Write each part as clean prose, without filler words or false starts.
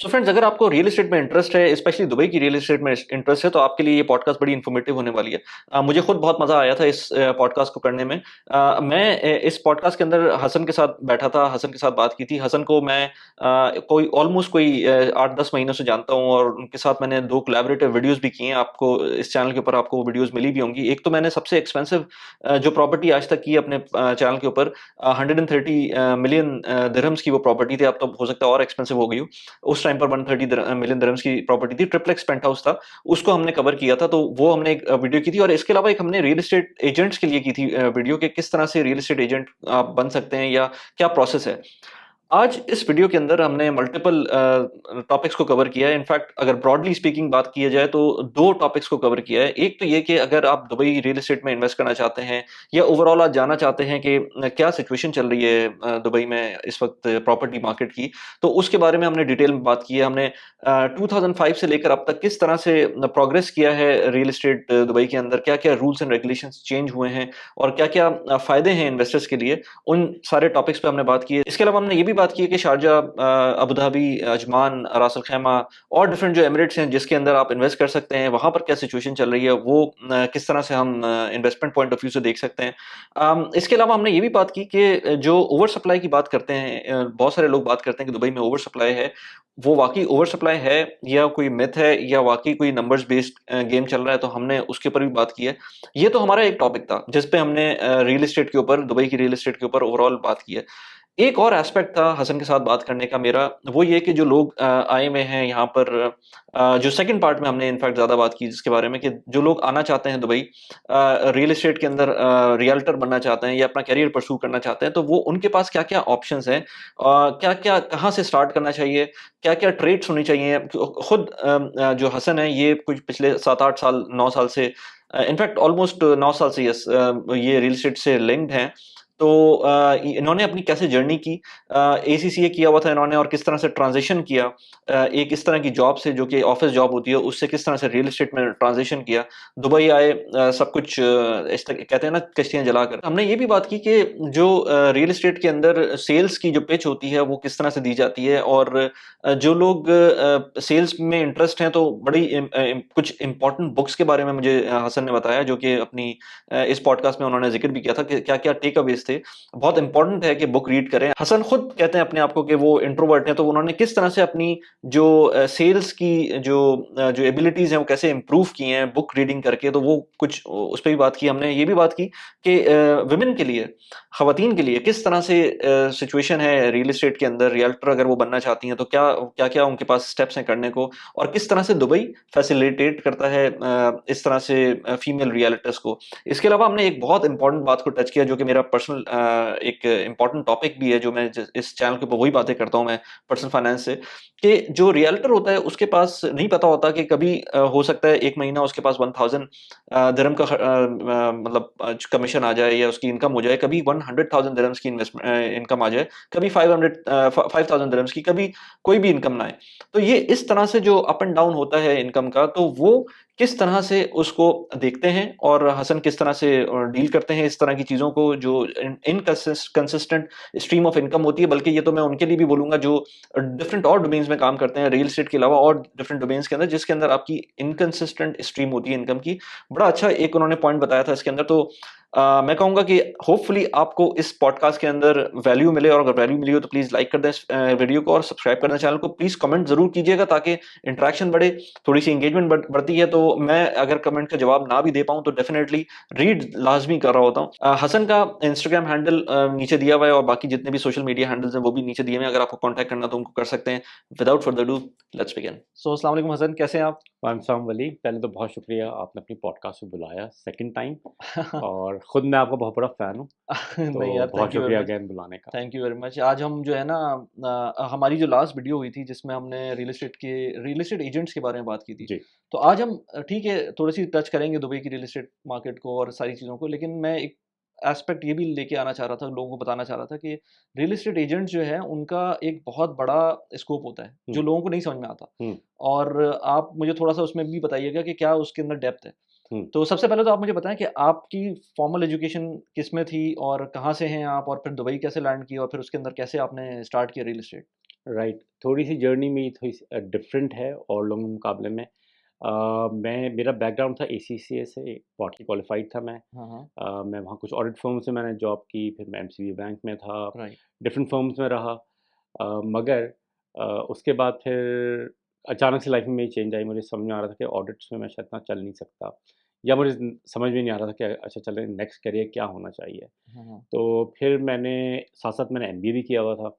So friends, अगर आपको real estate में इंटरेस्ट है, स्पेशली दुबई की रियल एस्टेट में इंटरेस्ट है, तो आपके लिए ये पॉडकास्ट बड़ी इन्फॉर्मेटिव होने वाली है। मुझे खुद बहुत मज़ा आया था इस पॉडकास्ट को करने में। इस पॉडकास्ट के अंदर हसन के साथ बैठा था, हसन के साथ बात की थी। हसन को मैं कोई ऑलमोस्ट कोई 8-10 महीनों से जानता हूँ और उनके साथ मैंने 2 कोलैबोरेटिव वीडियोज़ भी किए हैं। आपको इस चैनल के ऊपर आपको वो वीडियोज़ मिली भी होंगी। एक तो मैंने सबसे एक्सपेंसिव जो प्रॉपर्टी आज तक की है अपने चैनल के ऊपर, 130 मिलियन दिरहम्स की वो प्रॉपर्टी थी। अब तो हो सकता है और एक्सपेंसिव हो गई हो। उस टाइम पर 130 मिलियन दिरहम्स की प्रॉपर्टी थी, ट्रिप्लेक्स पेंट हाउस था। उसको हमने कवर किया था, तो वो हमने एक वीडियो की थी। और इसके अलावा एक हमने रियल एस्टेट एजेंट्स के लिए की थी वीडियो, कि किस तरह से रियल एस्टेट एजेंट आप बन सकते हैं या क्या प्रोसेस है। आज इस वीडियो के अंदर हमने मल्टीपल टॉपिक्स को कवर किया है। इनफैक्ट अगर ब्रॉडली स्पीकिंग बात की जाए तो 2 टॉपिक्स को कवर किया है। एक तो ये कि अगर आप दुबई रियल एस्टेट में इन्वेस्ट करना चाहते हैं या ओवरऑल आप जानना चाहते हैं कि क्या सिचुएशन चल रही है दुबई में इस वक़्त प्रॉपर्टी मार्केट की, तो उसके बारे में हमने डिटेल में बात की है। हमने 2005 से लेकर अब तक किस तरह से प्रोग्रेस किया है रियल एस्टेट दुबई के अंदर, क्या-क्या रूल्स एंड रेगुलेशंस चेंज हुए हैं और क्या-क्या फ़ायदे हैं इन्वेस्टर्स के लिए, उन सारे टॉपिक्स पे हमने बात की है। इसके अलावा हमने ये भी बात की है कि शारजाह, अबू धाबी, अजमान, रास अल खैमा और डिफरेंट जो एमिरेट्स हैं जिसके अंदर आप इन्वेस्ट कर सकते हैं, वहाँ पर क्या सिचुएशन चल रही है, वो किस तरह से हम इन्वेस्टमेंट पॉइंट ऑफ व्यू से देख सकते हैं। इसके अलावा हमने ये भी बात की कि जो ओवर सप्लाई की बात करते हैं, बहुत सारे लोग बात करते हैं कि दुबई में ओवर सप्लाई है। वो वाक़ई ओवर सप्लाई है या कोई मिथ है या वाक़ई कोई नंबर्स बेस्ड गेम चल रहा है, तो हमने उसके ऊपर भी बात की है। ये तो हमारा एक टॉपिक था, जिस पे हमने रियल एस्टेट के ऊपर, दुबई की रियल एस्टेट के ऊपर ओवरऑल बात की है। एक और एस्पेक्ट था हसन के साथ बात करने का मेरा, वो ये कि जो लोग आए हुए हैं यहाँ पर, जो सेकंड पार्ट में हमने इनफैक्ट ज़्यादा बात की जिसके बारे में, कि जो लोग आना चाहते हैं दुबई, रियल एस्टेट के अंदर रियल्टर बनना चाहते हैं या अपना करियर परस्यू करना चाहते हैं, तो वो उनके पास क्या-क्या ऑप्शंस हैं? क्या-क्या कहाँ से स्टार्ट करना चाहिए? क्या-क्या ट्रेड्स होनी चाहिए? खुद जो हसन है, ये कुछ पिछले 7-8 साल, 9 साल से, इनफैक्ट ऑलमोस्ट 9 साल से ये रियल एस्टेट से लिंक्ड हैं। तो इन्होंने अपनी कैसे जर्नी की, एसीसीए किया हुआ था इन्होंने और किस तरह से ट्रांज़िशन किया, एक इस तरह की जॉब से जो कि ऑफ़िस जॉब होती है, उससे किस तरह से रियल एस्टेट में ट्रांज़िशन किया। दुबई आए, सब कुछ इस तरह कहते हैं ना, कश्तियाँ जलाकर। हमने ये भी बात की कि जो रियल एस्टेट के अंदर सेल्स की जो पिच होती है, वो किस तरह से दी जाती है। और जो लोग सेल्स में इंटरेस्ट हैं, तो बड़ी कुछ इम्पोर्टेंट बुक्स के बारे में मुझे हसन ने बताया, जो कि अपनी इस पॉडकास्ट में उन्होंने ज़िक्र भी किया था कि क्या-क्या टेक अवेज़ थे। बहुत इम्पोर्टेंट है कि बुक रीड करें। हसन खुद कहते हैं अपने आप को कि वो इंट्रोवर्ट हैं, तो उन्होंने किस तरह से अपनी जो सेल्स की जो एबिलिटीज़ हैं, वो कैसे इम्प्रूव की हैं बुक रीडिंग करके, तो वो कुछ उस पे भी बात की हमने। ये भी बात की कि वुमेन के लिए, ख़वातीन के लिए किस तरह से सिचुएशन है रियल एस्टेट के अंदर, रियल्टर अगर वो बनना चाहती हैं, तो क्या-क्या उनके पास स्टेप्स हैं करने को, और किस तरह से दुबई फैसिलिटेट करता है इस तरह से फीमेल रियल्टर्स को। इसके अलावा हमने एक बहुत इम्पोर्टेंट बात को टच किया, जो कि मेरा पर्सनल एक इम्पोर्टेंट टॉपिक भी है, जो मैं इस चैनल के ऊपर वही बातें करता हूँ मैं, पर्सनल फाइनेंस से, कि जो रियल्टर होता है उसके पास नहीं पता होता कि कभी हो सकता है 1 महीना उसके पास 1000 दिरहम का मतलब कमीशन आ जाए या उसकी इनकम हो जाए, कभी 100,000 दिरहम्स की इनकम आ जाए, कभी 5000 दिरहम्स की, कभी कोई भी इनकम ना आए। तो ये इस तरह से जो अप एंड डाउन होता है इनकम का, तो वो किस तरह से उसको देखते हैं और हसन किस तरह से डील करते हैं इस तरह की चीज़ों को, जो इनकंसिस्टेंट स्ट्रीम ऑफ इनकम होती है। बल्कि ये तो मैं उनके लिए भी बोलूँगा जो डिफरेंट और डोमेन्स में काम करते हैं, रियल एस्टेट के अलावा और डिफरेंट डोमेन्स के अंदर, जिसके अंदर आपकी इनकंसिस्टेंट स्ट्रीम होती है इनकम की। बड़ा अच्छा एक उन्होंने पॉइंट बताया था इसके अंदर। तो मैं कहूँगा कि होपफुली आपको इस पॉडकास्ट के अंदर वैल्यू मिले, और अगर वैल्यू मिली हो तो प्लीज़ लाइक कर दें इस वीडियो को, और सब्सक्राइब कर दें चैनल को। प्लीज़ कमेंट ज़रूर कीजिएगा ताकि इंटरेक्शन बढ़े, थोड़ी-सी एंगेजमेंट बढ़ती है। तो मैं अगर कमेंट का जवाब ना भी दे पाऊँ तो डेफिनिटली रीड लाज़मी कर रहा होता हूँ। हसन का इंस्टाग्राम हैंडल नीचे दिया हुआ है, और बाकी जितने भी सोशल मीडिया हैंडल्स हैं वो भी नीचे दिए हुए हैं। अगर आपको कॉन्टैक्ट करना तो उनको कर सकते हैं। Without further ado, let's begin. So अस्सलाम वालेकुम हसन, कैसे हैं आप? वालेकुम वली, पहले तो बहुत शुक्रिया आपने अपनी पॉडकास्ट में बुलाया सेकंड टाइम। और ख़ुद मैं आपका बहुत बड़ा फ़ैन हूँ, तो नहीं यार, बहुत थैंक यू वेरी शुक्रिया मच। अगेन बुलाने का। Thank you very much. आज हम जो है ना, हमारी जो लास्ट वीडियो हुई थी जिसमें हमने रियल एस्टेट एजेंट्स के बारे में बात की थी। जी, तो आज हम ठीक है, थोड़ी-सी टच करेंगे दुबई की रियल एस्टेट मार्केट को और सारी चीज़ों को, लेकिन मैं एक एस्पेक्ट ये भी लेके आना चाह रहा था, लोगों को बताना चाह रहा था कि रियल एस्टेट एजेंट्स जो हैं, उनका एक बहुत बड़ा स्कोप होता है, हुँ, जो लोगों को नहीं समझ में आता। हुँ, और आप मुझे थोड़ा-सा उसमें भी बताइएगा कि क्या उसके अंदर डेप्थ है। हुँ। तो सबसे पहले तो आप मुझे बताएँ कि आपकी फॉर्मल एजुकेशन किसमें थी और कहाँ से हैं आप, और फिर दुबई कैसे लैंड किया और फिर उसके अंदर कैसे आपने स्टार्ट किया रियल एस्टेट? राइट, थोड़ी-सी जर्नी मेरी थोड़ी-सी डिफरेंट है और लोगों के मुकाबले में। मेरा बैकग्राउंड था एसीसीए से, पार्टली क्वालिफाइड था मैं। हाँ, हाँ। मैं वहाँ कुछ ऑडिट फर्म्स में मैंने जॉब की, फिर मैं एमसीबी बैंक में था, राइट। डिफरेंट फर्म्स में रहा। मगर उसके बाद फिर अचानक से लाइफ में मेरी चेंज आई। मुझे समझ में आ रहा था कि ऑडिट्स में मैं शायद इतना चल नहीं सकता, या मुझे समझ में नहीं आ रहा था कि अच्छा चलें नेक्स्ट करियर क्या होना चाहिए। हाँ, हाँ। तो फिर मैंने साथ-साथ मैंने एमबीए भी किया हुआ था।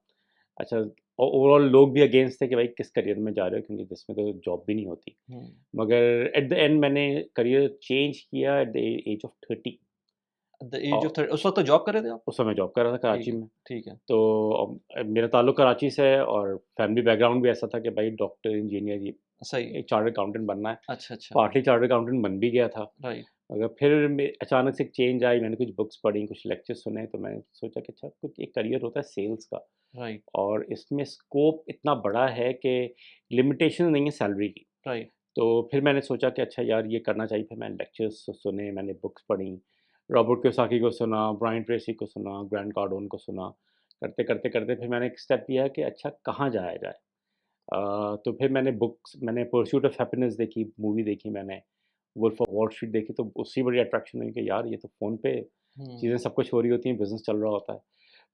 अच्छा, ओवरऑल लोग भी अगेंस्ट थे कि भाई किस करियर में जा रहे हो, क्योंकि जिसमें तो जॉब भी नहीं होती। हुँ। मगर एट द एंड मैंने करियर चेंज किया at the age of 30। The age of और 30 उस वक़्त तो जॉब कर रहे थे आप? उस समय जॉब कर रहा था ठीक कराची है, में। ठीक है। तो मेरा ताल्लुक कराची से है और फैमिली बैकग्राउंड भी ऐसा था कि भाई डॉक्टर, इंजीनियर, ये सही। एक चार्टर्ड अकाउंटेंट बनना है। अच्छा, अच्छा। पार्टली चार्टर्ड अकाउंटेंट बन भी गया था। राइट, मगर फिर अचानक से एक चेंज आई, मैंने कुछ बुक्स पढ़ी, कुछ लेक्चर्स सुने, तो मैंने सोचा कि अच्छा कुछ एक करियर होता है सेल्स का, राइट, और इसमें स्कोप इतना बड़ा है कि लिमिटेशन नहीं है सैलरी की। राइट। तो फिर मैंने सोचा कि अच्छा यार ये करना चाहिए। फिर मैंने लेक्चर्स सुने, मैंने बुक्स पढ़ी, रॉबर्ट कियोसाकी को सुना, ब्रायन ट्रेसी को सुना, ग्रैंड कार्डोन को सुना। करते फिर मैंने एक स्टेप लिया कि अच्छा कहाँ जाया जाए। तो फिर मैंने परस्यूट ऑफ हैप्पीनेस देखी, मूवी देखी मैंने, वुल्फ ऑफ वॉल स्ट्रीट देखी, तो उससे बड़ी अट्रैक्शन हुई कि यार ये तो फ़ोन पे हुँ, चीज़ें सब कुछ हो रही होती हैं, बिज़नेस चल रहा होता है।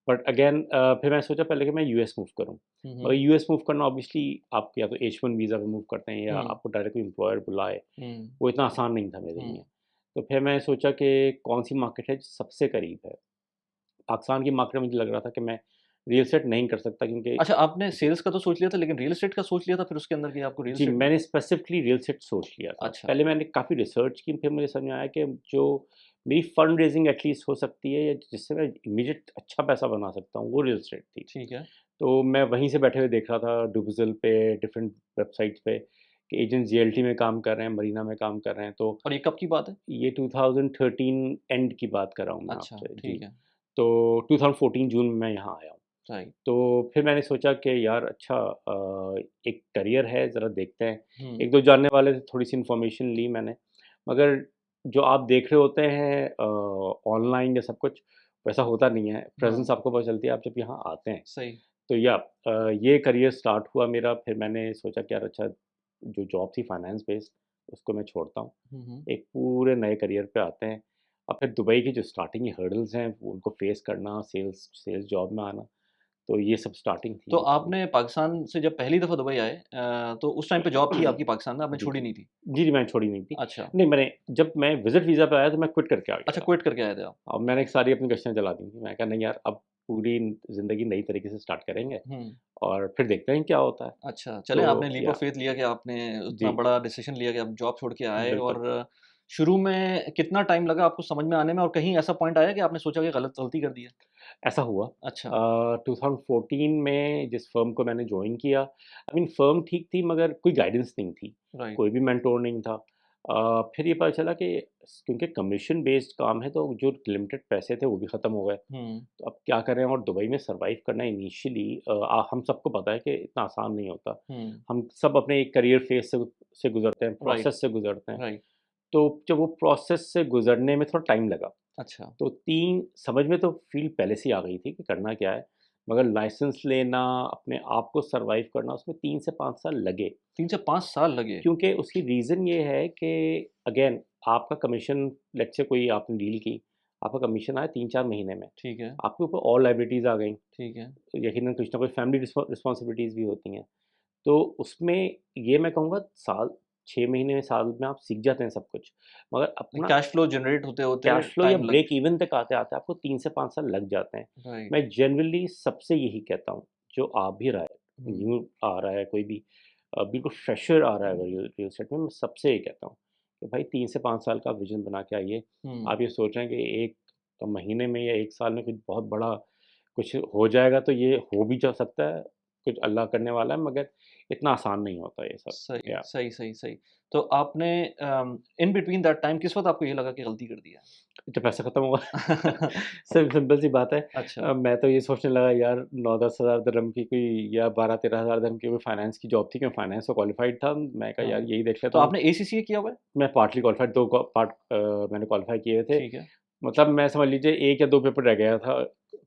बट अगेन फिर मैंने सोचा पहले कि मैं यूएस मूव करूँ। हुँ, मगर हुँ, यूएस मूव करना ऑब्वियसली आप या तो H1 वीज़ा पे मूव करते हैं या हुँ, आपको डायरेक्ट कोई एम्प्लॉयर बुलाए, हुँ, वो इतना आसान नहीं था मेरे हुँ। लिए। तो फिर मैंने सोचा कि कौन-सी मार्केट है जो सबसे करीब है। पाकिस्तान की मार्केट में मुझे लग रहा था कि मैं रियल एस्टेट नहीं कर सकता, क्योंकि अच्छा, आपने जी, सेल्स का तो सोच लिया था, लेकिन रियल एस्टेट का सोच लिया था फिर उसके अंदर कि आपको रियल जी, एस्टेट में मैंने स्पेसिफिकली रियल एस्टेट सोच लिया था। अच्छा, पहले मैंने काफ़ी रिसर्च की, फिर मुझे समझ में आया कि जो मेरी फंड रेज़िंग एटलीस्ट हो सकती है या जिससे मैं इमीडिएट अच्छा पैसा बना सकता हूँ, वो रियल एस्टेट थी। ठीक है। तो मैं वहीं से बैठे हुए देख रहा था डुबज़िल पे, डिफरेंट वेबसाइट्स पे कि एजेंट्स जेएलटी में काम कर रहे हैं, मरीना में काम कर रहे हैं। तो और ये कब की बात है? ये 2013 एंड की बात कर रहा हूँ मैं अच्छा, आपसे। जी, ठीक है। तो 2014 जून में मैं यहाँ आया हूँ। राइट। तो फिर मैंने सोचा कि यार अच्छा एक करियर है, ज़रा देखते हैं। हुँ, 1-2 जानने वाले से थोड़ी-सी इन्फॉर्मेशन ली मैंने। मगर जो आप देख रहे होते हैं ऑनलाइन या सब कुछ, वैसा होता नहीं है। हाँ, प्रेज़ेंस आपको पता चलती है आप जब यहाँ आते हैं। सही। तो ये करियर स्टार्ट हुआ मेरा। फिर मैंने सोचा कि यार अच्छा जो जॉब थी फाइनेंस बेस्ड, उसको मैं छोड़ता हूँ। हुँ, हुँ। एक पूरे नए करियर पे आते हैं। अब फिर दुबई की जो स्टार्टिंग की हर्डल्स हैं, वो उनको फेस करना, सेल्स सेल्स जॉब में आना, तो ये सब स्टार्टिंग तो थी एक्चुअली। आपने पाकिस्तान से जब पहली दफ़ा दुबई आए तो उस टाइम पे जॉब थी आपकी पाकिस्तान में, आपने जी, छोड़ी जी। नहीं थी? जी, जी, मैंने छोड़ी नहीं थी। अच्छा, नहीं, जब मैं विज़िट वीज़ा पे आया तो मैं क्विट करके आ गया अच्छा था। क्विट करके आए थे आप। अब मैंने सारी अपनी गश्तियाँ जला दी थी। मैं कहा नहीं यार, अब पूरी ज़िंदगी नई तरीके से स्टार्ट करेंगे हुँ। और फिर देखते हैं क्या होता है। अच्छा, चलें आपने तो लीप ऑफ फ़ेथ लिया कि आपने जी, उतना बड़ा डिसीज़न लिया कि आप जॉब छोड़ के आए बिल्कुल, और शुरू में कितना टाइम लगा आपको समझ में आने में और कहीं ऐसा पॉइंट आया कि आपने सोचा कि गलती कर दी है? ऐसा हुआ। अच्छा, 2014 में जिस फ़र्म को मैंने जॉइन किया, आई मीन फ़र्म ठीक थी मगर कोई गाइडेंस नहीं थी, राइट। कोई भी मेंटर नहीं था। फिर ये पता चला कि क्योंकि कमीशन बेस्ड काम है तो जो लिमिटेड पैसे थे वो भी ख़त्म हो गए। हुँ, तो अब क्या करें, और दुबई में सर्वाइव करना इनिशियली हम सबको पता है कि इतना आसान नहीं होता। हुँ, हम सब अपने एक करियर फेज़ से गुज़रते हैं, राइट, प्रोसेस से गुज़रते हैं। राइट। तो जब वो प्रोसेस से गुज़रने में थोड़ा टाइम लगा। अच्छा, तो 3 समझ में तो फ़ील्ड पहले से ही आ गई थी कि करना क्या है, मगर लाइसेंस लेना, अपने आप को सर्वाइव करना, उसमें 3 से 5 साल लगे। 3 से 5 साल लगे। क्योंकि उसकी रीज़न ये है कि अगेन आपका कमीशन, लेट्स से कोई आपने डील की, आपका कमीशन आया 3-4 महीने में, ठीक है, आपके ऊपर और लायबिलिटीज़ आ गईं, ठीक है। यकीनन कुछ ना कुछ फैमिली रिस्पॉन्सिबिलिटीज़ भी होती हैं। तो उसमें ये मैं कहूँगा साल 6 महीने, साल में आप सीख जाते हैं सब कुछ, मगर अपना कैश फ्लो जनरेट होते-होते कैश फ्लो या टाइम लग ब्रेक इवन तक आते-आते आपको 3 से 5 साल लग जाते हैं। राइट। मैं जनरली सबसे यही कहता हूँ, जो आ भी रहा है, हुँ, न्यू आ रहा है कोई भी, बिल्कुल फ्रेशर आ रहा है अगर रियल रियल एस्टेट में, मैं सबसे यही कहता हूँ कि भाई 3 से 5 साल का विज़न बना के आइए। हुँ, आप ये सोच रहे हैं कि 1 महीने में या 1 साल में कुछ बहुत बड़ा कुछ हो जाएगा, तो ये हो भी जा सकता है, कुछ अल्लाह करने वाला है, मगर इतना आसान नहीं होता ये सब। सही, या सही, सही, सही। तो आपने इन बिटवीन दैट टाइम किस वक़्त आपको ये लगा कि गलती कर दी है? जब पैसा खत्म हुआ सिंपल सी बात है। अच्छा, मैं तो ये सोचने लगा यार 9-10 हज़ार दिरहम की कोई या 12-13 हज़ार दिरहम की कोई फाइनेंस की जॉब थी, कि मैं फाइनेंस से क्वालिफ़ाइड था। मैं कहा यार हाँ। यही देख तो लेता हूँ। आपने एसीसीए किया हुआ है? मैं पार्टली क्वालिफ़ाइड, 2 पार्ट मैंने क्वालिफ़ाई किए थे। ठीक है। मतलब मैं समझ लीजिए 1 या 2 पेपर रह गया था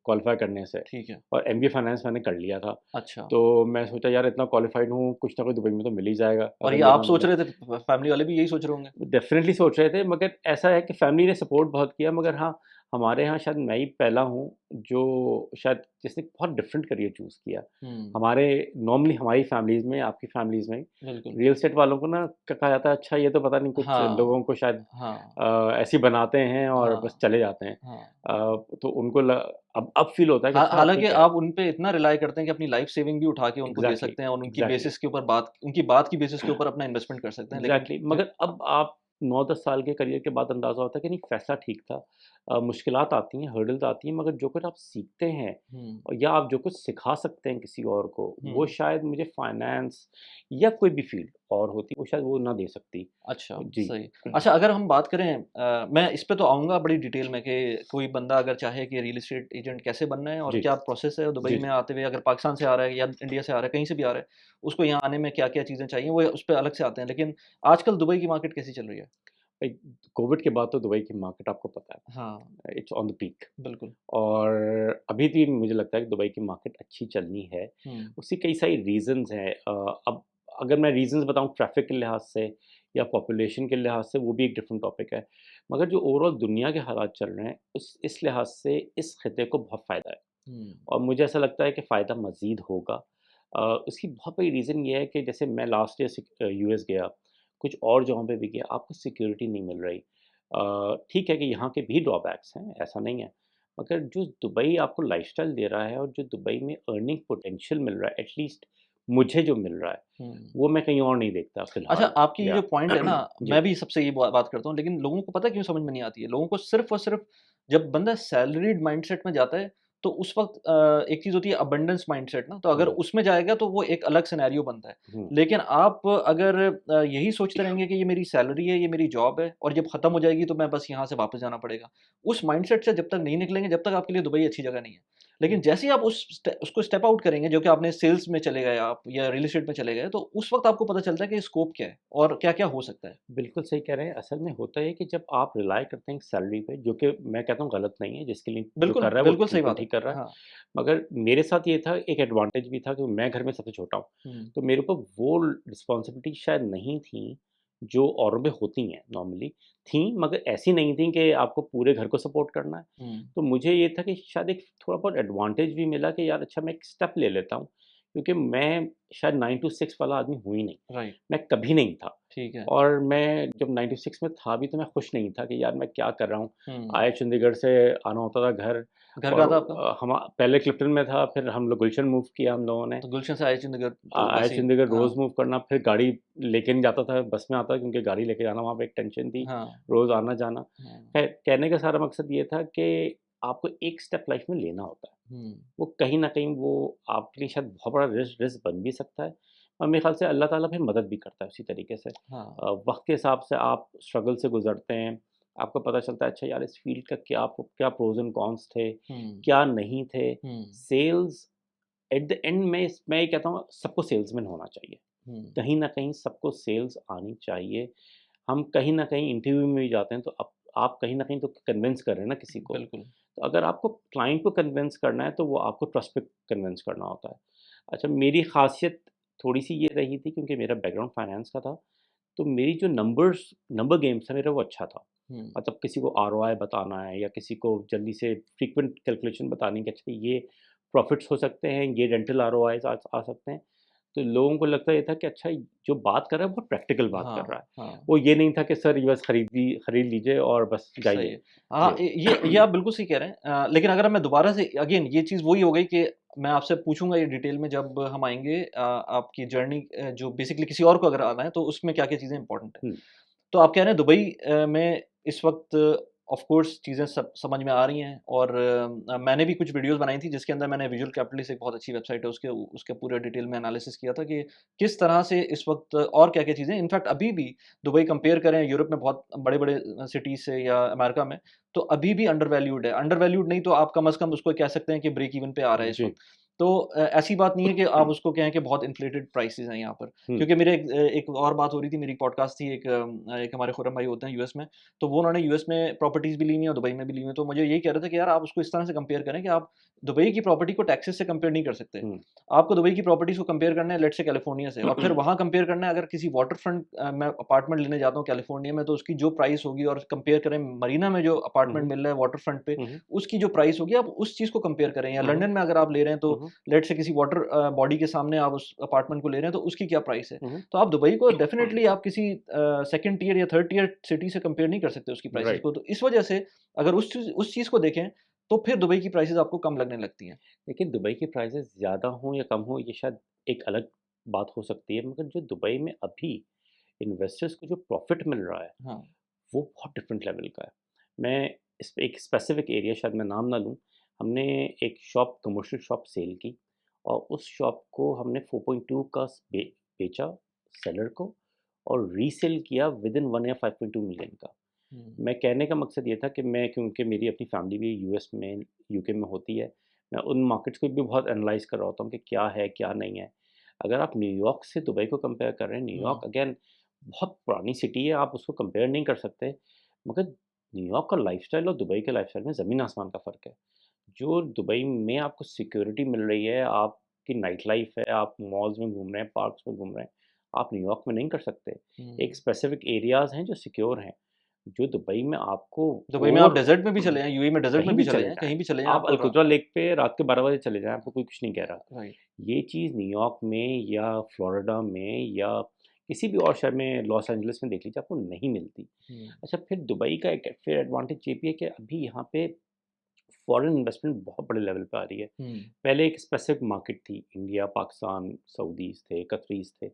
क्वालिफाई करने से, ठीक है। और एमबीए फाइनेंस मैंने कर लिया था। अच्छा। तो मैं सोचा यार इतना क्वालिफाइड हूँ, कुछ ना कुछ दुबई में तो मिल ही जाएगा और अगर ये लेना आप सोच मिला। रहे थे, फैमिली वाले भी यही सोच रहे होंगे? डेफ़िनेटली सोच रहे थे, मगर ऐसा है कि फैमिली ने सपोर्ट बहुत किया, मगर हाँ, हमारे यहाँ शायद मैं ही पहला हूँ जो शायद जिसने बहुत डिफरेंट करियर चूज़ किया। हुँ, हमारे नॉर्मली हमारी फैमिलीज़ में, आपकी फैमिलीज़ में बिल्कुल। रियल एस्टेट वालों को ना कहा जाता है अच्छा ये तो पता नहीं कुछ हाँ, लोगों को शायद हाँ, ऐसे ही बनाते हैं और बस हाँ, चले जाते हैं। हाँ। तो उनको अब फ़ील होता है कि अच्छा हालाँकि ठीक है। आप उन पे इतना रिलाय करते हैं कि अपनी लाइफ़ सेविंग भी उठा के उनको दे एग्ज़ैक्टली, सकते हैं और उनकी एग्ज़ैक्टली। बेसिस के ऊपर उनकी बात की बेसिस के ऊपर अपना इन्वेस्टमेंट कर सकते हैं। लेकिन एग्ज़ैक्टली, ज मगर अब आप 9-10 साल के करियर के बाद अंदाज़ा होता है कि नहीं फ़ैसला ठीक था। मुश्किलात आती हैं, हर्डल्स आती हैं, मगर जो कुछ आप सीखते हैं हुँ, और या आप जो कुछ सिखा सकते हैं किसी और को, वो हुँ। शायद मुझे फाइनेंस या कोई भी फ़ील्ड और होती, वो शायद वो ना दे सकती। अच्छा, जी। सही। अच्छा, अगर हम बात करें मैं इस पे तो आऊँगा बड़ी डिटेल में कि कोई बंदा अगर चाहे कि रियल एस्टेट एजेंट कैसे बनना है और जी। क्या प्रोसेस है दुबई जी, में जी। आते हुए, अगर पाकिस्तान से आ रहा है या इंडिया से आ रहा है, कहीं से भी आ रहा है, उसको यहाँ आने में क्या-क्या चीज़ें चाहिए, वो उस पे अलग से आते हैं। लेकिन आजकल दुबई की मार्केट कैसी चल रही है? एक कोविड के बाद तो दुबई की मार्केट आपको पता हाँ, है, इट्स ऑन द पीक। बिल्कुल। और अभी भी मुझे लगता है कि दुबई की मार्केट अच्छी चलनी है। हुँ, उसकी कई सारी रीज़न्स हैं। अब अगर मैं रीज़न्स बताऊँ ट्रैफ़िक के लिहाज से या पॉपुलेशन के लिहाज से, वो भी एक डिफरेंट टॉपिक है। मगर जो ओवरऑल दुनिया के हालात चल रहे हैं, उस इस लिहाज से इस खित्ते को बहुत फ़ायदा है हुँ, और मुझे ऐसा लगता है कि फ़ायदा मज़ीद होगा। उसकी बहुत बड़ी रीज़न ये है कि जैसे मैं लास्ट ईयर यूएस गया, कुछ और जगहों पे भी गया, आपको सिक्योरिटी नहीं मिल रही। ठीक है कि यहाँ के भी ड्रॉबैक्स हैं, ऐसा नहीं है। मगर जो दुबई आपको लाइफ़स्टाइल दे रहा है और जो दुबई में अर्निंग पोटेंशियल मिल रहा है, एटलीस्ट मुझे जो मिल रहा है, हुँ। वो मैं कहीं और नहीं देखता अच्छा, फ़िलहाल। आपकी ये या जो पॉइंट है ना, जी। मैं भी सबसे ये बात करता हूँ, लेकिन लोगों को पता है क्यों समझ में नहीं आती है? लोगों को सिर्फ़ और सिर्फ़ जब बंदा सैलरीड माइंडसेट में जाता है, तो उस वक़्त एक चीज़ होती है अबंडेंस माइंडसेट ना, तो अगर हुँ, उसमें जाएगा तो वो एक अलग सिनेरियो बनता है। हुँ, लेकिन आप अगर यही सोचते रहेंगे कि ये मेरी सैलरी है, ये मेरी जॉब है और जब खत्म हो जाएगी तो मैं बस यहाँ से वापस जाना पड़ेगा। उस माइंडसेट से जब तक नहीं निकलेंगे, जब तक आपके लिए दुबई अच्छी जगह नहीं है। लेकिन हुँ। जैसे ही आप उसको स्टेप आउट करेंगे, जो कि आपने सेल्स में चले गए आप या रियल एस्टेट में चले गए, तो उस वक़्त आपको पता चलता है कि स्कोप क्या है और क्या-क्या हो सकता है। बिल्कुल सही कह रहे हैं। असल में होता है कि जब आप रिलाय करते हैं एक सैलरी पे, जो कि मैं कहता हूँ गलत नहीं है, जिसके लिए जो बिल्कुल, कर रहा है वो बिल्कुल सही बिल्कुल बात है। ठीक कर रहा है। हाँ। मगर मेरे साथ ये था, एक एडवांटेज भी था कि मैं घर में सबसे छोटा हूँ। हुँ, तो मेरे ऊपर वो रिस्पॉन्सिबिलिटी शायद नहीं थी, जो औरों पे होती हैं नॉर्मली। थी, मगर ऐसी नहीं थी कि आपको पूरे घर को सपोर्ट करना है। हुँ, तो मुझे ये था कि शायद एक थोड़ा बहुत एडवांटेज भी मिला कि यार अच्छा मैं एक स्टेप ले लेता हूँ, क्योंकि मैं शायद 9 टू 6 वाला आदमी हूँ ही नहीं। राइट, मैं कभी नहीं था। ठीक है। और मैं जब 96 में था भी, तो मैं खुश नहीं था कि यार मैं क्या कर रहा हूँ। हुँ, आया चंडीगढ़ से आना होता था घर। घर और कहाँ था आपका? हम पहले क्लिफ्टन में था, फिर हम लोग गुलशन मूव किया हम लोगों ने। तो गुलशन से आए चंडीगढ़ तो आया वैसे ही चंडीगढ़ हाँ, रोज़ मूव करना, फिर गाड़ी लेके नहीं जाता था, बस में आता, क्योंकि गाड़ी लेके जाना वहाँ पे एक टेंशन थी, हाँ, रोज़ आना-जाना। हाँ, खैर, कहने का सारा मकसद ये था कि आपको एक स्टेप लाइफ़ में लेना होता है। हुँ, वो कहीं न कहीं वो आपके लिए शायद बहुत बड़ा रिस्क बन भी सकता है, और मेरे ख़्याल से अल्लाह ताला फिर मदद भी करता है उसी तरीके से। हाँ, वक़्त के हिसाब से आप स्ट्रगल से गुज़रते हैं, आपको पता चलता है अच्छा यार इस फ़ील्ड का क्या प्रोज़ एंड कॉन्स थे, हुँ, क्या नहीं थे। हुँ, सेल्स एट द एंड में मैं ये कहता हूँ सबको सेल्समैन होना चाहिए। हुँ, कहीं न कहीं सबको सेल्स आनी चाहिए। हम कहीं न कहीं इंटरव्यू में भी जाते हैं, तो आप कहीं न कहीं तो कन्विंस कर रहे हैं ना किसी को। बिल्कुल। तो अगर आपको क्लाइंट को कन्विंस करना है, तो वो आपको ट्रस्ट पे कन्विंस करना होता है। अच्छा, मेरी ख़ासियत थोड़ी-सी ये रही थी, क्योंकि मेरा बैकग्राउंड फाइनेंस का था, तो मेरी जो नंबर गेम था मेरा, वो अच्छा था। हुँ, मतलब किसी को आरओआई बताना है या किसी को जल्दी से फ्रीक्वेंट कैलकुलेशन बतानी है कि अच्छा ये प्रॉफ़िट्स हो सकते हैं, ये रेंटल आरओआईज़ आ सकते हैं। तो लोगों को लगता ये था कि अच्छा जो बात कर रहा है बहुत प्रैक्टिकल बात कर रहा हाँ, है। हाँ। वो ये नहीं था कि सर ये बस खरीद लीजिए और बस सही जाइए। है। हाँ, जी। ये आप बिल्कुल सही कह रहे हैं। लेकिन अगर मैं दोबारा से अगेन ये चीज़ वही हो गई कि मैं आपसे पूछूँगा ये डिटेल में जब हम आएँगे आपकी जर्नी जो बेसिकली किसी और को अगर आना है तो उसमें क्या-क्या चीज़ें इम्पोर्टेंट है। हुँ, तो आप कह रहे हैं दुबई में इस वक़्त ऑफ़ कोर्स चीज़ें सब समझ में आ रही हैं और मैंने भी कुछ वीडियोज़ बनाई थी जिसके अंदर मैंने विजुअल कैपिटलिस्ट एक बहुत अच्छी वेबसाइट है उसके पूरे डिटेल में एनालिसिस किया था कि किस तरह से इस वक़्त और क्या-क्या चीज़ें इनफैक्ट अभी भी दुबई कंपेयर करें यूरोप में बहुत बड़े-बड़े सिटीज़ से या अमेरिका में, तो अभी भी अंडर वैल्यूड है। अंडर वैल्यूड नहीं तो आप कम से कम उसको कह सकते हैं कि ब्रेक इवन पे आ रहा है इस जी। वक़्त। तो ऐसी बात नहीं है कि आप उसको कहें कि बहुत इन्फ्लेटेड प्राइसेस हैं यहाँ पर। हुँ, क्योंकि मेरे एक और बात हो रही थी, मेरी पॉडकास्ट थी एक हमारे खुरम भाई होते हैं यूएस में, तो वो उन्होंने यूएस में प्रॉपर्टीज़ भी ली हुई हैं और दुबई में भी ली हुई हैं। तो मुझे यही कह रहे थे कि यार आप उसको इस तरह से कंपेयर करें कि आप दुबई की प्रॉपर्टी को टेक्सास से कंपेयर नहीं कर सकते। हुँ, आपको दुबई की प्रॉपर्टीज़ को कंपेयर करना है लेट्स से कैलिफोर्निया से, और फिर वहाँ कंपेयर करना है अगर किसी वाटर फ्रंट मैं अपार्टमेंट लेने जाता हूँ कैलिफोर्निया में, तो उसकी जो प्राइस होगी, और कंपेयर करें मरीना में जो हुँ, अपार्टमेंट हुँ, मिल रहा है वाटर फ्रंट पे, हुँ, हुँ, उसकी जो प्राइस होगी, आप उस चीज़ को कंपेयर करें। या हुँ, हुँ, लंदन में अगर आप ले रहे हैं, तो हुँ, हुँ, लेट्स से किसी वाटर बॉडी के सामने आप उस अपार्टमेंट को ले रहे हैं, तो उसकी क्या प्राइस है। हुँ, तो आप दुबई को डेफिनिटली आप किसी सेकंड टियर या थर्ड टियर सिटी से कंपेयर नहीं कर सकते उसकी प्राइसेस राइट। को। तो इस वजह से अगर उस चीज़ को देखें, तो फिर दुबई की प्राइसेस आपको कम लगने लगती हैं। देखिए, दुबई की प्राइसेज़ ज़्यादा हों या कम हों, ये शायद एक अलग बात हो सकती है, मगर जो दुबई में अभी इन्वेस्टर्स को जो प्रॉफ़िट मिल रहा है, हाँ। वो बहुत डिफरेंट लेवल का है। मैं इस पे एक स्पेसिफ़िक एरिया, शायद मैं नाम ना लूँ, हमने एक शॉप, कमर्शियल शॉप सेल की और उस शॉप को हमने 4.2 का बेचा सेलर को और रीसेल किया विदिन 1 ईयर 5.2 मिलियन का। हुँ, मैं कहने का मकसद ये था कि मैं, क्योंकि मेरी अपनी फैमिली भी यूएस में, यूके में होती है, मैं उन मार्केट्स को भी बहुत एनालाइज़ कर रहा होता हूँ कि क्या है, क्या नहीं है। अगर आप न्यूयॉर्क से दुबई को कंपेयर कर रहे हैं, हुँ। न्यूयॉर्क अगेन बहुत पुरानी सिटी है, आप उसको कंपेयर नहीं कर सकते। मगर न्यूयॉर्क का लाइफ़स्टाइल और दुबई के लाइफ़स्टाइल में ज़मीन आसमान का फ़र्क है। जो दुबई में आपको सिक्योरिटी मिल रही है, आपकी नाइट लाइफ़ है, आप मॉल्स में घूम रहे हैं, पार्क्स में घूम रहे हैं, आप न्यूयॉर्क में नहीं कर सकते। एक हुँ। स्पेसिफ़िक एरियाज़ हैं जो सिक्योर हैं। जो दुबई में आपको दुबई में आप ओवर डेज़र्ट में भी चले जाएँ, यूएई में डेज़र्ट में कहीं भी भी चले चले जाएँ, जाएँ, कहीं भी चले जाएँ आप आपको अल्कुज़रा लेक पे रात के 12 बजे चले जाएँ, आपको कोई कुछ नहीं कह रहा। राइट। ये चीज़ न्यूयॉर्क में या फ्लोरिडा में या किसी भी और शहर में, लॉस एंजलिस में देख लीजिए, आपको नहीं मिलती। हुँ, अच्छा, फिर दुबई का एक फिर एडवांटेज ये भी है कि अभी यहाँ पे फॉरेन इन्वेस्टमेंट बहुत बड़े लेवल पे आ रही है। हुँ, पहले एक स्पेसिफिक मार्केट थी, इंडिया, पाकिस्तान, सऊदीज़ थे, कतरीज़ थे।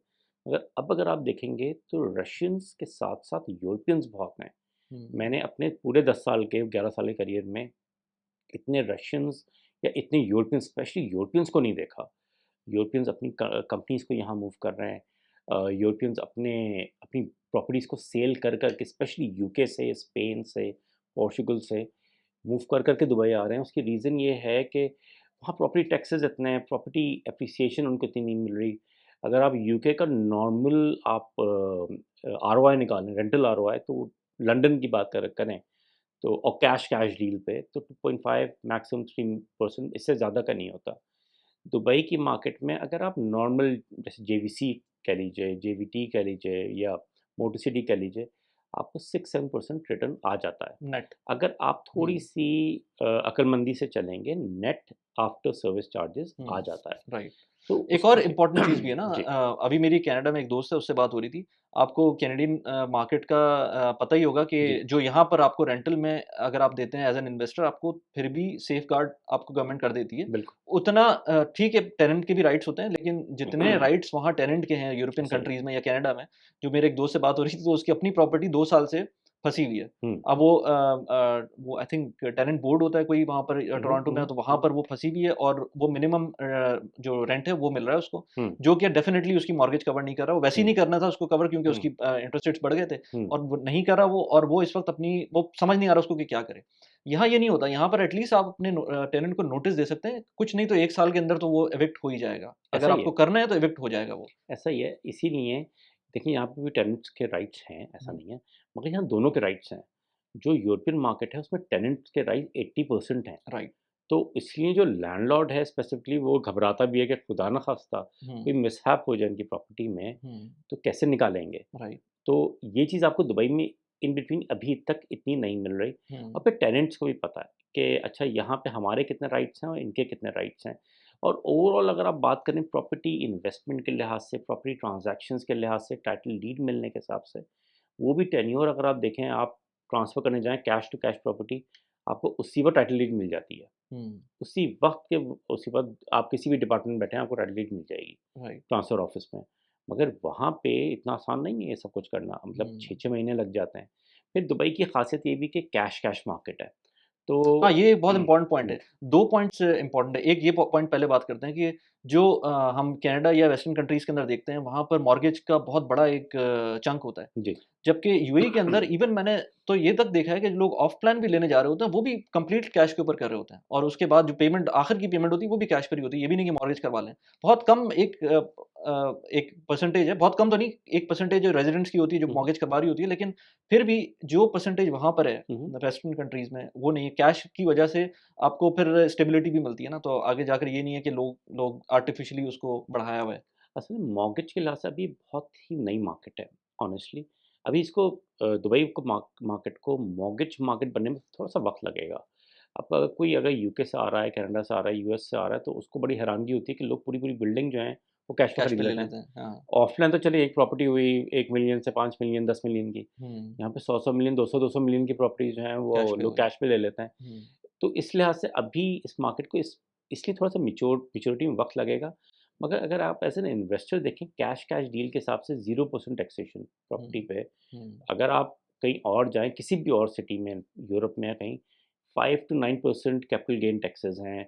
मगर अब अगर आप देखेंगे तो रशियंस के साथ-साथ यूरोपियंस बहुत हैं। हुँ, मैंने अपने पूरे 10 साल के, 11 साल के करियर में इतने रशियंस या इतने यूरोपियंस, स्पेशली यूरोपियंस को नहीं देखा। यूरोपियंस अपनी कंपनीज़ को यहाँ मूव कर रहे हैं। यूरोपियंस अपनी प्रॉपर्टीज़ को सेल कर कर के, स्पेशली यूके से, स्पेन से, पोर्चुगल से मूव कर कर के दुबई आ रहे हैं। उसकी रीज़न ये है कि वहाँ प्रॉपर्टी टैक्सेस इतने हैं, प्रॉपर्टी एप्रिसिएशन उनको इतनी नहीं मिल रही। अगर आप यूके का नॉर्मल आप आरओआई निकालें, रेंटल आरओआई, तो लंदन की बात करें तो, और कैश कैश डील पे तो 2.5 मैक्सिमम 3%, इससे ज़्यादा का नहीं होता। दुबई की मार्केट में अगर आप नॉर्मल, जैसे जेवीसी कह लीजिए, जेवीटी कह लीजिए या मोटर सिटी कह लीजिए, आपको 6-7% रिटर्न आ जाता है। नेट। अगर आप हुँ, थोड़ी-सी अक्लमंदी से चलेंगे, नेट आफ्टर सर्विस चार्जेस हुँ, आ जाता है। राइट। तो एक और उसमें से इम्पोर्टेंट चीज़ भी है ना, जी, अभी मेरी कनाडा में एक दोस्त है, उससे बात हो रही थी। आपको कैनेडियन मार्केट का पता ही होगा कि जी, जो यहाँ पर आपको रेंटल में अगर आप देते हैं एज़ एन इन्वेस्टर, आपको फिर भी सेफगार्ड आपको गवर्नमेंट कर देती है। बिल्कुल। उतना ठीक है, टेनेंट के भी राइट्स होते हैं, लेकिन जितने राइट्स वहाँ टेनेंट के हैं यूरोपियन सही है। कंट्रीज़ में या कनाडा में, जो मेरे एक दोस्त से बात हो रही थी, तो उसकी अपनी प्रॉपर्टी 2 साल से फँसी हुई है। हुँ। अब वो आई थिंक टेनेंट बोर्ड होता है कोई वहाँ पर हुँ, हुँ, टोरंटो में, हुँ, तो वहाँ हुँ, पर वो फँसी हुई है, और वो मिनिमम जो रेंट है वो मिल रहा है उसको। हुँ, जो कि डेफ़िनिटली उसकी मॉर्गेज कवर नहीं कर रहा। वो वैसे ही हुँ, नहीं करना था उसको कवर, क्योंकि हुँ, उसकी इंटरेस्ट रेट्स बढ़ गए थे, हुँ। और वो नहीं कर रहा वो, और वो इस वक़्त अपनी वो समझ नहीं आ रहा उसको कि क्या करे। यहाँ ये नहीं होता, यहाँ पर एटलीस्ट आप अपने टेनेंट को नोटिस दे सकते हैं, कुछ नहीं तो 1 साल के अंदर तो वो एविक्ट हो ही जाएगा। ऐसा अगर ही आपको है, करना है तो एविक्ट हो जाएगा वो। ऐसा ही है। इसीलिए देखिए, यहाँ पे भी टेनेंट्स के राइट्स हैं, ऐसा हुँ, नहीं है। मगर यहाँ दोनों के राइट्स हैं। जो यूरोपियन मार्केट है उसमें टेनेंट्स के राइट 80% हैं। राइट। तो इसलिए जो लैंडलॉर्ड है स्पेसिफिकली, वो घबराता भी है कि खुदा ना खास्ता हुँ, कोई मिसहैप हो जाए इनकी प्रॉपर्टी में, हुँ, तो कैसे निकालेंगे? राइट। तो ये चीज़ आपको दुबई में इन बिटवीन अभी तक इतनी नहीं मिल रही। और हुँ, फिर टेनेंट्स को भी पता है कि अच्छा, यहाँ पे हमारे कितने राइट्स हैं और इनके कितने राइट्स हैं। और ओवरऑल अगर आप बात करें प्रॉपर्टी इन्वेस्टमेंट के लिहाज से, प्रॉपर्टी ट्रांजैक्शंस के लिहाज से, टाइटल डीड मिलने के हिसाब से, वो भी टेन्योर अगर आप देखें, आप ट्रांसफ़र करने जाएँ कैश टू कैश प्रॉपर्टी, आपको उसी वक़्त टाइटल डीड मिल जाती है। हुँ, उसी वक़्त आप किसी भी डिपार्टमेंट में बैठे हैं, आपको टाइटल डीड मिल जाएगी, राइट। ट्रांसफ़र ऑफ़िस में। मगर वहाँ पे इतना आसान नहीं है ये सब कुछ करना, मतलब हुँ। 6-6 महीने लग जाते हैं। फिर दुबई की ख़ासियत ये भी कि कैश कैश मार्केट है। तो हाँ, ये बहुत इम्पोर्टेंट पॉइंट है। जी, 2 पॉइंट्स इम्पोर्टेंट है। एक ये पॉइंट पहले बात करते हैं कि जो हम कनाडा या वेस्टर्न कंट्रीज़ के अंदर देखते हैं, वहाँ पर मॉर्गेज का बहुत बड़ा एक चंक होता है। जी। जबकि यूएई के अंदर इवन मैंने तो ये तक देखा है कि लोग ऑफ प्लान भी लेने जा रहे होते हैं, वो भी कंप्लीट कैश के ऊपर कर रहे होते हैं और उसके बाद जो पेमेंट आखिर की पेमेंट होती है, वो भी कैश पर ही होती है। ये भी नहीं कि मॉर्गेज करवा लें। बहुत कम एक परसेंटेज है, बहुत कम तो नहीं, 1% जो रेज़िडेंट्स की होती है, जो हुँ, हुँ। मॉर्गेज करवा रही होती है, लेकिन फिर भी जो परसेंटेज वहाँ पर है, हुँ, हुँ। वेस्टर्न कंट्रीज़ में, वो नहीं है। कैश की वजह से आपको फिर स्टेबिलिटी भी मिलती है ना, तो आगे जाकर ये नहीं है कि लोग लोग आर्टिफ़िशियली उसको बढ़ाया हुआ है। असल में मॉर्गेज के लिहाज से अभी बहुत ही नई मार्केट है ऑनेस्टली। अभी इसको दुबई को मार्केट को मॉर्गेज मार्केट बनने में थोड़ा-सा वक़्त लगेगा। अब अगर कोई अगर यूके से आ रहा है, कनाडा से आ रहा है, यूएस से आ रहा है तो उसको बड़ी हैरानगी होती है कि लोग पूरी-पूरी बिल्डिंग जो है वो कैश में कैश खरीद पे ले लेते हैं। लेते हैं। हाँ। ऑफ़लाइन तो चलिए एक प्रॉपर्टी हुई 1 मिलियन से 5 मिलियन, 10 मिलियन की। हुँ, यहाँ पे 100-100 मिलियन, 200-200 मिलियन की प्रॉपर्टीज़ जो हैं कैश वो पे लोग हो कैश जाती में ले लेते हैं। है। हुँ, तो इस लिहाज से अभी इस मार्केट को इसलिए थोड़ा-सा मैच्योरिटी में वक़्त लगेगा। मगर अगर आप एज़ एन इन्वेस्टर देखें कैश कैश डील के हिसाब से 0% टैक्सेशन हुँ, प्रॉपर्टी पे। हुँ, अगर आप कहीं और जाएँ किसी भी और सिटी में यूरोप में या कहीं 5 टू 9% कैपिटल गेन टैक्सेस हैं,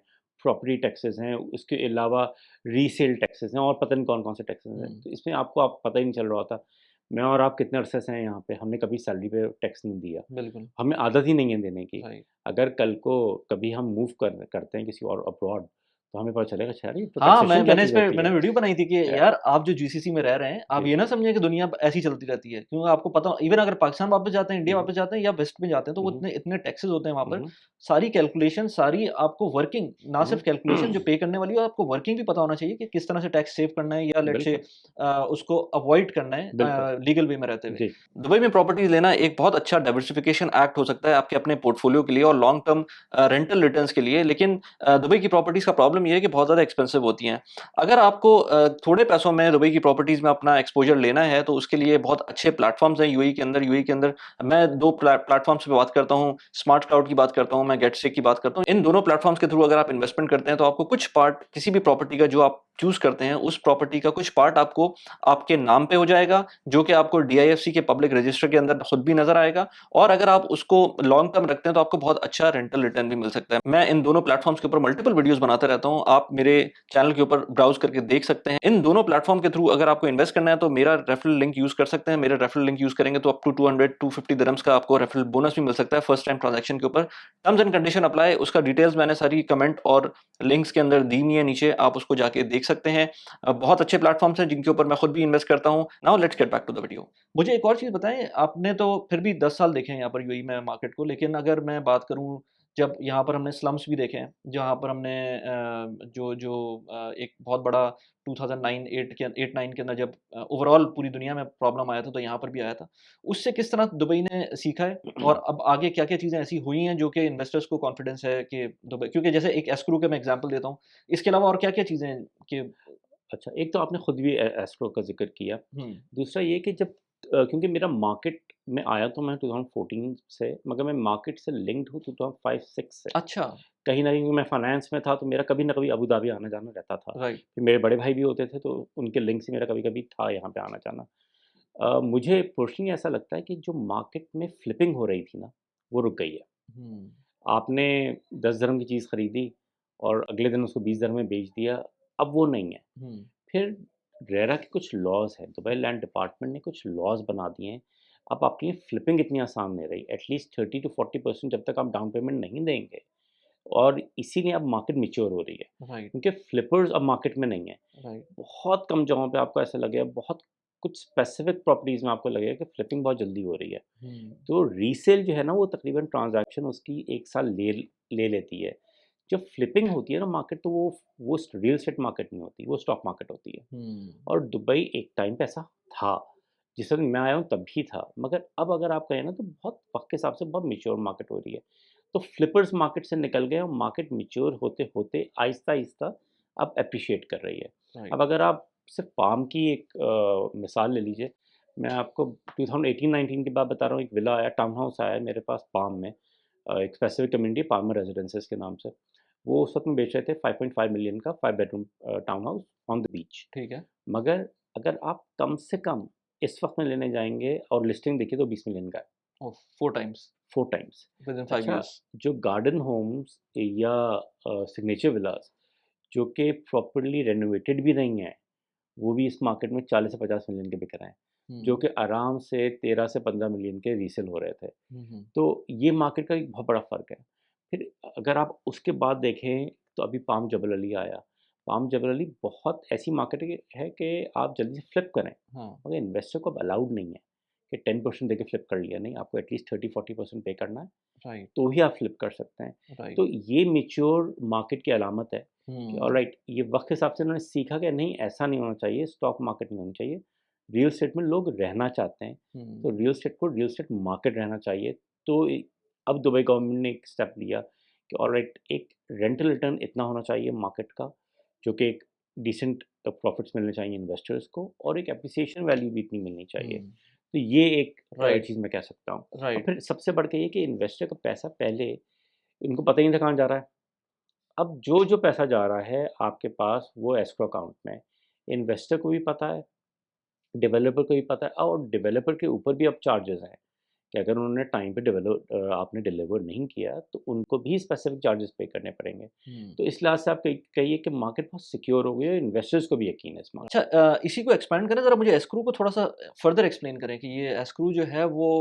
प्रॉपर्टी टैक्सेस हैं, उसके अलावा रीसेल टैक्सेस हैं और पता नहीं कौन-कौन से टैक्सेस हैं। हुँ, तो इसमें आपको आप पता ही नहीं चल रहा होता। मैं और आप कितने अरसे से हैं यहाँ पे, हमने कभी सैलरी पे टैक्स नहीं दिया। बिल्कुल, हमें आदत ही नहीं है देने की। राइट। अगर कल को कभी हम मूव करते हैं किसी और अब्रॉड, तो हमें पता चलेगा अच्छा यार ये तो हाँ, टैक्सेशन क्या मैंने इस चीज़ पे होती मैंने है। वीडियो बनाई थी कि या यार आप जो जीसीसी में रह रहे हैं, आप जी। ये ना समझें कि दुनिया ऐसी चलती रहती है। क्योंकि आपको पता इवन अगर पाकिस्तान वापस जाते हैं, हुँ, इंडिया हुँ। वापस जाते हैं या वेस्ट में जाते हैं, तो हुँ, वो हुँ। इतने इतने टैक्सेस होते हैं वहाँ हुँ, पर। हुँ। सारी कैलकुलेशन, सारी आपको वर्किंग, ना हुँ, सिर्फ हुँ। कैलकुलेशन जो पे करने वाली है, आपको वर्किंग भी पता होना चाहिए कि किस तरह से टैक्स सेव करना है या लेट्स से बिल्कुल, उसको अवॉइड करना है बिल्कुल। लीगल वे में रहते हुए। जी। दुबई में प्रॉपर्टीज़ लेना एक बहुत अच्छा डाइवर्सिफिकेशन एक्ट हो सकता है आपके अपने पोर्टफोलियो के लिए और लॉन्ग टर्म रेंटल रिटर्न्स के लिए। लेकिन दुबई की प्रॉपर्टीज़ का प्रॉब्लम ये है कि बहुत ज़्यादा एक्सपेंसिव होती हैं। अगर आपको थोड़े पैसों में दुबई की प्रॉपर्टीज़ में अपना एक्सपोज़र लेना है, तो उसके लिए बहुत अच्छे प्लेटफ़ॉर्म्स हैं यूएई के अंदर। यूएई के अंदर मैं 2 प्लेटफ़ॉर्म्स पे बात करता हूँ, स्मार्ट क्लाउड की बात करता हूँ, मैं गेटस्टेक की बात करता हूँ। इन दोनों प्लेटफ़ॉर्म्स के थ्रू अगर आप इन्वेस्टमेंट करते हैं, तो आपको कुछ पार्ट किसी भी प्रॉपर्टी का जो आप चूज़ करते हैं, उस प्रॉपर्टी का कुछ पार्ट आपको आपके नाम पे हो जाएगा, जो कि आपको डीआईएफसी के पब्लिक रजिस्टर के अंदर खुद भी नज़र आएगा और अगर आप उसको लॉन्ग टर्म रखते हैं, तो आपको बहुत अच्छा रेंटल रिटर्न भी मिल सकता है। मैं इन दोनों प्लेटफ़ॉर्म्स के ऊपर मल्टीपल वीडियोज़ बनाता रहता हूँ। आप मेरे चैनल के ऊपर ब्राउज़ करके देख सकते हैं। इन दोनों प्लेटफ़ॉर्म के थ्रू अगर आपको इन्वेस्ट करना है तो मेरा रेफरल लिंक यूज़ कर सकते हैं। मेरा रेफरल लिंक यूज़ करेंगे तो अप टू 200-250 दिरहम्स का आपको रेफरल बोनस भी मिल सकता है फर्स्ट टाइम ट्रांज़ैक्शन के ऊपर। टर्म्स एंड कंडीशन अप्लाई उसका डिटेल्स मैंने सारी कमेंट और लिंक्स के अंदर दी हुई है नीचे, आप उसको जाके देख सकते हैं। बहुत अच्छे प्लेटफ़ॉर्म्स हैं जिनके ऊपर मैं खुद भी इन्वेस्ट करता हूँ। Now let's get back to the video. मुझे एक और चीज़ बताएँ, आपने तो फिर भी 10 साल देखे हैं यहाँ पर यूएई में मार्केट को, लेकिन अगर मैं बात करूँ जब यहाँ पर हमने स्लम्स भी देखे हैं, जहाँ पर हमने जो जो एक बहुत बड़ा 2009-8 के 8-9 के अंदर जब ओवरऑल पूरी दुनिया में प्रॉब्लम आया था, तो यहाँ पर भी आया था। उससे किस तरह दुबई ने सीखा है और अब आगे क्या-क्या चीज़ें ऐसी हुई हैं जो कि इन्वेस्टर्स को कॉन्फिडेंस है कि दुबई, क्योंकि जैसे एक एस्क्रो का मैं एग्ज़ाम्पल देता हूँ, इसके अलावा और क्या-क्या चीज़ें हैं कि अच्छा, एक तो आपने खुद भी एस्ट्रो का ज़िक्र किया। हुँ, दूसरा ये कि जब क्योंकि मेरा मार्केट में आया तो मैं 2014 से, मगर मैं मार्केट से लिंक्ड हूँ 2005-6 से। अच्छा, कहीं न कहीं मैं फाइनेंस में था तो मेरा कभी न कभी अबू धाबी आना-जाना रहता था। राइट। फिर मेरे बड़े भाई भी होते थे तो उनके लिंक से मेरा कभी-कभी था यहाँ पे आना-जाना। मुझे पर्सनली ऐसा लगता है कि जो मार्केट में फ्लिपिंग हो रही थी ना, वो रुक गई है। हुँ, आपने 10 दिरहम की चीज़ खरीदी और अगले दिन उसको 20 दिरहम में बेच दिया, अब वो नहीं है। हुँ, फिर रेरा के कुछ लॉज़ हैं, दुबई लैंड डिपार्टमेंट ने कुछ लॉज़ बना दिए हैं। अब आपके लिए फ्लिपिंग इतनी आसान नहीं रही। एटलीस्ट 30 टू 40% जब तक आप डाउन पेमेंट नहीं देंगे और इसीलिए अब मार्केट मैच्योर हो रही है। राइट, क्योंकि फ्लिपर्स अब मार्केट में नहीं है। राइट। बहुत कम जगहों पे आपको ऐसा लगेगा, बहुत कुछ स्पेसिफिक प्रॉपर्टीज़ में आपको लगेगा कि फ्लिपिंग बहुत जल्दी हो रही है। हुँ, तो रीसेल जो है ना, वो तकरीबन ट्रांज़ैक्शन उसकी 1 साल ले लेती है। जब फ्लिपिंग होती है ना मार्केट, तो वो रियल एस्टेट मार्केट नहीं होती, वो स्टॉक मार्केट होती है। हुँ, और दुबई एक टाइम पे ऐसा था, जिस वक़्त मैं आया हूँ तब भी था। मगर अब अगर आप कहें ना तो बहुत वक़्त के हिसाब से बहुत मैच्योर मार्केट हो रही है। तो फ्लिपर्स मार्केट से निकल गए और मार्केट मैच्योर होते-होते आहिस्ता-आहिस्ता अब एप्रिशिएट कर रही है। राइट, अब अगर आप सिर्फ़ पाम की एक मिसाल ले लीजिए, मैं आपको 2018-19 की बात बता रहा हूँ, एक विला आया, टाउन हाउस आया है मेरे पास पाम में। एक स्पेसिफिक कम्युनिटी पाल्मर रेजिडेंसेस के नाम से। वो उस वक़्त में बेच रहे थे 5.5 मिलियन का 5 bedroom town house on the beach. ठीक है। मगर अगर आप कम से कम इस वक़्त में लेने जाएँगे और लिस्टिंग देखिए तो 20 मिलियन का है, ओह! 4 टाइम्स 4 टाइम्स। विदिन 5 अच्छा, इयर्स। जो गार्डन होम्स या सिग्नेचर विलास जो कि प्रॉपर्ली रेनोवेटेड भी नहीं है, वो भी इस मार्केट में 40 से 50 मिलियन के बिक रहे हैं, जो हुँ, कि आराम से 13 से 15 मिलियन के रीसेल हो रहे थे। हुँ, हुँ, तो ये मार्केट का एक बहुत बड़ा फ़र्क है। फिर अगर आप उसके बाद देखें तो अभी पाम जबल अली आया। पाम जबल अली बहुत ऐसी मार्केट है कि आप जल्दी से फ्लिप करें, हाँ, मगर इन्वेस्टर को अब अलाउड नहीं है कि 10% देके फ्लिप कर लिया, नहीं, आपको एटलीस्ट 30-40% पे करना है, राइट, तो ही आप फ्लिप कर सकते हैं। राइट, तो ये मैच्योर मार्केट की अलामत है कि हुँ, ऑलराइट, ये वक़्त के हिसाब से उन्होंने सीखा कि नहीं, ऐसा नहीं होना चाहिए, स्टॉक मार्केट नहीं होनी चाहिए। रियल एस्टेट में लोग रहना चाहते हैं, हुँ, तो रियल एस्टेट को रियल एस्टेट मार्केट रहना चाहिए। तो अब दुबई गवर्नमेंट ने एक स्टेप लिया कि ऑलराइट, एक रेंटल रिटर्न इतना होना चाहिए मार्केट का, जो कि एक डिसेंट प्रॉफिट्स मिलने चाहिए इन्वेस्टर्स को, और एक एप्रिसिएशन वैल्यू भी इतनी मिलनी चाहिए। हुँ, तो ये एक राइट, चीज़ मैं कह सकता हूँ। और राइट, फिर सबसे बढ़ के ये कि इन्वेस्टर का पैसा पहले इनको पता ही नहीं था कहाँ जा रहा है। अब जो पैसा जा रहा है आपके पास वो एस्क्रो अकाउंट में है। इन्वेस्टर को भी पता है, डेवलपर को भी पता है, और डेवलपर के ऊपर भी अब चार्जेस हैं कि अगर उन्होंने टाइम पे आपने डिलीवर नहीं किया तो उनको भी स्पेसिफिक चार्जेस पे करने पड़ेंगे। हुँ। तो इस लिहाज से आप कहिए कि मार्केट बहुत सिक्योर हो गई है, इन्वेस्टर्स को भी यकीन है इस अच्छा, मार्केट। इसी को एक्सपैंड करें ज़रा, मुझे एस्क्रू को थोड़ा-सा फर्दर एक्सप्लेन करें कि ये एस्क्रू जो है वो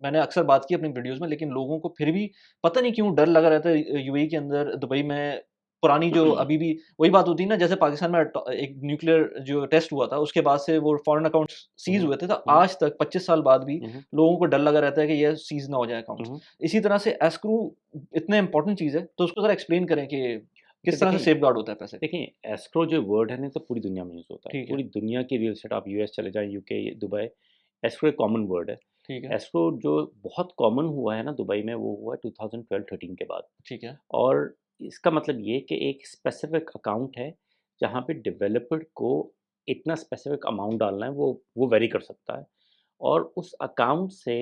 मैंने अक्सर बात की अपनी वीडियोज़ में, लेकिन लोगों को फिर भी पता नहीं क्यों डर लगा रहता है यूएई के अंदर, दुबई में पुरानी जो अभी भी वही बात होती है ना, जैसे पाकिस्तान में एक न्यूक्लियर जो टेस्ट हुआ था, उसके बाद से वो फॉरेन अकाउंट्स सीज़ हुँ, हुए थे, तो हुँ, आज तक 25 साल बाद भी हुँ, लोगों को डर लगा रहता है कि ये सीज़ ना हो जाए अकाउंट्स। हुँ। इसी तरह से एस्क्रू इतना इम्पोर्टेंट चीज़ है, तो उसको ज़रा एक्सप्लेन करें कि अच्छा किस तरह से देखें, सेफगार्ड होता है पैसे? एस्क्रो जो वर्ड है ना, तो पूरी दुनिया में यूज़ होता है। ठीक है, पूरी दुनिया की रियल एस्टेट, आप यूएस चले जाएँ, यूके, दुबई, एस्क्रो एक कॉमन वर्ड है। ठीक है, एस्क्रो जो बहुत कॉमन हुआ है ना दुबई में, वो हुआ 2012-13 के बाद। ठीक है, और इसका मतलब ये कि एक स्पेसिफिक अकाउंट है, जहाँ पे डेवलपर को इतना स्पेसिफिक अमाउंट डालना है, वो वेरी कर सकता है। और उस अकाउंट से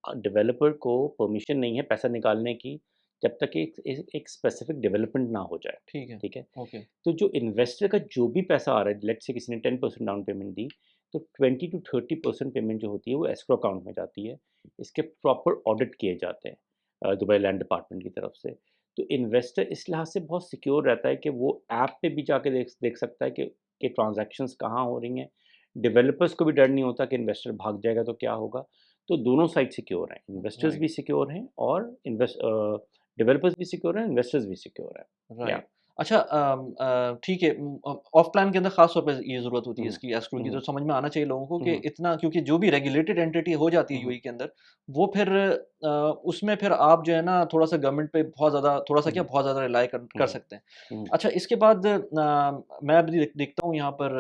डेवलपर को परमिशन नहीं है पैसा निकालने की, जब तक कि एक स्पेसिफिक डेवलपमेंट ना हो जाए, ठीक है, ठीक है? ओके। तो जो इन्वेस्टर का जो भी पैसा आ रहा है, लेट्स से किसी ने 10% डाउन पेमेंट दी, तो 20 टू 30% पेमेंट जो होती है वो एस्क्रो अकाउंट में जाती है। इसके प्रॉपर ऑडिट किए जाते हैं दुबई लैंड डिपार्टमेंट की तरफ से। तो इन्वेस्टर इस लिहाज से बहुत सिक्योर रहता है कि वो ऐप पे भी जाके देख देख सकता है कि ट्रांज़ैक्शंस कहाँ हो रही हैं। डेवलपर्स को भी डर नहीं होता कि इन्वेस्टर भाग जाएगा तो क्या होगा। तो दोनों साइड सिक्योर हैं, इन्वेस्टर्स राइट, भी सिक्योर हैं, और डेवलपर्स भी सिक्योर हैं, इन्वेस्टर्स भी सिक्योर हैं। या राइट। अच्छा, ठीक है, ऑफ प्लान के अंदर ख़ास तौर पे ये ज़रूरत होती है हुँ, इसकी एस्क्रो की, तो हुँ, समझ में आना चाहिए लोगों को कि हुँ, इतना, क्योंकि जो भी रेगुलेटेड एंटिटी हो जाती है हुँ, यूएई के अंदर, वो फिर उसमें फिर आप जो है ना थोड़ा-सा गवर्नमेंट पे बहुत ज़्यादा, थोड़ा-सा क्या, हुँ, बहुत ज़्यादा रिलाय कर कर हुँ, सकते हैं। हुँ, अच्छा, इसके बाद मैं अभी देखता हूँ यहाँ पर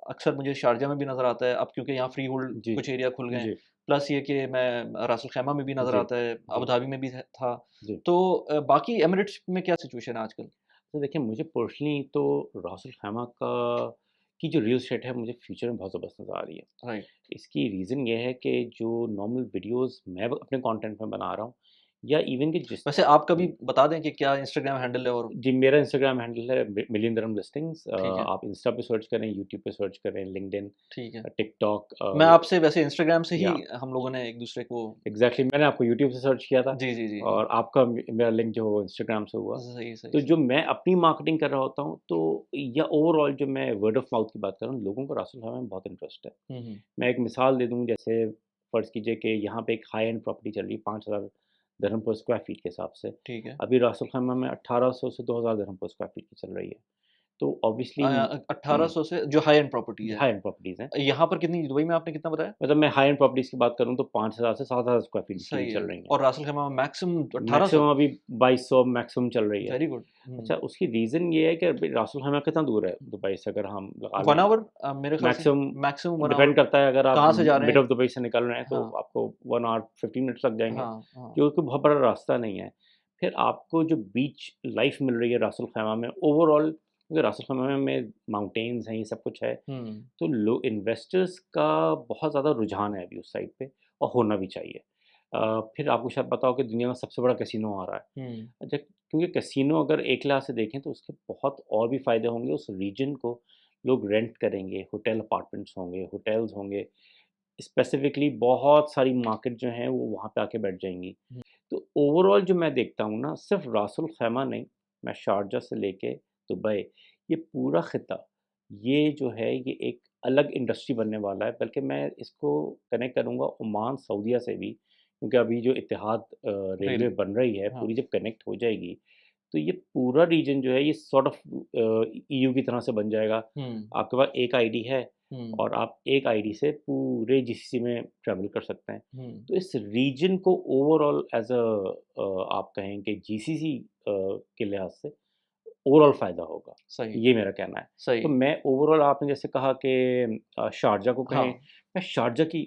अक्सर मुझे शारजा में भी नज़र आता है, अब क्योंकि यहाँ फ्री होल्ड जी, कुछ एरिया खुल गए हैं। जी, प्लस ये कि मैं रास अल खैमा में भी नज़र जी, आता है, अबू जी, धाबी में भी था। जी। तो बाकी एमिरेट्स में क्या सिचुएशन है आजकल? तो देखिए, मुझे पर्सनली तो रास अल खैमा का की जो रियल एस्टेट है, मुझे फ्यूचर में बहुत ज़बरदस्त नज़र आ रही है। राइट। इसकी रीज़न ये है कि जो नॉर्मल वीडियोज़ मैं अपने कंटेंट में बना रहा हूँ, या इवन कि जिस वैसे आप कभी बता दें कि क्या इंस्टाग्राम हैंडल है और जी, मेरा इंस्टाग्राम हैंडल है मिलियन दिरहम लिस्टिंग्स। ठीक है, आप इंस्टा पे सर्च करें, यूट्यूब पे सर्च करें, लिंक्डइन, ठीक है। टिकटॉक, मैं आपसे वैसे इंस्टाग्राम से ही या हम लोगों ने एक-दूसरे को एग्ज़ैक्टली मैंने आपको यूट्यूब से सर्च किया था, जी, जी, जी, जी। और आपका मेरा लिंक जो है वो इंस्टाग्राम से हुआ। सही, सही, तो सही। जो मैं अपनी मार्केटिंग कर रहा होता हूँ, तो या ओवरऑल जो मैं वर्ड ऑफ माउथ की बात कर रहा हूँ, लोगों को रास अल खैमा में बहुत इंटरेस्ट है। हुँ, हुँ। मैं एक मिसाल दे दूँ, जैसे फ़र्ज़ कीजिए कि यहाँ पे एक हाई एंड प्रॉपर्टी चल रही है 5,000 दिरहम पर स्क्वायर फीट के हिसाब से। ठीक है। अभी रास अल खैमा में 1800 से 2,000 दिरहम पर स्क्वायर फीट की चल रही है। तो ऑब्वियसली 1800 से जो हाई एंड प्रॉपर्टी है। हाई एंड प्रॉपर्टीज़ हैं। यहाँ पर कितनी, दुबई में आपने कितना बताया? मतलब मैं हाई एंड प्रॉपर्टीज़ की बात करूँ तो 5,000 से 7,000 स्क्वायर फीट की सही है। चल रही हैं। और रास अल खैमा में मैक्सिमम 1800? मैक्सिमम अभी 2200 मैक्सिमम चल रही है। Very good. हुँ। अच्छा, उसकी रीज़न ये है कि अभी रास अल खैमा कितना दूर है दुबई से, अगर हम लगा 1 लें आवर मेरे ख़्याल से मैक्सिमम, मैक्सिमम 1 आवर। डिपेंड करता है, अगर आप कहाँ से जा रहे मिड हैं? ऑफ दुबई से निकल रहे हैं तो हाँ, आपको 1 आवर 15 मिनट्स लग जाएँगे, हाँ, हाँ। जो कि बहुत बड़ा रास्ता नहीं है। फिर आपको जो बीच लाइफ़ मिल रही है रास अल खैमा में ओवरऑल, क्योंकि रास अल खैमा में माउंटेन्स हैं, ये सब कुछ है, हुँ, तो लो इन्वेस्टर्स का बहुत ज़्यादा रुझान है अभी उस साइड पे, और होना भी चाहिए। फिर आपको शायद पता हो कि दुनिया का सबसे बड़ा कैसीनो आ रहा है। हुँ, अच्छा, क्योंकि कैसीनो अगर एक लिहाज से देखें तो उसके बहुत और भी फ़ायदे होंगे, उस रीजन को लोग रेंट करेंगे, होटल अपार्टमेंट्स होंगे, होटल्स होंगे, स्पेसिफिकली बहुत सारी मार्केट जो हैं वो वहाँ पे आके बैठ जाएँगी। हुँ, तो ओवरऑल जो मैं देखता हूँ ना, सिर्फ रास अल खैमा नहीं, मैं शारजा से लेके दुबई, ये पूरा खिता, ये जो है ये एक अलग इंडस्ट्री बनने वाला है, बल्कि मैं इसको कनेक्ट करूँगा ओमान, सऊदीया से भी, क्योंकि अभी जो इत्तेहाद रेलवे रेलवे। बन रही है, हाँ। पूरी जब कनेक्ट हो जाएगी, तो ये पूरा रीजन जो है ये सॉर्ट ऑफ ईयू की तरह से बन जाएगा। हुँ, आपके पास एक आईडी है हुँ, और आप एक आईडी से पूरे जीसीसी में ट्रैवल कर सकते हैं। हुँ। तो इस रीजन को ओवरऑल एज़ आप कहें कि जीसीसी के लिहाज से ओवरऑल फ़ायदा होगा, सही, ये मेरा कहना है। तो सही। मैं ओवरऑल आपने जैसे कहा कि शारजा को कहें, हाँ। मैं शारजा की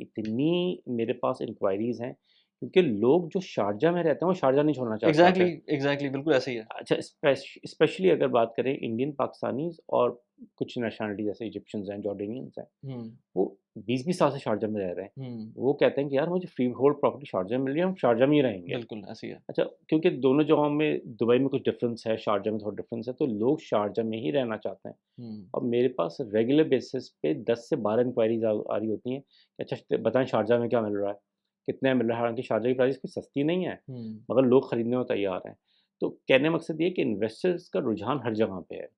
इतनी मेरे पास इंक्वायरीज़ हैं, क्योंकि लोग जो शारजा में रहते हैं, वो शारजा नहीं छोड़ना एग्ज़ैक्टली, चाहते। एग्ज़ैक्टली बिल्कुल ऐसे ही है। अच्छा, स्पेशली अगर बात करें इंडियन पाकिस्तानीज़ और कुछ नेशनैलिटी जैसे इजिप्शियंस हैं, जॉर्डेनियंस हैं, हुँ, वो 20-20 साल से शारजा में रह रहे हैं। हुँ। वो कहते हैं कि यार मुझे फ्री होल्ड प्रॉपर्टी शारजा में मिल रही है, हम शारजा में ही रहेंगे। बिल्कुल ऐसे ही है। अच्छा, क्योंकि दोनों जगहों में दुबई में कुछ डिफ़रेंस है, शारजा में थोड़ा डिफ़रेंस है, तो लोग शारजा में ही रहना चाहते हैं। हुँ, और मेरे पास रेगुलर बेसिस पे 10 से 12 इंक्वायरीज़ आ रही होती हैं कि अच्छा बताएँ शारजा में क्या मिल रहा है? कितने में मिल रहा है? हालाँकि शारजा की प्राइस कोई सस्ती नहीं है, हुँ। मगर लोग खरीदने को तैयार हैं। तो कहने का मकसद ये है कि इन्वेस्टर्स का रुझान हर जगह पे है।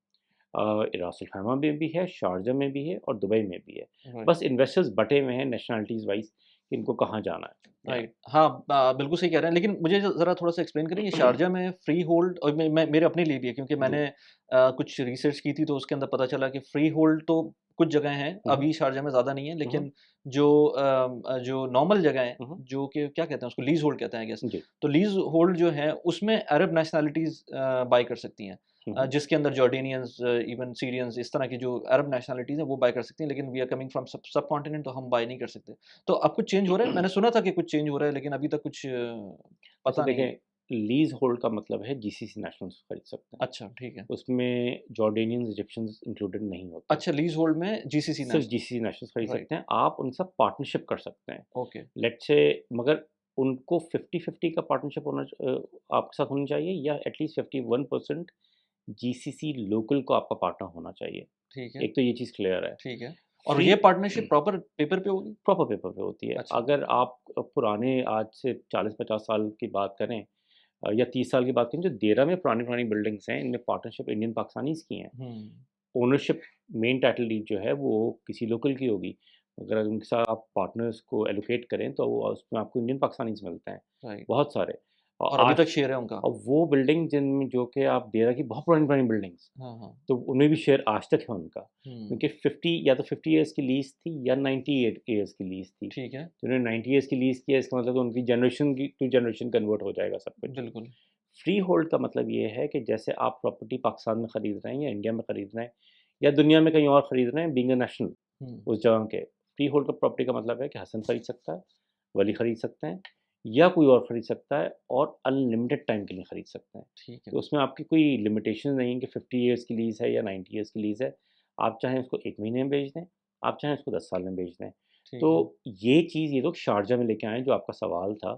रास अल खैमा में भी है, शारजा में भी है और दुबई में भी है। राइट, बस इन्वेस्टर्स बँटे हुए हैं नेशनैलिटीज़ वाइज़ कि इनको कहाँ जाना है। या राइट। हाँ, बिल्कुल सही कह रहे हैं, लेकिन मुझे ज़रा थोड़ा-सा एक्सप्लेन करेंगे शारजा में फ्री होल्ड और मैं मेरे अपने लिए भी है क्योंकि जी। मैंने कुछ रिसर्च की थी तो उसके अंदर पता चला कि फ्री होल्ड तो कुछ जगह हैं, हुँ, हुँ। अभी शारजा में ज़्यादा नहीं है, हुँ, हुँ। लेकिन जो नॉर्मल जगह हैं, हुँ, हुँ। जो कि क्या कहते हैं उसको लीज़ होल्ड कहते हैं आई गेस। जी। तो लीज़ होल्ड जो है उसमें अरब नेशनैलिटीज़ बाय कर सकती हैं। हुँ, हुँ। जिसके अंदर जॉर्डेनियंस, इवन सीरियंस इस तरह की जो अरब नेशनैलिटीज़ हैं वो बाय कर सकती हैं, लेकिन we are coming from subcontinent तो हम बाय नहीं कर सकते। तो अब कुछ चेंज हो रहा है? मैंने सुना था कि कुछ चेंज हो रहा है, लेकिन अभी तक कुछ अच्छा पता नहीं है। देखें, लीज़ होल्ड का मतलब है जीसीसी नेशनल्स खरीद सकते हैं। अच्छा, ठीक है। उसमें जॉर्डेनियंस, इजिप्शियंस इंक्लूडेड नहीं होते। अच्छा, लीज़ होल्ड में जीसीसी सिर्फ़ नेशनल। जीसीसी नेशनल्स खरीद राइट, सकते हैं। आप उनके साथ पार्टनरशिप कर सकते हैं। ओके। लेट्स से मगर उनको 50-50 का पार्टनरशिप आपके साथ होनी चाहिए या एटलीस्ट 51% जीसीसी लोकल को आपका पार्टनर होना चाहिए। ठीक है, एक तो ये चीज़ क्लियर है। ठीक है। और फ्री ये पार्टनरशिप प्रॉपर पेपर पे होगी? प्रॉपर पेपर पे होती है। अच्छा, अगर आप पुराने आज से 40-50 साल की बात करें या 30 साल की बात करें, जो देरा में पुरानी-पुरानी बिल्डिंग्स हैं, इनमें पार्टनरशिप इंडियन पाकिस्तानीज़ की हैं। हुँ, ओनरशिप मेन टाइटल डीड जो है वो किसी लोकल की होगी। अगर उनके साथ आप पार्टनर्स को एलोकेट करें तो वो उसमें आपको इंडियन पाकिस्तानीज़ मिलते हैं, राइट। बहुत सारे। और और अभी आज तक शेयर है उनका? और वो बिल्डिंग जिनमें जो कि आप देरा की बहुत पुरानी-पुरानी बिल्डिंग्स, हाँ, हाँ। तो उनमें भी शेयर आज तक है उनका। हुँ, क्योंकि 50 या तो 50 इयर्स की लीज़ थी या 98 इयर्स की लीज़ थी। ठीक है, जिन्होंने 90 इयर्स की लीज़ किया इसका मतलब तो उनकी जनरेशन की टू जनरेशन कन्वर्ट हो जाएगा सब कुछ। बिल्कुल। फ्री होल्ड का मतलब ये है कि जैसे आप प्रॉपर्टी पाकिस्तान में खरीद रहे हैं या इंडिया में खरीद रहे हैं या दुनिया में कहीं और खरीद रहे हैं बीइंग अ नेशनल हुँ, उस जगह के। फ्री होल्ड का प्रॉपर्टी का मतलब है कि हसन खरीद सकता है, वली खरीद सकते हैं या कोई और खरीद सकता है और अनलिमिटेड टाइम के लिए खरीद सकते हैं। ठीक है, तो उसमें आपकी कोई लिमिटेशन नहीं है कि 50 इयर्स की लीज़ है या 90 इयर्स की लीज़ है। आप चाहें उसको 1 महीने में बेच दें, आप चाहें उसको 10 साल में बेच दें। ठीक है। तो ये चीज़ ये लोग शारजा में लेके आए हैं, जो आपका सवाल था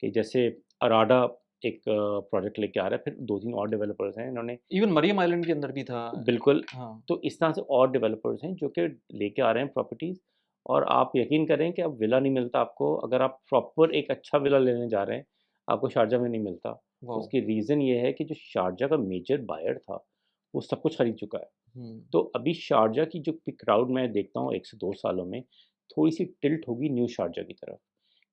कि जैसे अराडा एक प्रोजेक्ट लेके आ रहा है, फिर 2-3 और डेवलपर्स हैं इन्होंने इवन मरियम आइलैंड के अंदर भी था। बिल्कुल, हाँ, तो इस तरह से और डेवलपर्स हैं जो कि लेके आ रहे हैं प्रॉपर्टीज़ और आप यकीन करें कि अब विला नहीं मिलता आपको, अगर आप प्रॉपर एक अच्छा विला लेने जा रहे हैं, आपको शारजा में नहीं मिलता। वाओ! उसकी रीज़न ये है कि जो शारजा का मेजर बायर था, वो सब कुछ खरीद चुका है। हुँ, तो अभी शारजा की जो क्राउड मैं देखता हूँ 1 से 2 सालों में, थोड़ी-सी टिल्ट होगी न्यू शारजा की तरफ।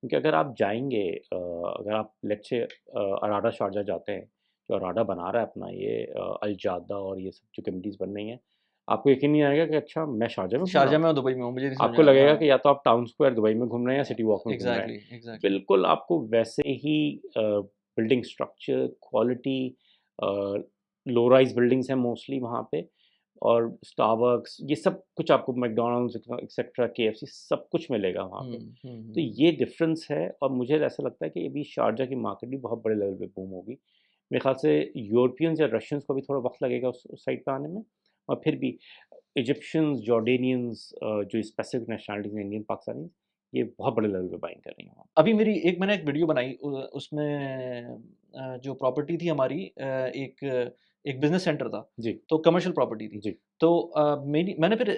क्योंकि अगर आप जाएँगे अगर आप लेट्स से अराडा शारजा जाते हैं, जो अराडा बना रहा है अपना ये अल जादा और ये सब जो कम्युनिटीज़ बन रही हैं, आपको यकीन नहीं आएगा कि अच्छा मैं शारजा में घूम रहा शारजा हूँ। में और दुबई में हूँ, मुझे नहीं समझ आपको में आ रहा। लगेगा हाँ, कि या तो आप टाउन स्क्वायर दुबई में घूम रहे हैं या सिटी वॉक में घूम रहे हैं। Exactly, exactly. बिल्कुल आपको वैसे ही बिल्डिंग स्ट्रक्चर, क्वालिटी अ, लो राइज़ बिल्डिंग्स हैं मोस्टली वहाँ पे और स्टारबक्स ये सब कुछ आपको मैकडॉनल्ड्स एक्सेट्रा केएफसी सब कुछ मिलेगा वहाँ हुँ, पे। हुँ, तो हुँ। ये डिफ़रेंस है और मुझे ऐसा लगता है कि अभी शारजा की मार्केट भी बहुत बड़े लेवल पे बूम होगी। मेरे ख़्याल से यूरोपियंस या रशियंस को भी थोड़ा वक़्त लगेगा उस साइड पे आने में और फिर भी इजिप्शियन्स, जॉर्डेनियंस जो स्पेसिफिक नेशनैलिटीज़ हैं इंडियन, पाकिस्तानी, ये बहुत बड़े लेवल पे बाइंग कर रही हैं वहाँ। अभी मैंने एक वीडियो बनाई उसमें जो प्रॉपर्टी थी हमारी एक एक बिज़नेस सेंटर था, जी, तो कमर्शियल प्रॉपर्टी थी। जी। तो मैंने फिर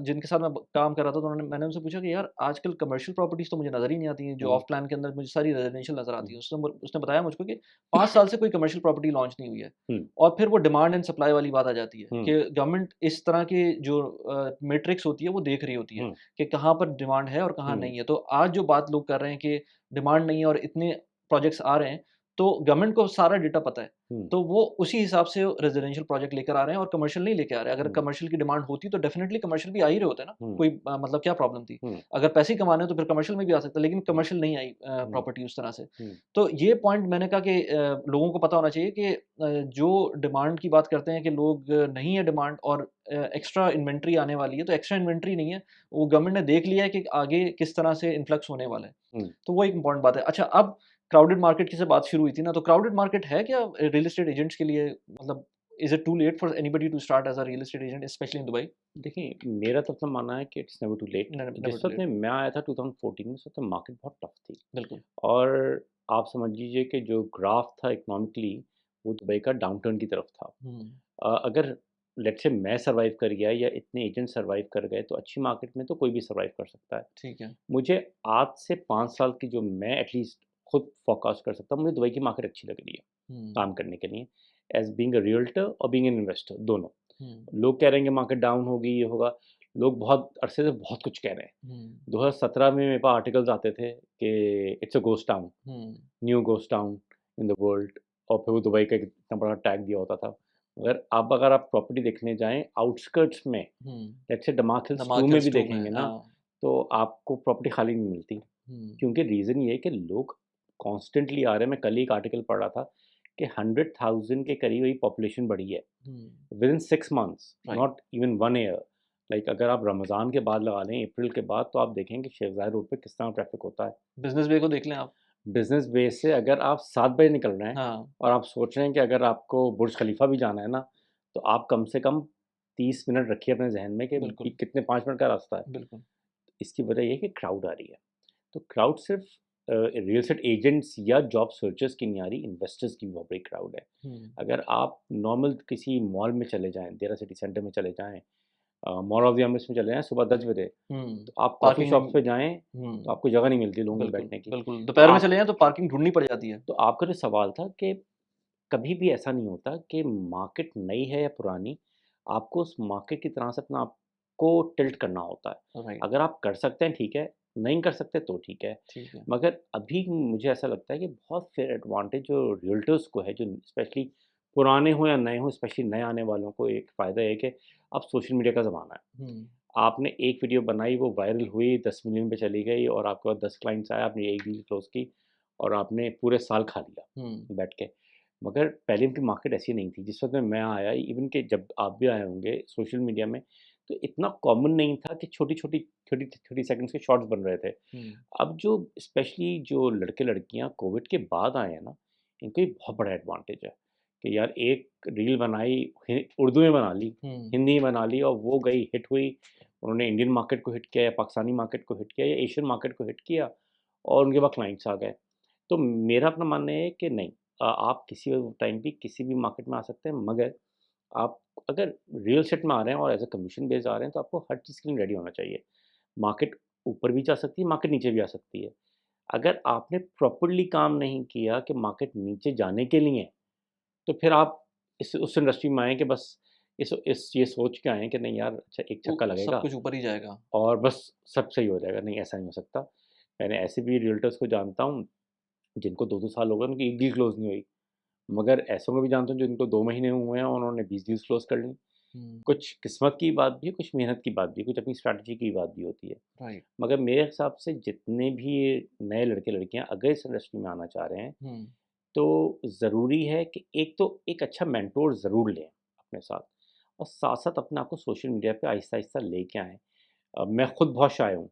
जिनके साथ मैं काम कर रहा था, तो मैंने उनसे पूछा कि यार आजकल कमर्शियल प्रॉपर्टीज़ तो मुझे नज़र ही नहीं आती हैं, जो ऑफ प्लान के अंदर मुझे सारी रेज़िडेंशियल नज़र आती हुँ, है। उसने बताया मुझको कि 5 साल से कोई कमर्शियल प्रॉपर्टी लॉन्च नहीं हुई है। हुँ, और फिर वो डिमांड एंड सप्लाई वाली बात आ जाती है हुँ, कि गवर्नमेंट इस तरह की जो मैट्रिक्स होती है वो देख रही होती है हुँ, कि कहाँ पर डिमांड है और कहाँ हुँ, नहीं है। तो आज जो बात लोग कर रहे हैं कि डिमांड नहीं है और इतने प्रोजेक्ट्स आ रहे हैं, तो गवर्नमेंट को सारा डेटा पता है। हुँ, तो वो उसी हिसाब से रेज़िडेंशियल प्रोजेक्ट लेकर आ रहे हैं और कमर्शियल नहीं लेके आ रहे हैं। अगर हुँ, कमर्शियल की डिमांड होती तो डेफ़िनिटली कमर्शियल भी आ ही रहे होते ना। हुँ, कोई मतलब क्या प्रॉब्लम थी? हुँ, अगर पैसे ही कमाने हैं तो फिर कमर्शियल में भी आ सकता है, लेकिन हुँ, कमर्शियल नहीं आई हुँ, प्रॉपर्टी उस तरह से। हुँ, तो ये पॉइंट मैंने कहा कि लोगों को पता होना चाहिए कि जो डिमांड की बात करते हैं कि लोग नहीं है डिमांड और एक्स्ट्रा इन्वेंटरी आने वाली है, तो एक्स्ट्रा इन्वेंटरी नहीं है, वो गवर्नमेंट ने देख लिया है कि आगे किस तरह से इन्फ्लक्स होने वाला है। हुँ। तो वो एक इम्पोर्टेंट बात है। अच्छा, अब क्राउडेड मार्केट की से बात शुरू हुई थी ना, तो क्राउडेड मार्केट है क्या रियल एस्टेट एजेंट्स के लिए? मतलब is it too late for anybody to start as a real estate agent specially in Dubai? देखिए, मेरा तो अपना मानना है कि it's never too late. Never जिस टू वक़्त में लेट। मैं आया था 2014 में, उस वक़्त मार्केट बहुत टफ़ थी बिल्कुल। और आप समझ लीजिए कि जो ग्राफ था इकोनॉमिकली, वो दुबई का डाउनटर्न की तरफ था। हुँ, अगर लेट्स से मैं सर्वाइव कर गया या इतने एजेंट सर्वाइव कर गए, तो अच्छी मार्केट में तो कोई भी सर्वाइव कर सकता है। ठीक है। मुझे आज से 5 साल की जो मैं एटलीस्ट खुद फ़ोरकास्ट कर सकता हूँ, मुझे दुबई की मार्केट अच्छी लग रही है, हुँ, काम करने के लिए, एज़ बीइंग अ रियल्टर और बीइंग एन इन्वेस्टर दोनों। हुँ, लोग कह रहे हैं कि मार्केट डाउन होगी, ये होगा। लोग बहुत अरसे से बहुत कुछ कह रहे हैं। हुँ, 2017 में मेरे पास आर्टिकल्स आते थे कि it's a ghost town, hmm, new ghost town in the world और फिर वो दुबई का एक इतना बड़ा टैग दिया होता था। मगर अब अगर आप प्रॉपर्टी देखने जाएँ आउटस्कर्ट्स में, हुँ। लेट्स से दमाक द हिल्स 2 में मार्कस भी 2 में, देखेंगे ना, हाँ। तो आपको प्रॉपर्टी खाली नहीं मिलती। हुँ, क्योंकि रीज़न ये है कि लोग कॉन्स्टेंटली आ रहे हैं। मैं कल ही एक आर्टिकल पढ़ रहा था कि 100,000 के करीब अभी पॉपुलेशन बढ़ी है। Hmm, within 6 months, right. Not even 1 year. Like अगर आप रमज़ान के बाद लगा लें, अप्रैल के बाद, तो आप देखेंगे शेखज़ाद रोड पे किस तरह ट्रैफ़िक होता है। बिज़नेस वे को देख लें आप। बिज़नेस बेस से अगर आप 7 बजे निकल रहे हैं हाँ, और आप सोच रहे हैं कि अगर आपको बुर्ज खलीफा भी जाना है ना, तो आप कम से कम 30 मिनट रखिए अपने ज़हन में कि बिल्कुल, कितने 5 मिनट का रास्ता है। बिल्कुल। इसकी वजह ये है कि क्राउड आ रही है। तो क्राउड सिर्फ़ रियल एस्टेट एजेंट्स या जॉब सर्चर्स की नहीं आ रही, इन्वेस्टर्स की भी बहुत बड़ी क्राउड है। हुँ, अगर आप नॉर्मल किसी मॉल में चले जाएँ, देरा सिटी सेंटर में चले जाएँ, मॉल ऑफ द अमिस में चले जाएँ सुबह 10 बजे, हुँ। तो आप कॉफ़ी पार्किंग शॉप्स नहीं। पे जाएँ, तो हुँ, आपको जगह नहीं मिलती लोगों के बिल्कुल, बैठने की। बिल्कुल। तो दोपहर में आप चले जाएँ तो पार्किंग ढूँढनी पड़ जाती है। तो आपका जो सवाल था कि कभी भी ऐसा नहीं होता कि मार्केट नई है या पुरानी, आपको उस मार्केट की तरह से अपना आपको टिल्ट करना होता है। राइट, अगर आप कर सकते हैं ठीक है, नहीं कर सकते तो ठीक है। ठीक है। मगर अभी मुझे ऐसा लगता है कि बहुत फेयर एडवांटेज जो रियल्टर्स को है, जो स्पेशली पुराने हों या नए हों, स्पेशली नए आने वालों को एक फ़ायदा है कि अब सोशल मीडिया का ज़माना है। हुँ, आपने एक वीडियो बनाई, वो वायरल हुई, 10 मिलियन पे चली गई और आपके पास 10 क्लाइंट्स आए, आपने एक डील क्लोज़ की और आपने पूरे साल खा लिया हुँ, बैठ के। मगर पहले की मार्केट ऐसी नहीं थी। जिस वक़्त में मैं आया, इवन कि जब आप भी आए होंगे सोशल मीडिया में, तो इतना कॉमन नहीं था कि छोटी-छोटी, 30 सेकंड्स के शॉर्ट्स बन रहे थे। हुँ, अब जो स्पेशली जो लड़के-लड़कियाँ कोविड के बाद आए हैं ना, इनको एक बहुत बड़ा एडवांटेज है कि यार एक रील बनाई, उर्दू में बना ली, हुँ, हिंदी में बना ली और वो गई, हिट हुई। उन्होंने इंडियन मार्केट को हिट किया या पाकिस्तानी मार्केट को हिट किया या एशियन मार्केट को हिट किया और उनके पास क्लाइंट्स आ गए। तो मेरा अपना मानना है कि नहीं, आप किसी भी टाइम पे किसी भी मार्केट में आ सकते हैं, मगर आप अगर रियल एस्टेट में आ रहे हैं और एज़ अ कमीशन बेस्ड आ रहे हैं, तो आपको हर चीज़ के लिए रेडी होना चाहिए। मार्केट ऊपर भी जा सकती है, मार्केट नीचे भी आ सकती है। अगर आपने प्रॉपर्ली काम नहीं किया कि मार्केट नीचे जाने के लिए है, तो फिर आप इस उस इंडस्ट्री में आएँ कि बस इस ये सोच के आएँ कि नहीं यार, अच्छा एक वो छक्का सब लगेगा कुछ ऊपर ही जाएगा। और बस सब सही हो जाएगा। नहीं, ऐसा नहीं हो सकता। मैंने ऐसे भी रियल्टर्स को जानता हूँ, जिनको 2-2 साल हो गए, उनकी एक डील क्लोज़ नहीं हुई। मगर ऐसों को भी जानता हूँ जिनको 2 महीने हुए हैं और उन्होंने 20 डील्स क्लोज़ कर ली। हुँ, कुछ किस्मत की बात भी है, कुछ मेहनत की बात भी है, कुछ अपनी स्ट्रैटेजी की बात भी होती है। राइट। मगर मेरे हिसाब से जितने भी ये नए लड़के-लड़कियाँ अगर इस इंडस्ट्री में आना चाह रहे हैं, हुँ, तो ज़रूरी है कि एक तो एक अच्छा मेंटोर ज़रूर लें अपने साथ और साथ-साथ अपने आप को सोशल मीडिया पे आहिस्ता-आहिस्ता लेके आएँ। मैं खुद बहुत शाय हूँ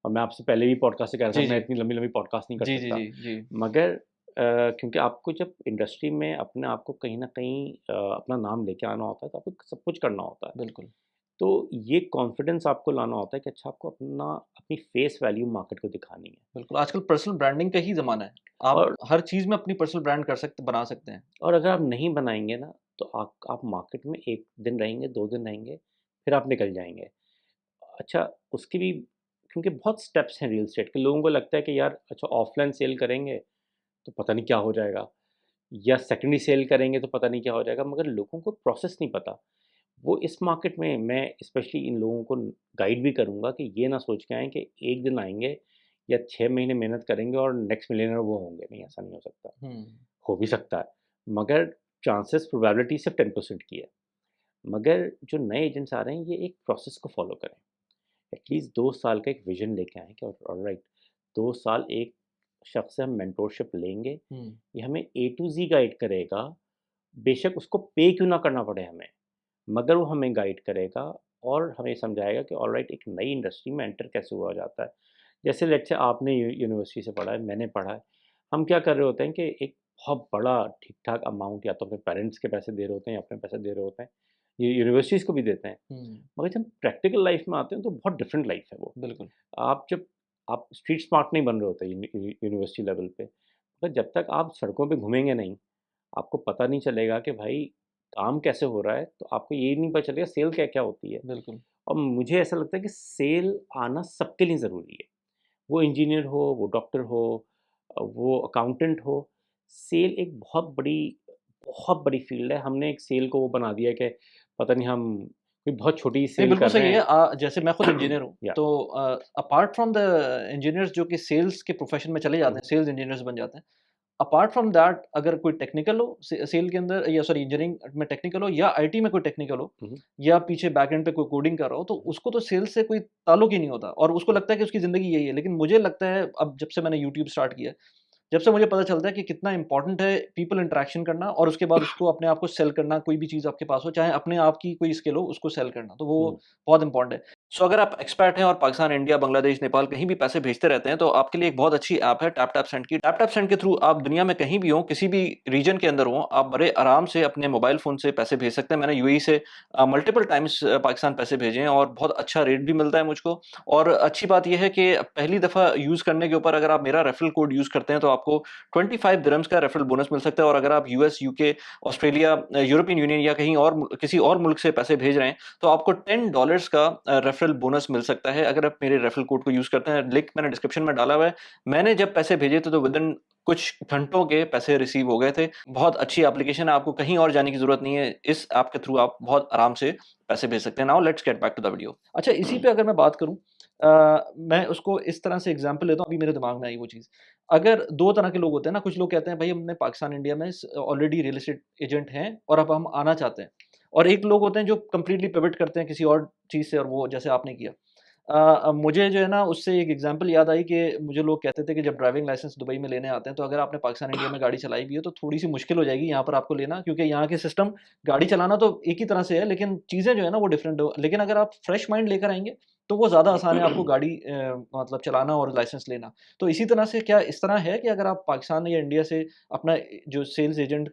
और मैं आपसे पहले भी पॉडकास्ट से कह रहा जी, था, मैं जी। इतनी लंबी-लंबी पॉडकास्ट नहीं कर जी, जी, सकता। जी, जी, मगर क्योंकि आपको जब इंडस्ट्री में अपने आप को कहीं न कहीं अपना नाम लेके आना होता है, तो आपको सब कुछ करना होता है। बिल्कुल। तो ये कॉन्फिडेंस आपको लाना होता है कि अच्छा, आपको अपनी फेस वैल्यू मार्केट को दिखानी है। बिल्कुल, आजकल पर्सनल ब्रांडिंग का ही ज़माना है। आप और हर चीज़ में अपनी पर्सनल ब्रांड कर सकते बना सकते हैं। और अगर आप नहीं बनाएँगे ना, तो आप मार्केट में 1 दिन रहेंगे, 2 दिन रहेंगे, फिर आप निकल जाएँगे। अच्छा, उसके भी क्योंकि बहुत स्टेप्स हैं रियल एस्टेट के, लोगों को लगता है कि यार अच्छा ऑफ़लाइन सेल करेंगे, तो पता नहीं क्या हो जाएगा, या सेकेंडरी सेल करेंगे तो पता नहीं क्या हो जाएगा, मगर लोगों को प्रोसेस नहीं पता। वो इस मार्केट में मैं स्पेशली इन लोगों को गाइड भी करूँगा कि ये ना सोच के आएँ कि 1 दिन आएँगे या 6 महीने मेहनत करेंगे और नेक्स्ट मिलियनेयर वो होंगे, नहीं ऐसा नहीं हो सकता। हुँ, हो भी सकता है, मगर चांसेस प्रोबेबिलिटी सिर्फ़ 10% की है। मगर जो नए एजेंट्स आ रहे हैं, ये एक प्रोसेस को फ़ॉलो करें। एटलीस्ट 2 साल का एक विज़न लेके आएँ कि ऑलराइट 2 साल एक शख्स से हम मेंटोरशिप लेंगे, हुँ, ये हमें ए टू ज़ी गाइड करेगा, बेशक उसको पे क्यों ना करना पड़े हमें, मगर वो हमें गाइड करेगा और हमें समझाएगा कि ऑलराइट एक नई इंडस्ट्री में एंटर कैसे हुआ जाता है। जैसे लेट्स से आपने यूनिवर्सिटी से पढ़ा है, मैंने पढ़ा है, हम क्या कर रहे होते हैं कि एक बहुत बड़ा ठीक-ठाक अमाउंट या तो अपने पेरेंट्स के पैसे दे रहे होते हैं या अपने पैसे दे रहे होते हैं, ये यूनिवर्सिटीज़ को भी देते हैं। हुँ, मगर जब प्रैक्टिकल लाइफ़ में आते हैं तो बहुत डिफरेंट लाइफ़ है वो। बिल्कुल। जब आप स्ट्रीट स्मार्ट नहीं बन रहे होते यूनिवर्सिटी लेवल पे, पर जब तक आप सड़कों पे घूमेंगे नहीं, आपको पता नहीं चलेगा कि भाई काम कैसे हो रहा है, तो आपको ये नहीं पता चलेगा सेल क्या-क्या होती है। बिल्कुल। और मुझे ऐसा लगता है कि सेल आना सबके लिए ज़रूरी है। वो इंजीनियर हो, वो डॉक्टर हो, वो अकाउंटेंट हो, सेल एक बहुत बड़ी फ़ील्ड है। हमने एक सेल को वो बना दिया है कि पता नहीं हम कोई बहुत छोटी नहीं, सेल बिल्कुल कर सही रहे है। हैं। जैसे मैं खुद इंजीनियर हूँ, या तो अपार्ट फ्रॉम द इंजीनियर्स जो कि सेल्स के प्रोफ़ेशन में चले जाते हुँ, हैं, सेल्स इंजीनियर्स बन जाते हैं। अपार्ट फ्रॉम दैट अगर कोई टेक्निकल हो सेल के अंदर या सॉरी इंजीनियरिंग में टेक्निकल हो या आईटी में कोई टेक्निकल हो हुँ, या पीछे बैकएंड पे कोई कोडिंग कर रहा हो, तो हुँ, उसको तो सेल्स से कोई ताल्लुक ही नहीं होता और उसको हुँ, लगता है कि उसकी ज़िंदगी यही है। लेकिन मुझे लगता है अब जब से मैंने यूट्यूब स्टार्ट किया है, जब से मुझे पता चलता है कि कितना इम्पोर्टेंट है पीपल इंटरैक्शन करना और उसके बाद उसको अपने आप को सेल करना, कोई भी चीज़ आपके पास हो, चाहे अपने आप की कोई स्किल हो, उसको सेल करना, तो वो हुँ, बहुत इम्पोर्टेंट है। सो अगर आप एक्सपैट हैं और पाकिस्तान, इंडिया, बांग्लादेश, नेपाल कहीं भी पैसे भेजते रहते हैं, तो आपके लिए एक बहुत अच्छी ऐप है टैप टैप सेंड की। टैप टैप सेंड के थ्रू आप दुनिया में कहीं भी हों, किसी भी रीजन के अंदर हों, आप बड़े आराम से अपने मोबाइल फ़ोन से पैसे भेज सकते हैं। मैंने यूएई से मल्टीपल टाइम्स पाकिस्तान पैसे भेजे हैं और बहुत अच्छा रेट भी मिलता है मुझको और अच्छी बात ये है कि पहली दफ़ा यूज़ करने के ऊपर अगर आप मेरा रेफरल कोड यूज़ करते हैं, तो आपको 25 दिरहम्स का रेफरल बोनस मिल सकता है और अगर आप US, UK, Australia, European union या कहीं और किसी और मुल्क से पैसे भेज रहे हैं, तो आपको $10 का रेफरल बोनस मिल सकता है अगर आप मेरे रेफरल कोड को यूज़ करते हैं। लिंक मैंने डिस्क्रिप्शन में डाला हुआ है। मैंने जब पैसे भेजे थे तो विदिन कुछ घंटों के पैसे रिसीव हो गए थे। बहुत अच्छी एप्लीकेशन है, आपको कहीं और जाने की ज़रूरत नहीं है। इस ऐप के थ्रू आप बहुत आराम से पैसे भेज सकते हैं। Now let's get back to the video. अच्छा, इसी पे अगर मैं बात करूँ मैं उसको इस तरह से एग्ज़ाम्पल लेता हूँ, अभी मेरे दिमाग में आई वो चीज़। अगर 2 तरह के लोग होते हैं ना, कुछ लोग कहते हैं भई हमने पाकिस्तान, इंडिया में ऑलरेडी रियल एस्टेट एजेंट हैं और अब हम आना चाहते हैं। और एक लोग होते हैं जो कंप्लीटली पिवट करते हैं किसी और चीज़ से और वो जैसे आपने किया। मुझे जो है ना उससे एक एग्ज़ाम्पल याद आई कि मुझे लोग कहते थे कि जब ड्राइविंग लाइसेंस दुबई में लेने आते हैं, तो अगर आपने पाकिस्तान, इंडिया में गाड़ी चलाई भी है, तो थोड़ी-सी मुश्किल हो जाएगी यहाँ पर आपको लेना क्योंकि यहाँ के सिस्टम गाड़ी चलाना तो एक ही तरह से है, लेकिन चीज़ें जो है ना वो डिफरेंट हो लेकिन अगर आप फ्रेश माइंड लेकर आएँगे, तो वो ज़्यादा आसान है आपको गाड़ी मतलब चलाना और लाइसेंस लेना। तो इसी तरह से क्या इस तरह है कि अगर आप पाकिस्तान या इंडिया से अपना जो सेल्स एजेंट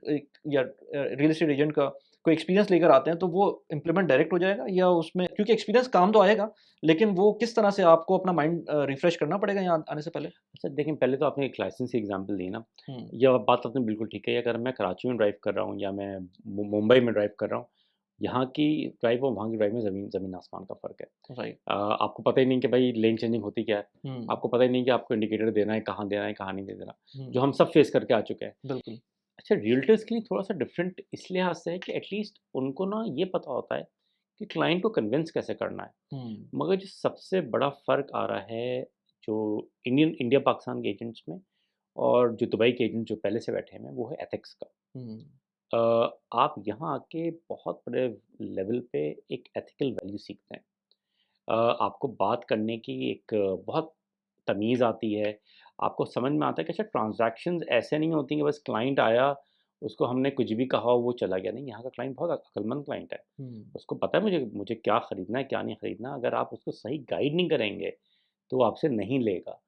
या रियल एस्टेट एजेंट का कोई एक्सपीरियंस लेकर आते हैं, तो वो इम्प्लीमेंट डायरेक्ट हो जाएगा या उसमें क्योंकि एक्सपीरियंस काम तो आएगा, लेकिन वो किस तरह से आपको अपना माइंड रिफ्रेश करना पड़ेगा यहाँ आने से पहले? अच्छा देखिए, पहले तो आपने एक लाइसेंस की एग्ज़ाम्पल दी ना, हुँ, यह बात आपने बिल्कुल ठीक है। अगर मैं कराची में ड्राइव कर रहा हूँ या मैं मुंबई में ड्राइव कर रहा हूँ, यहाँ की ड्राइव और वहाँ की ड्राइव में ज़मीन आसमान का फ़र्क है। राइट। आपको पता ही नहीं कि भाई लेन चेंजिंग होती क्या है। हुँ, आपको पता ही नहीं कि आपको इंडिकेटर देना है, कहाँ नहीं दे देना, हुँ, जो हम सब फेस करके आ चुके हैं। बिल्कुल। अच्छा, रियल्टर्स के लिए थोड़ा-सा डिफरेंट इस लिहाज से है कि एटलीस्ट उनको ना ये पता होता है कि क्लाइंट को कन्विंस कैसे करना है। हुँ, मगर जो सबसे बड़ा फ़र्क आ रहा है, जो इंडिया पाकिस्तान के एजेंट्स में और जो दुबई के एजेंट जो पहले से बैठे हुए हैं, वो है एथिक्स का। हुँ, अ, आप यहाँ आके बहुत बड़े लेवल पे एक एथिकल वैल्यू सीखते हैं। आपको बात करने की एक बहुत तमीज़ आती है। आपको समझ में आता है कि अच्छा ट्रांज़ैक्शंस ऐसे नहीं होती कि बस क्लाइंट आया, उसको हमने कुछ भी कहा और वो चला गया। नहीं, यहाँ का क्लाइंट बहुत अक्लमंद क्लाइंट है। हुँ, उसको पता है मुझे मुझे क्या खरीदना है, क्या नहीं खरीदना। अगर आप उसको सही गाइड नहीं करेंगे, तो वो आपसे नहीं लेगा।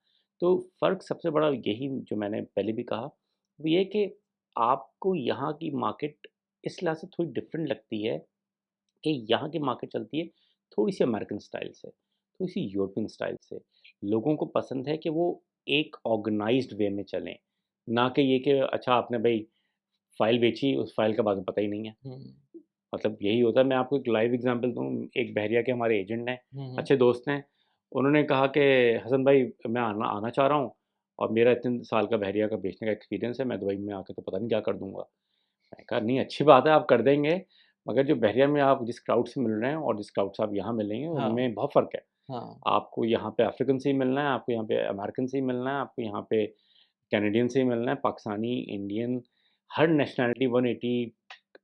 तो फ़र्क सबसे बड़ा यही जो मैंने पहले भी कहा, वो ये कि आपको यहाँ की मार्केट इस लिहाज से थोड़ी डिफरेंट लगती है कि यहाँ की मार्केट चलती है थोड़ी-सी अमेरिकन स्टाइल से, थोड़ी-सी यूरोपियन स्टाइल से। लोगों को पसंद है कि वो एक ऑर्गनाइज़्ड वे में चलें, ना कि ये कि अच्छा आपने भई फ़ाइल बेची, उस फ़ाइल का बाद में पता ही नहीं है। मतलब यही होता है। मैं आपको एक लाइव एग्ज़ाम्पल दूँ, एक बहरिया के हमारे एजेंट हैं, अच्छे दोस्त हैं। उन्होंने कहा कि हसन भाई मैं आना आना चाह रहा हूँ और मेरा इतने साल का बहरिया का बेचने का एक्सपीरियंस है, मैं दुबई में आके तो पता नहीं क्या कर दूँगा। मैंने कहा नहीं अच्छी बात है आप कर देंगे, मगर जो बहरिया में आप जिस क्राउड से मिल रहे हैं और जिस क्राउड से आप यहाँ मिलेंगे हाँ, उनमें बहुत फ़र्क है। हाँ। आपको यहाँ पे अफ्रीकन से ही मिलना है, आपको यहाँ पे अमेरिकन से ही मिलना है, आपको यहाँ पे कैनेडियन से ही मिलना है, पाकिस्तानी, इंडियन, हर नेशनैलिटी 180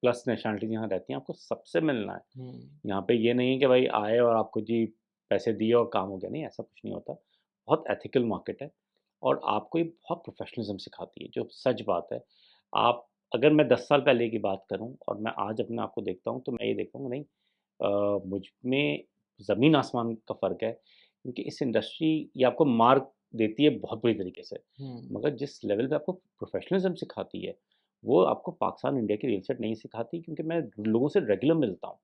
प्लस नेशनैलिटीज़ यहाँ रहती हैं, आपको सबसे मिलना है। यहाँ पे ये नहीं है कि भाई आए और आपको जी पैसे दिए और काम हो गया, नहीं ऐसा कुछ नहीं होता। बहुत एथिकल मार्केट है और आपको ये बहुत प्रोफ़ेशनलिज़्म सिखाती है, जो सच बात है। आप अगर मैं 10 साल पहले की बात करूँ और मैं आज अपने आप को देखता हूँ, तो मैं ये देखता हूँ नहीं मुझ में ज़मीन आसमान का फ़र्क है, क्योंकि इस इंडस्ट्री ये आपको मार्क देती है बहुत बुरी तरीके से। मगर जिस लेवल पे आपको प्रोफ़ेशनलिज़्म सिखाती है, वो आपको पाकिस्तान, इंडिया की रियल एस्टेट नहीं सिखाती, क्योंकि मैं लोगों से रेगुलर मिलता हूँ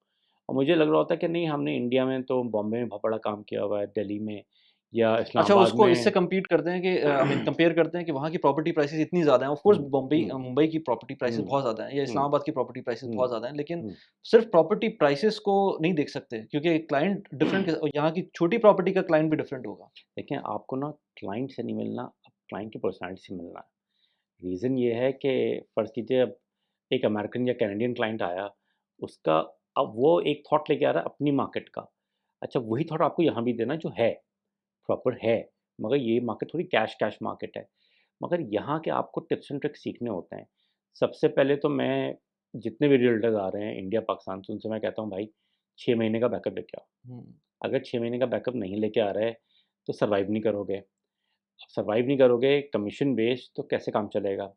और मुझे लग रहा होता है कि नहीं हमने इंडिया में तो बॉम्बे में बहुत बड़ा काम किया हुआ है, दिल्ली में या अच्छा, इस्लामाबाद उसको इससे में। कम्पीट करते हैं कि आई मीन कंपेयर करते हैं कि वहाँ की प्रॉपर्टी प्राइसेज़ इतनी ज़्यादा हैं। ऑफ़ कोर्स हुँ, हुँ, मुंबई की प्रॉपर्टी प्राइसेज़ हुँ, बहुत ज़्यादा हैं या हुँ, इस्लामाबाद की प्रॉपर्टी प्राइसेज़ हुँ, बहुत ज़्यादा हैं, लेकिन हुँ। सिर्फ़ प्रॉपर्टी प्राइसेज़ को नहीं देख सकते क्योंकि क्लाइंट डिफरेंट यहाँ की छोटी प्रॉपर्टी का क्लाइंट भी डिफरेंट होगा। देखिए आपको ना क्लाइंट से नहीं मिलना, अब क्लाइंट की पर्सनैलिटी से मिलना है। रीज़न ये है कि फ़र्ज़ कीजिए अब एक अमेरिकन या कैनेडियन क्लाइंट आया, उसका अब वो एक थॉट लेके आ रहा है अपनी मार्केट का। अच्छा वही थॉट आपको यहाँ भी देना जो है, प्रॉपर है, मगर ये मार्केट थोड़ी कैश-कैश मार्केट है। मगर यहाँ के आपको टिप्स एंड ट्रिक्स सीखने होते हैं। सबसे पहले तो मैं जितने भी रियल्टर्स आ रहे हैं इंडिया, पाकिस्तान से, उनसे मैं कहता हूँ भाई 6 महीने का बैकअप लेके आओ। हुँ, अगर 6 महीने का बैकअप नहीं लेके आ रहे, तो सर्वाइव नहीं करोगे। सर्वाइव नहीं करोगे, कमीशन बेस्ड तो कैसे काम चलेगा?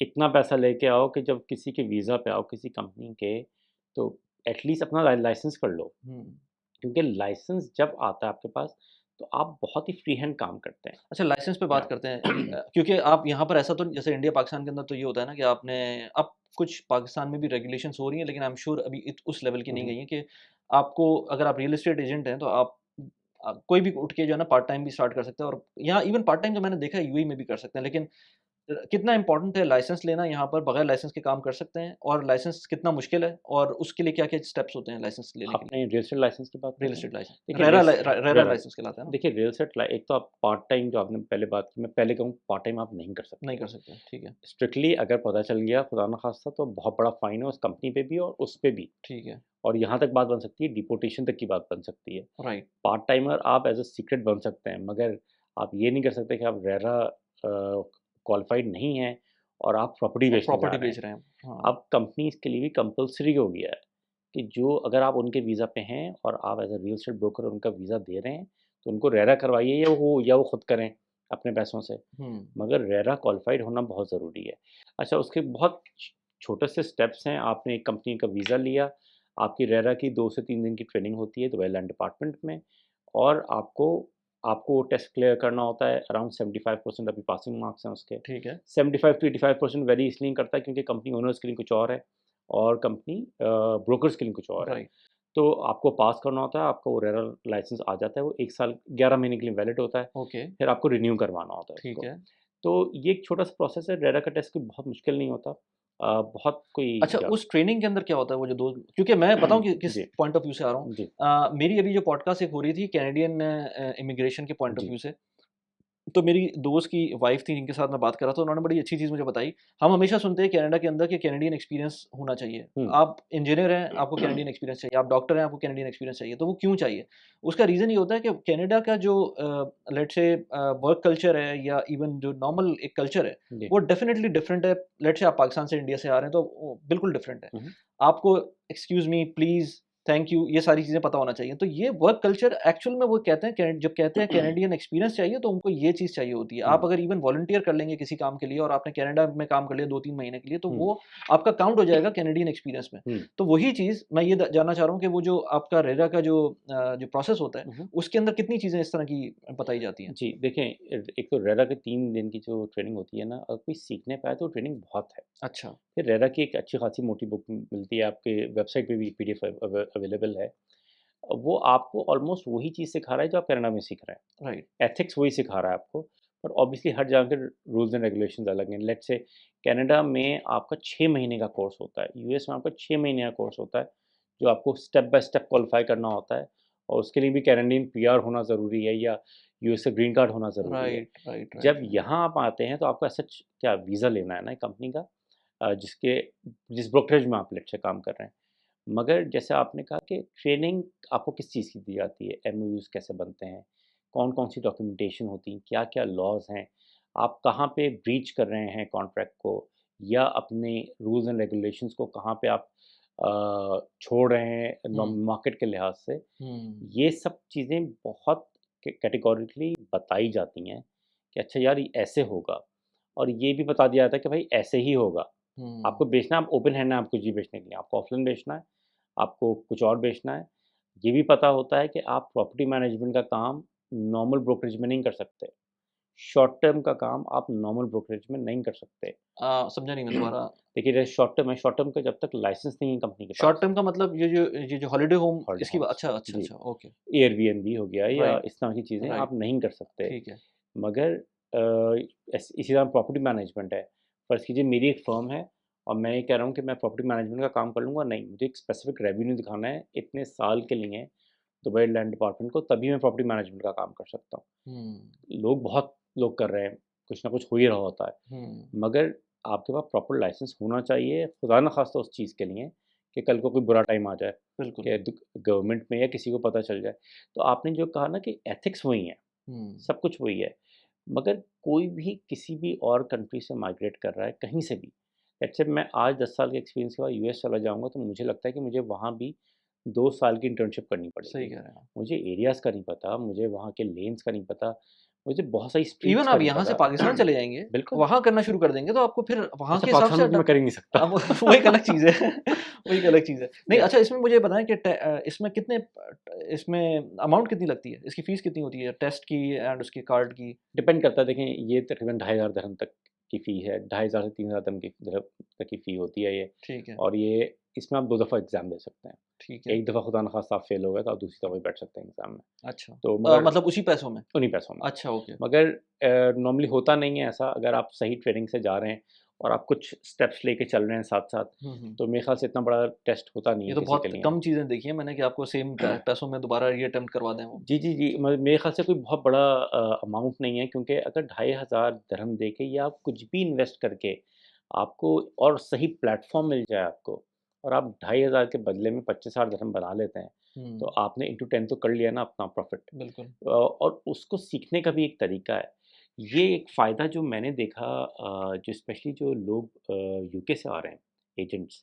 इतना पैसा लेके आओ कि जब किसी के वीज़ा पे आओ, किसी कंपनी के, तो एटलीस्ट अपना लाइसेंस कर लो। हुँ। क्योंकि लाइसेंस जब आता है आपके पास, तो आप बहुत ही फ्री हैंड काम करते हैं। अच्छा, लाइसेंस पे बात या करते हैं क्योंकि आप यहाँ पर ऐसा तो जैसे इंडिया पाकिस्तान के अंदर तो ये होता है ना कि आपने अब कुछ पाकिस्तान में भी रेगुलेशंस हो रही हैं, लेकिन आई एम श्योर अभी उस लेवल की हुँ, नहीं हुँ, गई हैं कि आपको अगर आप रियल एस्टेट एजेंट हैं तो आप कोई भी उठ के जो है ना पार्ट टाइम भी स्टार्ट कर सकते हैं और यहाँ इवन पार्ट टाइम जो मैंने देखा है यूएई में भी कर सकते हैं, लेकिन कितना इम्पोर्टेंट है लाइसेंस लेना यहाँ पर बगैर लाइसेंस के काम कर सकते हैं और लाइसेंस कितना मुश्किल है और उसके लिए क्या-क्या स्टेप्स होते हैं लाइसेंस लेने के लिए? आपने रियल एस्टेट लाइसेंस की बात कर रियल रहे हैं? एस्टेट लाइसेंस देखिए रियल रेरा रेरा लाइसेंस कहलाता है ना? देखिए रियल एस्टेट ला एक तो आप पार्ट टाइम जो आपने पहले बात की, मैं पहले कहूँ पार्ट टाइम आप नहीं कर सकते। नहीं कर सकते, ठीक है, स्ट्रिक्टली अगर पता चल गया खुदा ना खास्ता तो बहुत बड़ा फाइन है उस कंपनी पे भी और उस पे भी। ठीक है, और यहाँ तक बात बन सकती है, डिपोटेशन तक की बात बन सकती है। राइट। पार्ट टाइमर आप एज़ अ सीक्रेट बन सकते हैं, मगर आप ये नहीं कर सकते कि आप रेरा क्वालिफ़ाइड नहीं हैं और आप प्रॉपर्टी और बेचने जा प्रॉपर्टी रहे बेच हैं। रहे हैं। हाँ, अब कंपनीज़ के लिए भी कंपल्सरी हो गया है कि जो अगर आप उनके वीज़ा पे हैं और आप as a real estate broker उनका वीज़ा दे रहे हैं, तो उनको रेरा करवाइए या वो खुद करें अपने पैसों से। हुँ, मगर रेरा क्वालिफ़ाइड होना बहुत ज़रूरी है। अच्छा उसके बहुत छोटे से स्टेप्स हैं, आपने एक कंपनी का वीज़ा लिया, आपकी रेरा की 2 से 3 दिन की ट्रेनिंग होती है दुबई लैंड डिपार्टमेंट में और आपको आपको टेस्ट क्लियर करना होता है अराउंड 75% अभी पासिंग मार्क्स हैं उसके। ठीक है, 75 टू 85% वेरी इसलिए नहीं करता क्योंकि कंपनी ओनर्स के लिए कुछ और है और कंपनी ब्रोकर्स के लिए कुछ और है। राइट, तो आपको पास करना होता है, आपका वो रेरा लाइसेंस आ जाता है, वो 1 साल 11 महीने के लिए वैलिड होता है, ओके, फिर आपको रिन्यू करवाना होता है ठीक उसको। है। तो ये एक छोटा-सा प्रोसेस है, रेरा का टेस्ट कोई बहुत मुश्किल नहीं होता। बहुत कोई अच्छा, जा उस ट्रेनिंग के अंदर क्या होता है वो जो 2 क्योंकि मैं बताऊँ कि किस जी, पॉइंट ऑफ व्यू से आ रहा हूँ। जी, मेरी अभी जो पॉडकास्ट एक हो रही थी कैनेडियन इमिग्रेशन के पॉइंट ऑफ जी। व्यू से। तो मेरी दोस्त की वाइफ़ थी जिनके साथ मैं बात कर रहा था, उन्होंने बड़ी अच्छी चीज़ मुझे बताई। हम हमेशा सुनते हैं कनाडा के अंदर कि कैनेडियन एक्सपीरियंस होना चाहिए। हुँ। आप इंजीनियर हैं, आपको कैनेडियन एक्सपीरियंस चाहिए, आप डॉक्टर हैं, आपको कैनेडियन एक्सपीरियंस चाहिए। तो वो क्यों चाहिए? उसका रीज़न ये होता है कि कनाडा का जो लेट्स से वर्क कल्चर है या इवन जो नॉर्मल एक कल्चर है, जी। वो डेफ़िनिटली डिफरेंट है। लेट्स से आप पाकिस्तान से इंडिया से आ रहे हैं, तो वो बिल्कुल डिफरेंट है। हुँ, हुँ। आपको excuse me, please, thank you ये सारी चीज़ें पता होना चाहिए। तो ये वर्क कल्चर एक्चुअल में वो कहते हैं जब कहते हैं कैनेडियन एक्सपीरियंस चाहिए तो उनको ये चीज़ चाहिए होती है। आप हुँ, अगर इवन वॉलंटियर कर लेंगे किसी काम के लिए और आपने कनाडा में काम कर लिया 2-3 महीने के लिए तो हुँ, वो आपका काउंट हो जाएगा कैनेडियन एक्सपीरियंस में। हुँ, तो वही चीज़ मैं ये जानना चाह रहा हूँ कि वो जो आपका रेरा का जो प्रोसेस होता है, हुँ, हुँ। उसके अंदर कितनी चीज़ें इस तरह की बताई जाती हैं? जी, देखें एक तो रेरा की 3 दिन की जो ट्रेनिंग होती है ना, अगर कोई सीखने पाए तो ट्रेनिंग बहुत है। अच्छा, फिर रेरा की एक अच्छी खासी मोटी बुक मिलती है, आपके वेबसाइट पे भी पीडीएफ अवेलेबल है। वो आपको ऑलमोस्ट वही चीज़ सिखा रहा है जो आप कनाडा में सीख रहे हैं। राइट। एथिक्स वही सिखा रहा है आपको। पर ऑब्वियसली हर जगह के रूल्स एंड रेगुलेशंस अलग हैं। लेट्स से कनाडा में आपका 6 महीने का कोर्स होता है, यूएस में आपका 6 महीने का कोर्स होता है, जो आपको स्टेप बाय स्टेप क्वालिफाई करना होता है, और उसके लिए भी कैनेडियन पीआर होना ज़रूरी है या यूएस का ग्रीन कार्ड होना ज़रूरी है। राइट, राइट, जब राइट, यहाँ आप आते हैं तो आपको ऐसा क्या वीज़ा लेना है ना कंपनी का, जिसके जिस ब्रोकरेज में आप लेट से काम कर रहे हैं। मगर जैसे आपने कहा कि ट्रेनिंग आपको किस चीज़ की दी जाती है, एमओयूज़ कैसे बनते हैं, कौन-कौन सी डॉक्यूमेंटेशन होती हैं, क्या-क्या लॉज़ हैं, आप कहाँ पे ब्रीच कर रहे हैं कॉन्ट्रैक्ट को, या अपने रूल्स एंड रेगुलेशंस को कहाँ पे आप छोड़ रहे हैं हुँ, मार्केट के लिहाज से। हुँ, ये सब चीज़ें बहुत कैटेगोरिकली बताई जाती हैं कि अच्छा यार ये ऐसे होगा, और ये भी बता दिया जाता है कि भाई ऐसे ही होगा। हुँ। आपको बेचना, आप ओपन हैंड है आपको जी बेचने के लिए, आपको ऑफलाइन बेचना है, आपको कुछ और बेचना है। ये भी पता होता है कि आप प्रॉपर्टी मैनेजमेंट का काम नॉर्मल ब्रोकरेज में नहीं कर सकते। शॉर्ट टर्म का काम आप नॉर्मल ब्रोकरेज में नहीं कर सकते। समझा नहीं मैं दोबारा। देखिए जैसे शॉर्ट टर्म है, शॉर्ट टर्म का जब तक लाइसेंस नहीं है कंपनी के शॉर्ट पास, टर्म का मतलब ये जो हॉलिडे होम हॉलिडे इसकी होम्स, अच्छा, अच्छा, जी, अच्छा, ओके। एयरबीएनबी हो गया या राइट, इस तरह की चीज़ें आप राइट, नहीं कर सकते। ठीक है। मगर इसी तरह प्रॉपर्टी मैनेजमेंट है। फ़र्ज़ कीजिए मेरी एक फ़र्म है और मैं ये कह रहा हूँ कि मैं प्रॉपर्टी मैनेजमेंट का काम कर लूँगा, नहीं, मुझे एक स्पेसिफ़िक रेवेन्यू दिखाना है इतने साल के लिए दुबई लैंड डिपार्टमेंट को, तभी मैं प्रॉपर्टी मैनेजमेंट का काम कर सकता हूँ। हुँ, बहुत लोग कर रहे हैं, कुछ ना कुछ हो ही रहा होता है। हुँ, मगर आपके पास प्रॉपर लाइसेंस होना चाहिए, खुदा ना ख़ास्ता उस चीज़ के लिए कि कल को कोई बुरा टाइम आ जाए, बिल्कुल। कि गवर्नमेंट में या किसी को पता चल जाए। तो आपने जो कहा ना कि एथिक्स वही है, हुँ, सब कुछ वही है। मगर कोई भी किसी भी और कंट्री से माइग्रेट कर रहा है, कहीं से भी, लेट्स से मैं आज 10 साल के एक्सपीरियंस के बाद यूएस चला जाऊँगा, तो मुझे लगता है कि मुझे वहाँ भी 2 साल की इंटर्नशिप करनी सही पड़ेगी। कह रहे हैं आप। मुझे एरियाज़ का नहीं पता, मुझे वहाँ के लेन्स का नहीं पता, मुझे बहुत सारी स्ट्रीट्स इवन का आप नहीं यहाँ से पता। पाकिस्तान चले जाएँगे, बिल्कुल, वहाँ करना शुरू कर देंगे, तो आपको फिर वहाँ अच्छा के हिसाब पाकिस्तान से में तो मैं कर ही नहीं सकता। अब वो एक अलग चीज़ है। वो एक अलग चीज़ है। नहीं, या अच्छा, इसमें मुझे बताएँ कि इसमें इसमें अमाउंट कितनी लगती है? इसकी फ़ीस कितनी होती है? टेस्ट की एंड उसके कार्ड की? डिपेंड करता है, देखें ये तकरीबन 2500 दिरहम तक की फ़ी है, 2500 से 3000 दिरहम तक की फ़ी होती है ये। ठीक है, और ये इसमें आप 2 दफ़ा एग्ज़ाम दे सकते हैं। ठीक है। एक दफ़ा खुदा न ख़ास्ता आप फ़ेल हो गए तो आप दूसरी दफ़ा भी बैठ सकते हैं एग्ज़ाम में। अच्छा। तो मगर मतलब उसी पैसों में? उन्हीं पैसों में। अच्छा, ओके। मगर नॉर्मली होता नहीं है ऐसा, अगर आप सही ट्रेनिंग से जा रहे हैं और आप कुछ स्टेप्स लेके चल रहे हैं साथ-साथ, हुँ, हुँ। तो मेरे ख़्याल से इतना बड़ा टेस्ट होता नहीं ये है तो किसी के बहुत लिए। कम चीज़ें देखी हैं मैंने कि आपको सेम पैसों में दोबारा री-अटेम्प्ट करवा दें वो। जी, जी, जी। म मेरे ख़्याल से कोई बहुत बड़ा अमाउंट नहीं है, क्योंकि अगर 2500 दिरहम दे के या आप कुछ भी इन्वेस्ट करके आपको और सही प्लेटफ़ॉर्म मिल जाए आपको, और आप 2500 के बदले में 25,000 दिरहम बना लेते हैं, तो हुँ, आपने इंटू 10 तो कर लिया ना अपना प्रॉफ़िट। बिल्कुल। और उसको सीखने का भी एक तरीका है। ये एक फ़ायदा जो मैंने देखा, जो स्पेशली जो लोग यूके से आ रहे हैं, एजेंट्स,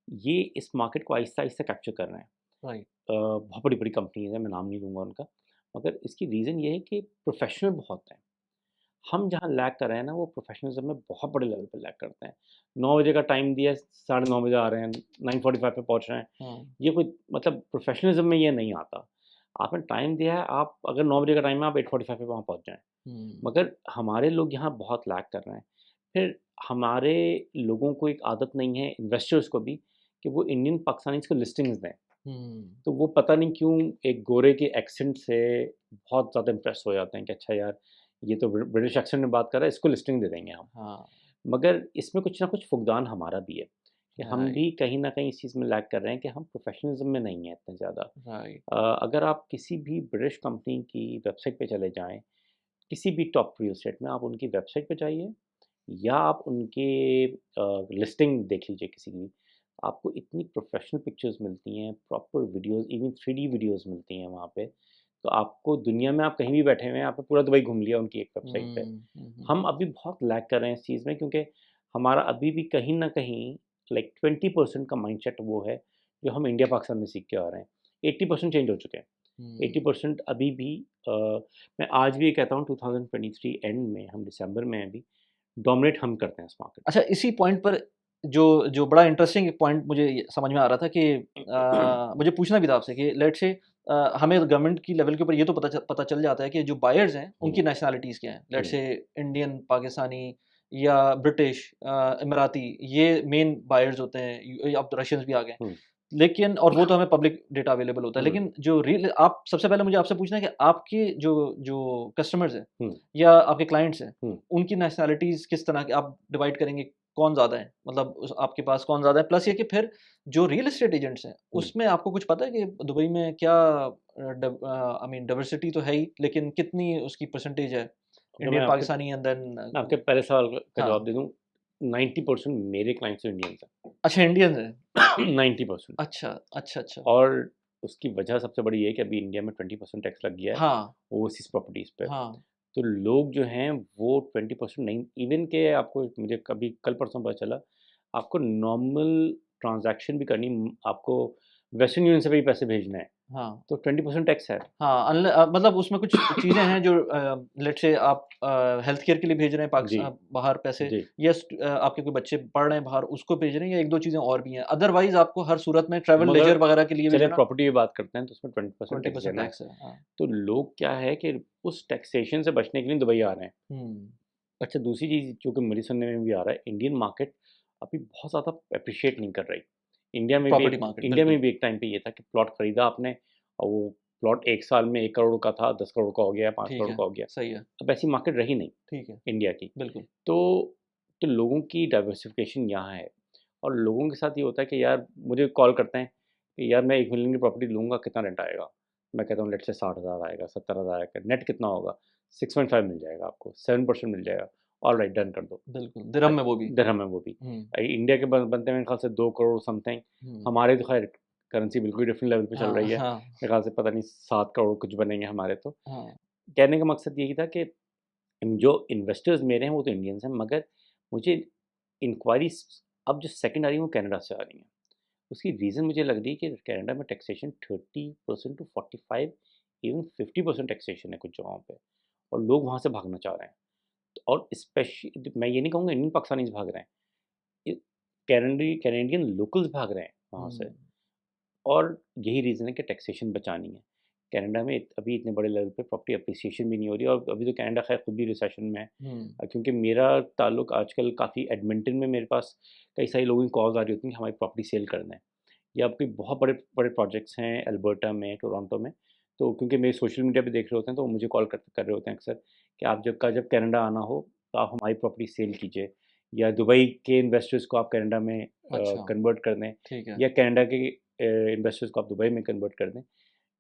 ये इस मार्केट को आहिस्ता-आहिस्ता कैप्चर कर रहे हैं। राइट। बहुत बड़ी-बड़ी कंपनीज़ हैं, मैं नाम नहीं लूँगा उनका। मगर इसकी रीज़न ये है कि प्रोफ़ेशनल बहुत हैं। हम जहाँ लैग कर रहे हैं ना, वो प्रोफ़ेशनलिज़्म में बहुत बड़े लेवल पे लैग करते हैं। 9 बजे का टाइम दिया, साढ़े 9 बजे आ रहे हैं, 9:45 पे पहुँच रहे हैं। हुँ, ये कोई मतलब प्रोफ़ेशनलिज़्म में ये नहीं आता। आपने टाइम दिया है, आप अगर 9 बजे का टाइम है, आप 8:45 पे वहाँ पहुँच जाएँ। हुँ, मगर हमारे लोग यहाँ बहुत लैग कर रहे हैं। फिर हमारे लोगों को एक आदत नहीं है, इन्वेस्टर्स को भी, कि वो इंडियन पाकिस्तानीज़ को लिस्टिंग्स दें। हुँ, तो वो पता नहीं क्यों एक गोरे के एक्सेंट से बहुत ज़्यादा इम्प्रेस हो जाते हैं कि अच्छा यार, ये तो ब्रिटिश एक्सेंट में बात कर रहा है, इसको लिस्टिंग दे देंगे हम। हाँ, मगर इसमें कुछ ना कुछ फुकदान हमारा भी है, कि हम राइट, भी कहीं न कहीं इस चीज़ में लैग कर रहे हैं कि हम प्रोफ़ेशनलिज़्म में नहीं हैं इतने ज़्यादा। राइट। अगर आप किसी भी ब्रिटिश कंपनी की वेबसाइट पे चले जाएँ, किसी भी टॉप रियल एस्टेट में आप उनकी वेबसाइट पे जाइए, या आप उनके लिस्टिंग देख लीजिए किसी की, आपको इतनी प्रोफ़ेशनल पिक्चर्स मिलती हैं, proper videos, even 3D videos मिलती हैं वहाँ पे। तो आपको दुनिया में आप कहीं भी बैठे हुए हैं, आपने पूरा दुबई घूम लिया उनकी एक वेबसाइट पे। हुँ, हुँ, हुँ, हम अभी बहुत लैग कर रहे हैं इस चीज़ में, क्योंकि हमारा अभी भी कहीं न कहीं लाइक 20% का माइंडसेट वो है, जो हम इंडिया पाकिस्तान में सीख के आ रहे हैं। 80% चेंज हो चुके हैं। हुँ। 80% अभी भी मैं आज भी ये कहता हूँ 2023 एंड में, हम दिसंबर में हैं अभी, डोमिनेट हम करते हैं इस मार्केट अच्छा, इसी पॉइंट पर जो जो बड़ा इंटरेस्टिंग पॉइंट मुझे ये समझ में आ रहा था कि में। मुझे पूछना भी था आपसे कि लेट्स से हमें गवर्नमेंट की लेवल के ऊपर ये तो पता चल जाता है कि जो बायर्स हैं, हुँ, उनकी नेशनैलिटीज़ क्या हैं। लेट्स हुँ, से इंडियन, पाकिस्तानी या ब्रिटिश, इमाराती, ये मेन बायर्स होते हैं। अब तो रशियंस भी आ गए हैं। हुँ। लेकिन और वो तो हमें पब्लिक डेटा अवेलेबल होता है, हम्म, लेकिन जो रियल आप सबसे पहले मुझे आपसे पूछना है कि आपके जो जो कस्टमर्स हैं हम्म, या आपके क्लाइंट्स हैं, हम्म, उनकी नेशनैलिटीज़ किस तरह की आप डिवाइड करेंगे, कौन ज़्यादा है? मतलब उस आपके पास कौन ज़्यादा है? प्लस ये कि फिर जो रियल एस्टेट एजेंट्स हैं, हम्म। उसमें आपको कुछ पता है कि दुबई में क्या आई मीन डाइवर्सिटी तो है ही, लेकिन कितनी उसकी परसेंटेज है? अगर मैं इंडियन, आपके पाकिस्तानी एंड मैं आपके देन पहले सवाल का हाँ, जवाब दे दूं, 90% मेरे क्लाइंट्स इंडियंस अच्छा इंडियंस हैं। हैं। 90%। अच्छा, अच्छा, अच्छा। और उसकी वजह सबसे बड़ी ये है कि अभी इंडिया में 20% टैक्स लग गया है हाँ, ओवरसीज प्रॉपर्टीज पे। हाँ। तो लोग जो हैं वो 20% नहीं, इवन के आपको, मुझे कभी कल परसों पता चला, आपको नॉर्मल ट्रांजैक्शन भी करनी, आपको वेस्टर्न यूनियन से भी पैसे भेजने हैं हाँ, तो 20% टैक्स है। हाँ, मतलब उसमें कुछ चीज़ें हैं जो लेट्स से आप हेल्थ केयर के लिए भेज रहे हैं जी, बाहर पैसे, जी। या आपके कोई बच्चे पढ़ रहे हैं बाहर, उसको भेज रहे हैं, या 1-2 चीज़ें और भी हैं। अदरवाइज़ आपको हर सूरत में ट्रैवल मगर लेजर वगैरह के लिए भी जो चलिए है ना प्रॉपर्टी की बात करते हैं तो उसमें 20% टैक्स 20% देना है। टैक्स है। हाँ। तो लोग क्या है कि उस टैक्सेशन से बचने के लिए दुबई आ रहे हैं। हुँ, अच्छा, दूसरी चीज़ जो कि मेरी सुनने में भी आ रहा है, इंडियन मार्केट अभी बहुत ज़्यादा एप्रिशिएट नहीं कर रही। प्रॉपर्टी मार्केट इंडिया में बिल्कुल, भी एक टाइम पे ये था कि प्लॉट खरीदा आपने और वो प्लॉट 1 साल में 1 करोड़ का था, 10 करोड़ का हो गया, 5 ठीक करोड़ है, का हो गया। सही है, अब ऐसी मार्केट रही नहीं ठीक है, इंडिया की। बिल्कुल। तो लोगों की डाइवर्सिफ़िकेशन यहाँ है, और लोगों के साथ ये होता है कि यार मुझे कॉल करते हैं कि यार मैं 1 मिलियन की प्रॉपर्टी लूँगा, कितना रेंट आएगा? मैं कहता हूँ लेट्स से 60,000 आएगा, 70,000 आएगा, नेट कितना होगा? 6.5 मिल जाएगा आपको, 7% मिल जाएगा। ऑलराइट, डन कर दो। बिल्कुल, दिरहम में वो भी। दिरहम है वो भी। हुँ, इंडिया के बनते हैं मेरे ख्याल से 2 करोड़ समथिंग। हुँ। हमारे तो खैर करेंसी बिल्कुल डिफरेंट लेवल पे चल हाँ, रही है। हाँ, मेरे ख्याल से पता नहीं 7 करोड़ कुछ बनेंगे हमारे तो। हाँ। कहने का मकसद यही था कि जो इन्वेस्टर्स मेरे हैं वो तो इंडियंस हैं, मगर मुझे इंक्वायरीज़ अब जो सेकंड आ रही है वो कनाडा से आ रही हैं। उसकी रीज़न मुझे लग रही है कि कनाडा में टैक्सेशन 30% टू 45, इवन 50% टैक्सेशन है कुछ जगहों पे, और लोग वहाँ से भागना चाह रहे हैं। और मैं ये नहीं कहूँगा इंडियन पाकिस्तानीज़ भाग रहे हैं। ये कैनेडियन लोकल्स भाग रहे हैं वहाँ से। हुँ, और यही रीज़न है कि टैक्सेशन बचानी है। कनाडा में अभी इतने बड़े लेवल पे प्रॉपर्टी एप्रिसिएशन भी नहीं हो रही, और अभी तो कनाडा खैर खुद भी रिसेशन में है। हुँ। क्योंकि मेरा ताल्लुक आजकल काफ़ी एडमिंटन में, मेरे पास कई सारी लोगों की कॉल्स आ रही होती हैं कि हमारी प्रॉपर्टी सेल करना है, या आपके बहुत बड़े बड़े प्रोजेक्ट्स हैं अल्बर्टा में, टोरंटो में। तो क्योंकि मेरे सोशल मीडिया पे देख रहे होते हैं तो वो मुझे कॉल कर रहे होते हैं अक्सर कि आप जब कनाडा आना हो तो आप हमारी प्रॉपर्टी सेल कीजिए, या दुबई के इन्वेस्टर्स को आप कनाडा में अच्छा, कन्वर्ट कर दें, ठीक है। या कनाडा के इन्वेस्टर्स को आप दुबई में कन्वर्ट कर दें।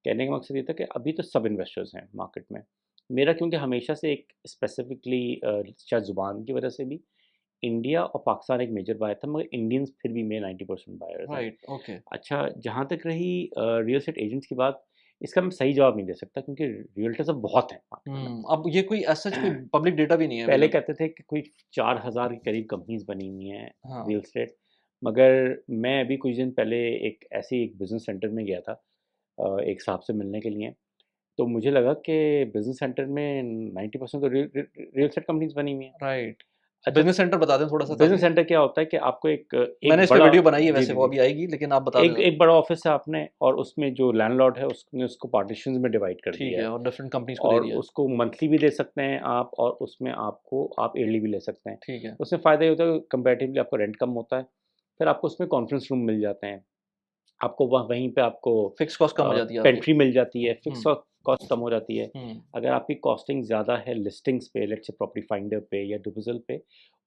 कहने का मकसद ये था कि अभी तो सब इन्वेस्टर्स हैं मार्केट में। मेरा क्योंकि हमेशा से एक स्पेसिफिकली शायद ज़ुबान की वजह से भी इंडिया और पाकिस्तान एक मेजर बायर था, मगर इंडियंस फिर भी मेरे 90% बायर्स हैं। Right, okay. अच्छा, जहाँ तक रही रियल एस्टेट एजेंट्स की बात, इसका मैं सही जवाब नहीं दे सकता क्योंकि रियल्टर्स अब बहुत हैं मार्केट में। अब ये कोई एज़ सच कोई पब्लिक डेटा भी नहीं है पहले अवेलेबल। कहते थे कि कोई 4,000 के करीब कंपनीज़ बनी हुई हैं हाँ, रियल एस्टेट, मगर मैं अभी कुछ दिन पहले एक बिज़नेस सेंटर में गया था एक साहब से मिलने के लिए। तो मुझे लगा कि बिज़नेस सेंटर में 90% तो रियल एस्टेट कंपनीज़ बनी हुई हैं। राइट। अच्छा, बिज़नेस सेंटर बता दें थोड़ा-सा बिज़नेस ताकि सेंटर क्या होता है कि आपको मैंने एक इस पे बड़ा, वीडियो बनाई है जी, वैसे, जी, वो जी। अभी आएगी, लेकिन आप बता दें ज़रा। एक बड़ा ऑफ़िस है आपने, और उसमें जो लैंडलॉर्ड है उसने उसको पार्टीशंस में डिवाइड कर ठीक दिया है, है, और डिफरेंट कंपनीज़ को दे और दिया है। उसको मंथली भी दे सकते हैं आप, और उसमें आप ईयरली भी ले सकते हैं। ठीक है। उसमें फ़ायदा ये होता है कंपैरेटिवली आपको रेंट कम होता है। फिर आपको उसमें कॉन्फ्रेंस रूम मिल जाते हैं। आपको वहीं पे आपको फिक्स्ड कॉस्ट कम हो जाती है आपकी। पेंट्री मिल जाती है, हुँ, फिक्स कॉस्ट कम हो जाती है। हुँ। अगर आपकी कॉस्टिंग ज़्यादा है लिस्टिंग्स पे, लेट्स से प्रॉपर्टी फाइंडर पे या डिविज़ल पे,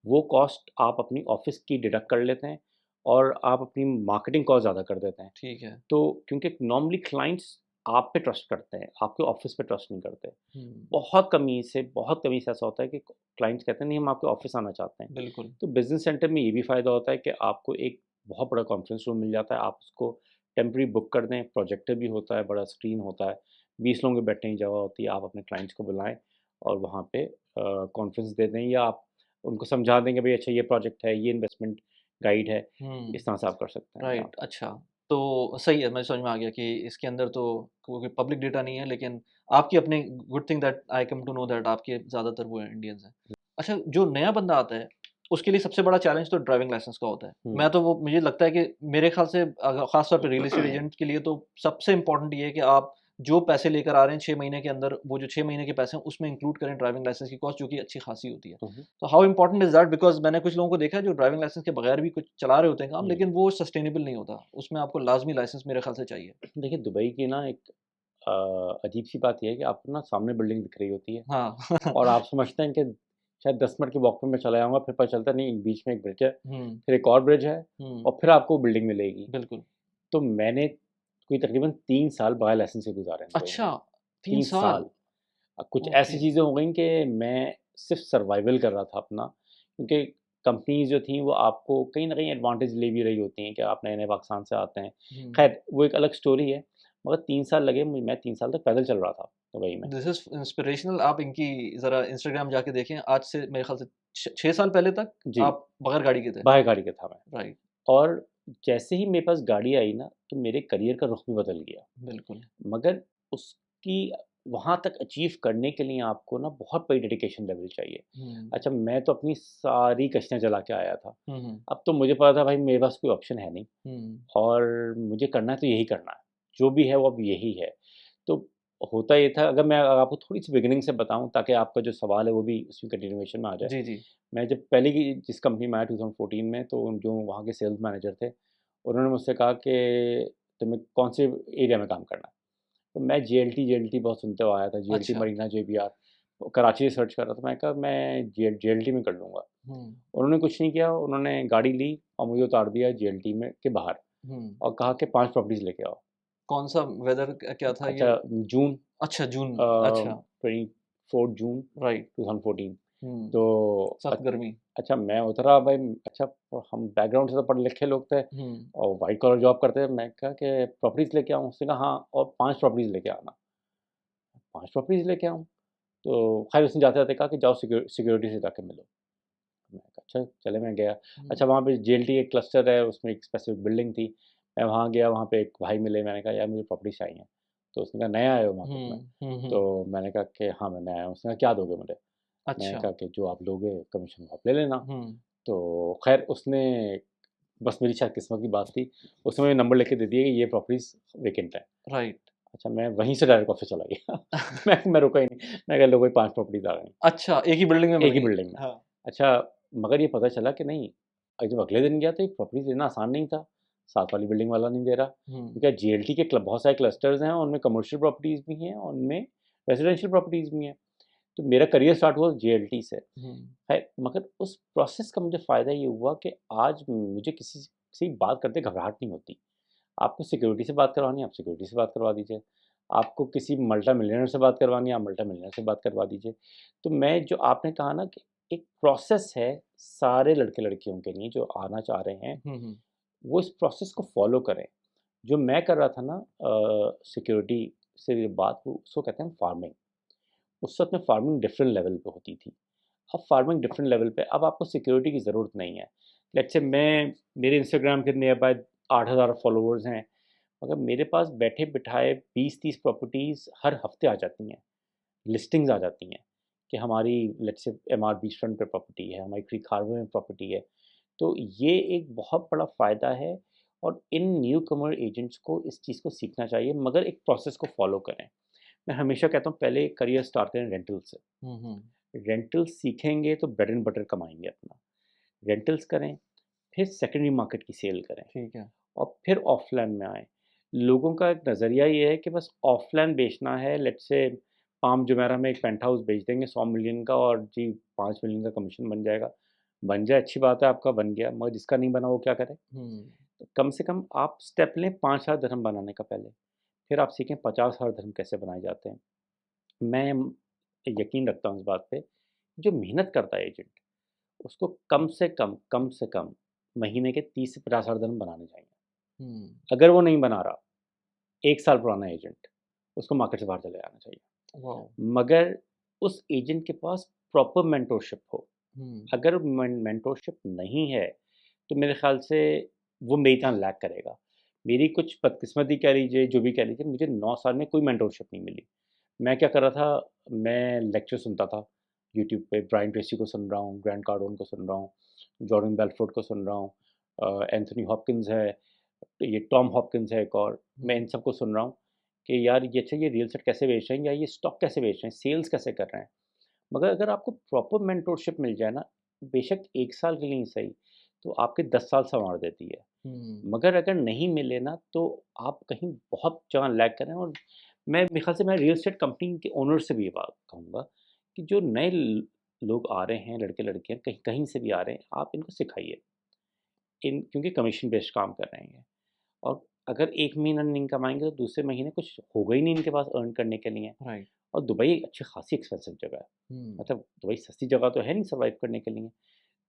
वो कॉस्ट आप अपनी ऑफ़िस की डिडक्ट कर लेते हैं, और आप अपनी मार्केटिंग कॉस्ट ज़्यादा कर देते हैं। ठीक है। तो क्योंकि नॉर्मली क्लाइंट्स आप पे ट्रस्ट करते हैं, आपके ऑफ़िस पे ट्रस्ट नहीं करते। हुँ, बहुत कमी से ऐसा होता है कि क्लाइंट्स कहते हैं नहीं, हम आपके ऑफ़िस आना चाहते हैं। बिल्कुल। तो बिज़नेस सेंटर में ये भी फ़ायदा होता है कि आपको एक बहुत बड़ा कॉन्फ्रेंस रूम मिल जाता है, आप उसको टेम्परेरी बुक कर दें, प्रोजेक्टर भी होता है, बड़ा स्क्रीन होता है, 20 लोगों के बैठने की जगह होती है, आप अपने क्लाइंट्स को बुलाएँ और वहाँ पे कॉन्फ्रेंस दे दें, या आप उनको समझा दें कि भई अच्छा ये प्रोजेक्ट है, ये इन्वेस्टमेंट गाइड है, हुँ, इस तरह से आप कर सकते हैं या राइट, अच्छा। तो सही है, मुझे समझ में आ गया कि इसके अंदर तो कोई पब्लिक डेटा नहीं है, लेकिन आपकी अपनी good thing that I come to know that आपके ज़्यादातर वो इंडियंस हैं। अच्छा, जो नया बंदा आता है, उसके लिए सबसे बड़ा चैलेंज तो ड्राइविंग लाइसेंस का होता है। हुँ, मैं तो वो मुझे लगता है कि मेरे ख़्याल से ख़ास तौर पे रियल एस्टेट एजेंट के लिए तो सबसे इम्पोर्टेंट ये है कि आप जो पैसे लेकर आ रहे हैं 6 महीने के अंदर, वो जो 6 महीने के पैसे हैं उसमें इंक्लूड करें ड्राइविंग लाइसेंस की कॉस्ट, जो कि अच्छी खासी होती है। हुँ, तो how important is that? Because मैंने कुछ लोगों को देखा है जो ड्राइविंग लाइसेंस के बगैर भी कुछ चला रहे होते हैं काम, जी। लेकिन वो सस्टेनेबल नहीं होता। उसमें आपको लाज़मी लाइसेंस मेरे ख़्याल से चाहिए। देखिए दुबई की ना एक अजीब-सी बात ये है कि आपको ना सामने बिल्डिंग दिख रही होती है हाँ। और आप समझते हैं कि शायद 10 मिनट के वॉक पे मैं चला जाऊँगा, फिर पता चलता है नहीं बीच में एक ब्रिज है, हुँ, फिर एक और ब्रिज है हुँ, और फिर आपको बिल्डिंग मिलेगी। बिल्कुल। तो मैंने कोई तकरीबन 3 साल बगैर लाइसेंस के गुज़ारे हैं दुबई में, अच्छा, 3 3 साल? साल। कुछ ऐसी ओके। चीज़ें हो गई कि मैं सिर्फ़ सर्वाइवल कर रहा था अपना, क्योंकि कंपनीज़ जो थी वो आपको कहीं न कहीं एडवांटेज ले भी रही होती हैं कि आप नए-नए पाकिस्तान से आते हैं। हुँ। ख़ैर वो एक अलग स्टोरी है, मगर 3 साल लगे मैं 3 साल तक पैदल चल रहा था दुबई में। This is inspirational. आप इनकी ज़रा इंस्टाग्राम जाके देखें। आज से मेरे ख़्याल से 6 साल पहले तक जी, आप बगैर गाड़ी के थे। बाय गाड़ी का था मैं राइट, और जैसे ही मेरे पास गाड़ी आई ना, तो मेरे करियर का रुख भी बदल गया। बिल्कुल। मगर उसकी वहाँ तक अचीव करने के लिए आपको ना बहुत बड़ी डेडिकेशन लेवल चाहिए। हुँ, अच्छा मैं तो अपनी सारी कश्तियाँ चला के आया था। हुँ, हुँ, अब तो मुझे पता था भाई मेरे पास कोई ऑप्शन है नहीं हुँ, और मुझे करना है तो यही करना है। जो भी है वो अब यही है। तो होता ये था, अगर मैं आपको थोड़ी-सी बिगिनिंग से बताऊँ ताकि आपका जो सवाल है वो भी उसकी कंटिन्यूएशन में आ जाए। जी, जी। मैं जब पहले की जिस कंपनी में आया 2014 में, तो जो वहाँ के सेल्स मैनेजर थे, उन्होंने मुझसे कहा कि तुम्हें कौन से एरिया में काम करना है? तो मैं जेएलटी बहुत सुनते हुए आया था, जेएलटी, अच्छा। मरीना, जेबीआर। कराची से सर्च कर रहा था, मैंने कहा मैं जेएलटी में कर लूँगा। हुँ, उन्होंने कुछ नहीं किया, उन्होंने गाड़ी ली और मुझे उतार दिया जेएलटी में के बाहर हुँ। और कहा कि 5 प्रॉपर्टीज़ लेके आओ। कौन-सा वेदर क्या था अच्छा ये? जून अच्छा, जून। अच्छा, 24 जून राइट। 2014। हुँ, तो सख्त गर्मी। अच्छा मैं उतरा भाई। अच्छा हम बैकग्राउंड से तो पढ़े लिखे लोग थे हुँ, और वाइट कॉलर जॉब करते थे। मैं कहा कि प्रॉपर्टीज़ लेके आऊँ? उसने कहा हाँ और 5 प्रॉपर्टीज़ लेके आना। 5 प्रॉपर्टीज़ लेके आऊँ? तो ख़ैर उसने जाते-जाते कहा कि जाओ सिक्योरिटी से जाके मिलो। मैं कहा अच्छा चले मैं गया। हुँ, अच्छा वहाँ पे जेएलटी एक क्लस्टर है, उसमें एक स्पेसिफ़िक बिल्डिंग थी। मैं वहाँ गया, वहाँ पे एक भाई मिले, मैंने कहा यार मुझे प्रॉपर्टीज़ चाहिए। तो उसने कहा नए आए हो मार्केट में? हुँ, हुँ, हुँ। तो मैंने कहा कि हाँ, मैं नया आया हूँ। उसने कहा क्या दोगे मुझे? मैंने अच्छा। कहा कि जो आप लोगे कमीशन आप ले लेना। हुँ, तो ख़ैर उसने बस मेरी शायद किस्मत की बात थी, उसने मुझे नंबर लिख के दे दिया कि ये प्रॉपर्टीज़ वेकेंट है। राइट। अच्छा मैं वहीं से डायरेक्ट ऑफ़िस चला गया। मैं रुका ही नहीं। मैं कहा लो भाई 5 प्रॉपर्टीज़ आ गई। अच्छा, एक ही बिल्डिंग में मिल एक ही गई। बिल्डिंग में। हाँ। अच्छा, मगर ये पता चला कि नहीं, जब अगले दिन गया तो ये प्रॉपर्टीज़ लेना आसान नहीं था। साथ वाली बिल्डिंग वाला नहीं दे रहा। हुँ, क्योंकि जेएलटी के बहुत सारे क्लस्टर्स हैं, उनमें कमर्शियल प्रॉपर्टीज़ भी हैं, उनमें रेज़िडेंशियल प्रॉपर्टीज़ भी हैं। तो मेरा करियर स्टार्ट हुआ जेएलटी से। हुँ, है मगर उस प्रोसेस का मुझे फ़ायदा ये हुआ कि आज मुझे किसी से बात करते घबराहट नहीं होती। आपको सिक्योरिटी से बात करवानी है, आप सिक्योरिटी से बात करवा दीजिए। आपको किसी मल्टी मिलियनेयर से बात करवानी है, आप मल्टी मिलियनेयर से बात करवा दीजिए। तो मैं जो आपने कहा ना कि एक प्रोसेस है सारे लड़के-लड़कियों के लिए जो आना चाह रहे हैं, हुँ, हुँ, वो इस प्रोसेस को फ़ॉलो करें। जो मैं कर रहा था ना सिक्योरिटी से बात, वो उसको कहते हैं फार्मिंग। उस वक़्त में फार्मिंग डिफरेंट लेवल पे होती थी। अब फार्मिंग डिफरेंट लेवल पे, अब आपको सिक्योरिटी की ज़रूरत नहीं है। लेट्स से मेरे इंस्टाग्राम के नियर बाय 8,000 फॉलोवर्स हैं, मगर मेरे पास बैठे-बिठाए 20-30 प्रॉपर्टीज़ हर हफ़्ते आ जाती हैं, लिस्टिंग्स आ जाती हैं कि हमारी let's say MR beach front पे प्रॉपर्टी है, हमारी क्रीक हार्बर में प्रॉपर्टी है। तो ये एक बहुत बड़ा फ़ायदा है और इन न्यू कमर एजेंट्स को इस चीज़ को सीखना चाहिए, मगर एक प्रोसेस को फ़ॉलो करें। मैं हमेशा कहता हूँ पहले करियर स्टार्ट करें रेंटल से। हुँ, हुँ, रेंटल सीखेंगे तो ब्रेड एंड बटर कमाएँगे अपना। रेंटल्स करें, फिर सेकेंडरी मार्केट की सेल करें ठीक है। और फिर ऑफ़लाइन में आएँ। लोगों का एक नज़रिया ये है कि बस ऑफ़लाइन बेचना है, लेट्स से पाम जुमेराह में एक पेंट हाउस बेच देंगे 100 मिलियन का और जी 5 मिलियन का कमीशन बन जाएगा। बन जाए अच्छी बात है, आपका बन गया, मगर जिसका नहीं बना वो क्या करे? हुँ, तो कम से कम आप स्टेप लें 5,000 दिरहम बनाने का पहले, फिर आप सीखें 50,000 दिरहम कैसे बनाए जाते हैं। मैं यकीन रखता हूँ इस बात पे, जो मेहनत करता है एजेंट, उसको कम से कम महीने के 30 से 50,000 दिरहम बनाने चाहिए। हुँ, अगर वो नहीं बना रहा, 1 साल पुराना एजेंट, उसको मार्केट से बाहर चले जाना चाहिए। वाओ! मगर उस एजेंट के पास प्रॉपर मेंटरशिप हो। हुँ, अगर मेंटरशिप नहीं है, तो मेरे ख़्याल से वो मेरी तरह लैग करेगा। मेरी कुछ बदकिस्मती कह लीजिए, जो भी कह लीजिए, मुझे 9 साल में कोई मेंटरशिप नहीं मिली। मैं क्या कर रहा था, मैं लेक्चर सुनता था यूट्यूब पे, ब्रायन ट्रेसी को सुन रहा हूँ, ग्रांट कार्डोन को सुन रहा हूँ, जॉर्डन बेलफोर्ड को सुन रहा हूँ, एंथोनी हॉपकिंस है, ये टॉम हॉपकिंस है एक और, मैं हुँ, इन सबको सुन रहा हूँ। कि यार ये अच्छा ये रियल एस्टेट कैसे बेच रहे हैं या ये स्टॉक कैसे बेच रहे हैं, सेल्स कैसे कर रहे हैं। मगर अगर आपको प्रॉपर मेंटोरशिप मिल जाए ना, बेशक 1 साल के लिए ही सही, तो आपके 10 साल सँवार देती है। हुँ, मगर अगर नहीं मिले ना, तो आप कहीं बहुत जगह लैग कर रहे हैं। और मैं मेरे ख़्याल से मैं रियल एस्टेट कंपनी के ओनर से भी ये बात कहूँगा कि जो नए लोग आ रहे हैं, लड़के-लड़कियाँ कहीं कहीं से भी आ रहे हैं, आप इनको सिखाइए। क्योंकि कमीशन बेस्ड काम कर रहे हैं। और अगर 1 महीना नहीं कमाएँगे, तो दूसरे महीने कुछ होगा ही नहीं इनके पास अर्न करने के लिए। राइट। और दुबई एक अच्छी खासी एक्सपेंसिव जगह है। हुँ, मतलब दुबई सस्ती जगह तो है नहीं सर्वाइव करने के लिए।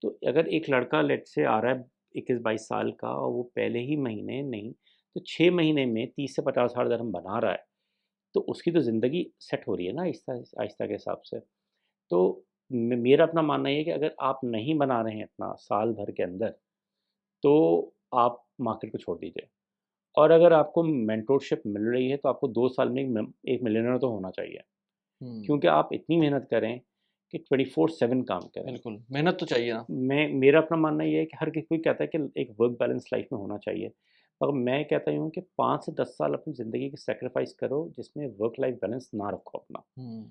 तो अगर एक लड़का लेट्स से आ रहा है 21-22 साल का और वो पहले ही महीने नहीं, तो 6 महीने में 30 से 50 हज़ार दिरहम बना रहा है, तो उसकी तो ज़िंदगी सेट हो रही है ना आहिस्ता-आहिस्ता के हिसाब से। तो मेरा अपना मानना ये है कि अगर आप नहीं बना रहे हैं इतना साल भर के अंदर, तो आप मार्केट को छोड़ दीजिए। और अगर आपको मेंटोरशिप मिल रही है, तो आपको 2 साल में एक मिलियनेयर तो होना चाहिए। हुँ, क्योंकि आप इतनी मेहनत करें कि 24/7 काम करें। बिल्कुल, मेहनत तो चाहिए ना। मेरा अपना मानना ये है कि हर कोई कहता है कि एक वर्क बैलेंस लाइफ में होना चाहिए। मगर मैं कहता यूँ हूँ कि 5 से 10 साल अपनी ज़िंदगी की सैक्रिफ़ाइस करो, जिसमें वर्क लाइफ बैलेंस ना रखो अपना। हुँ,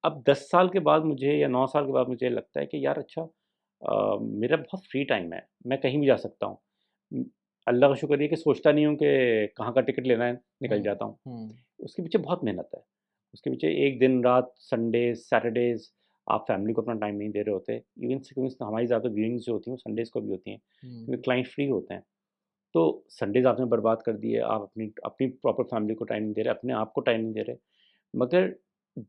अब 10 साल के बाद मुझे या 9 साल के बाद मुझे लगता है कि यार अच्छा मेरा बहुत फ्री टाइम है, मैं कहीं भी जा सकता हूँ। उम, अल्लाह का शुक्र है कि सोचता नहीं हूँ कि कहाँ का टिकट लेना है, निकल हुँ, जाता हूँ। हुँ, उसके पीछे बहुत मेहनत है। उसके पीछे एक दिन-रात, संडेज़, सैटरडेज़ आप फैमिली को अपना टाइम नहीं दे रहे होते। इवन क्योंकि हमारी ज़्यादा व्यूइंग्स जो होती हैं, वो संडेज़ को भी होती हैं, हुँ, क्योंकि क्लाइंट फ्री होते हैं। तो संडेज़ आपने बर्बाद कर दिए, आप अपनी अपनी प्रॉपर फैमिली को टाइम नहीं दे रहे, अपने आप को टाइम नहीं दे रहे। मगर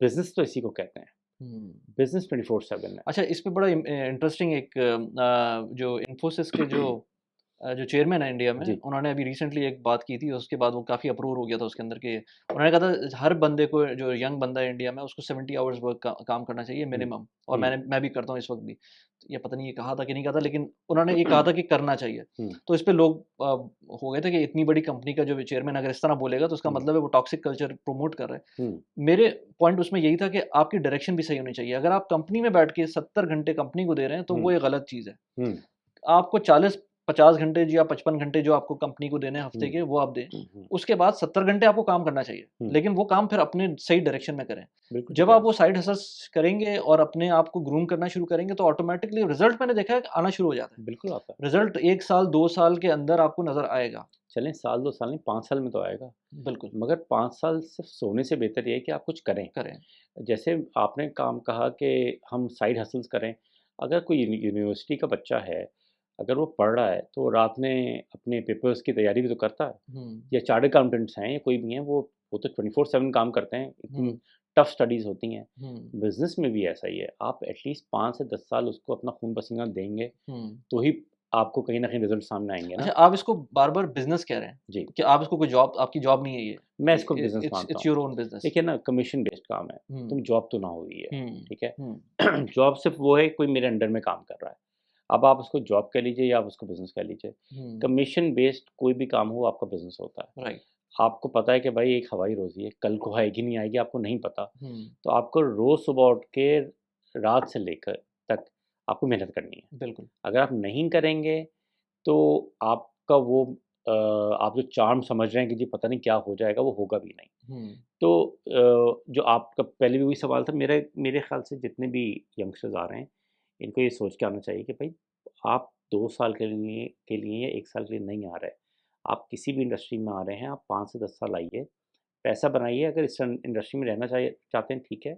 बिज़नेस तो इसी को कहते हैं। हुँ। बिज़नेस 24/7 है। अच्छा, इसमें बड़ा इंटरेस्टिंग एक जो इन्फोसिस के जो चेयरमैन है इंडिया में, जी, उन्होंने अभी रिसेंटली एक बात की थी, उसके बाद वो काफ़ी अप्रूव हो गया था उसके अंदर कि उन्होंने कहा था हर बंदे को जो यंग बंदा है इंडिया में उसको 70 आवर्स वर्क काम करना चाहिए हुँ, मिनिमम और हुँ, मैं भी करता हूँ इस वक़्त भी। ये पता नहीं ये कहा था कि नहीं कहा था लेकिन उन्होंने ये कहा था कि करना चाहिए। हुँ, तो इस पे लोग हो गए थे कि इतनी बड़ी कंपनी का जो चेयरमैन अगर इस तरह बोलेगा तो उसका हुँ, मतलब है वो टॉक्सिक कल्चर प्रमोट कर रहा है। हुँ, मेरे पॉइंट उसमें यही था कि आपकी डायरेक्शन भी सही होनी चाहिए। अगर आप कंपनी में बैठ के 70 घंटे कंपनी को दे रहे हैं, तो हुँ, वो एक गलत चीज़ है। हुँ, आपको 40-50 घंटे या 55 घंटे जो आपको कंपनी को देने हैं हफ्ते हुँ, के, वो आप दें। हुँ, हुँ, उसके बाद 70 घंटे आपको काम करना चाहिए, हुँ, लेकिन वो काम फिर अपने सही डायरेक्शन में करें। बिल्कुल ठीक जब कह आप रहे हैं। वो साइड हसल्स करेंगे और अपने आप को ग्रूम करना शुरू करेंगे, तो ऑटोमैटिकली रिज़ल्ट मैंने देखा है कि आना शुरू हो जाता है। बिल्कुल आता है। रिज़ल्ट 1 साल, 2 साल के अंदर आपको नज़र आएगा। चलें साल 2 साल नहीं 5 साल में तो आएगा। बिल्कुल, मगर 5 साल सिर्फ़ सोने से बेहतर ये है कि आप कुछ करें। करें। जैसे आपने काम कहा कि हम साइड हसल्स करें। अगर कोई यूनिवर्सिटी का बच्चा है, अगर वो पढ़ रहा है, तो रात में अपने पेपर्स की तैयारी भी तो करता है। हुँ, या चार्टर्ड अकाउंटेंट्स हैं या कोई भी हैं, वो तो 24/7 काम करते हैं, इतनी हुँ, टफ़ स्टडीज़ होती हैं। हुँ, बिज़नेस में भी ऐसा ही है, आप एटलीस्ट 5 से 10 साल उसको अपना खून-पसीना देंगे, हुँ। तो ही आपको कहीं न कहीं रिज़ल्ट सामने आएँगे अच्छा, ना। आप इसको बार-बार बिज़नेस कह रहे हैं, जी, कि आप इसको कोई जॉब आपकी जॉब नहीं है ये। मैं इसको बिज़नेस इट्स मानता इट्स हूँ। Your own business. देखिए ना कमीशन बेस्ड काम है, हुँ, तुम जॉब तो ना हो रही है, हुँ, ठीक है? हुँ, जॉब सिर्फ़ वो है कोई मेरे अंडर में काम कर रहा है। अब आप उसको जॉब कह लीजिए या आप उसको बिज़नेस कह लीजिए। हुँ, कमीशन बेस्ड कोई भी काम हो आपका बिज़नेस होता है। राइट। आपको पता है कि भाई एक हवाई रोज़ी है, कल को आएगी नहीं आएगी आपको नहीं पता। हुँ, तो आपको रोज़ सुबह उठ के रात से लेकर तक आपको मेहनत करनी है। बिल्कुल। अगर आप नहीं करेंगे तो आपका वो आप जो चार्म समझ रहे हैं कि जी पता नहीं क्या हो जाएगा, वो होगा भी नहीं। हुँ, तो जो आपका पहले भी वही सवाल था मेरे मेरे ख़्याल से जितने भी यंगस्टर्स आ रहे हैं, इनको ये सोच के आना चाहिए कि भई आप 2 साल के लिए या 1 साल के लिए नहीं आ रहे। आप किसी भी इंडस्ट्री में आ रहे हैं, आप 5 से 10 साल आइए, पैसा बनाइए अगर इस इंडस्ट्री में रहना चाहते हैं ठीक है,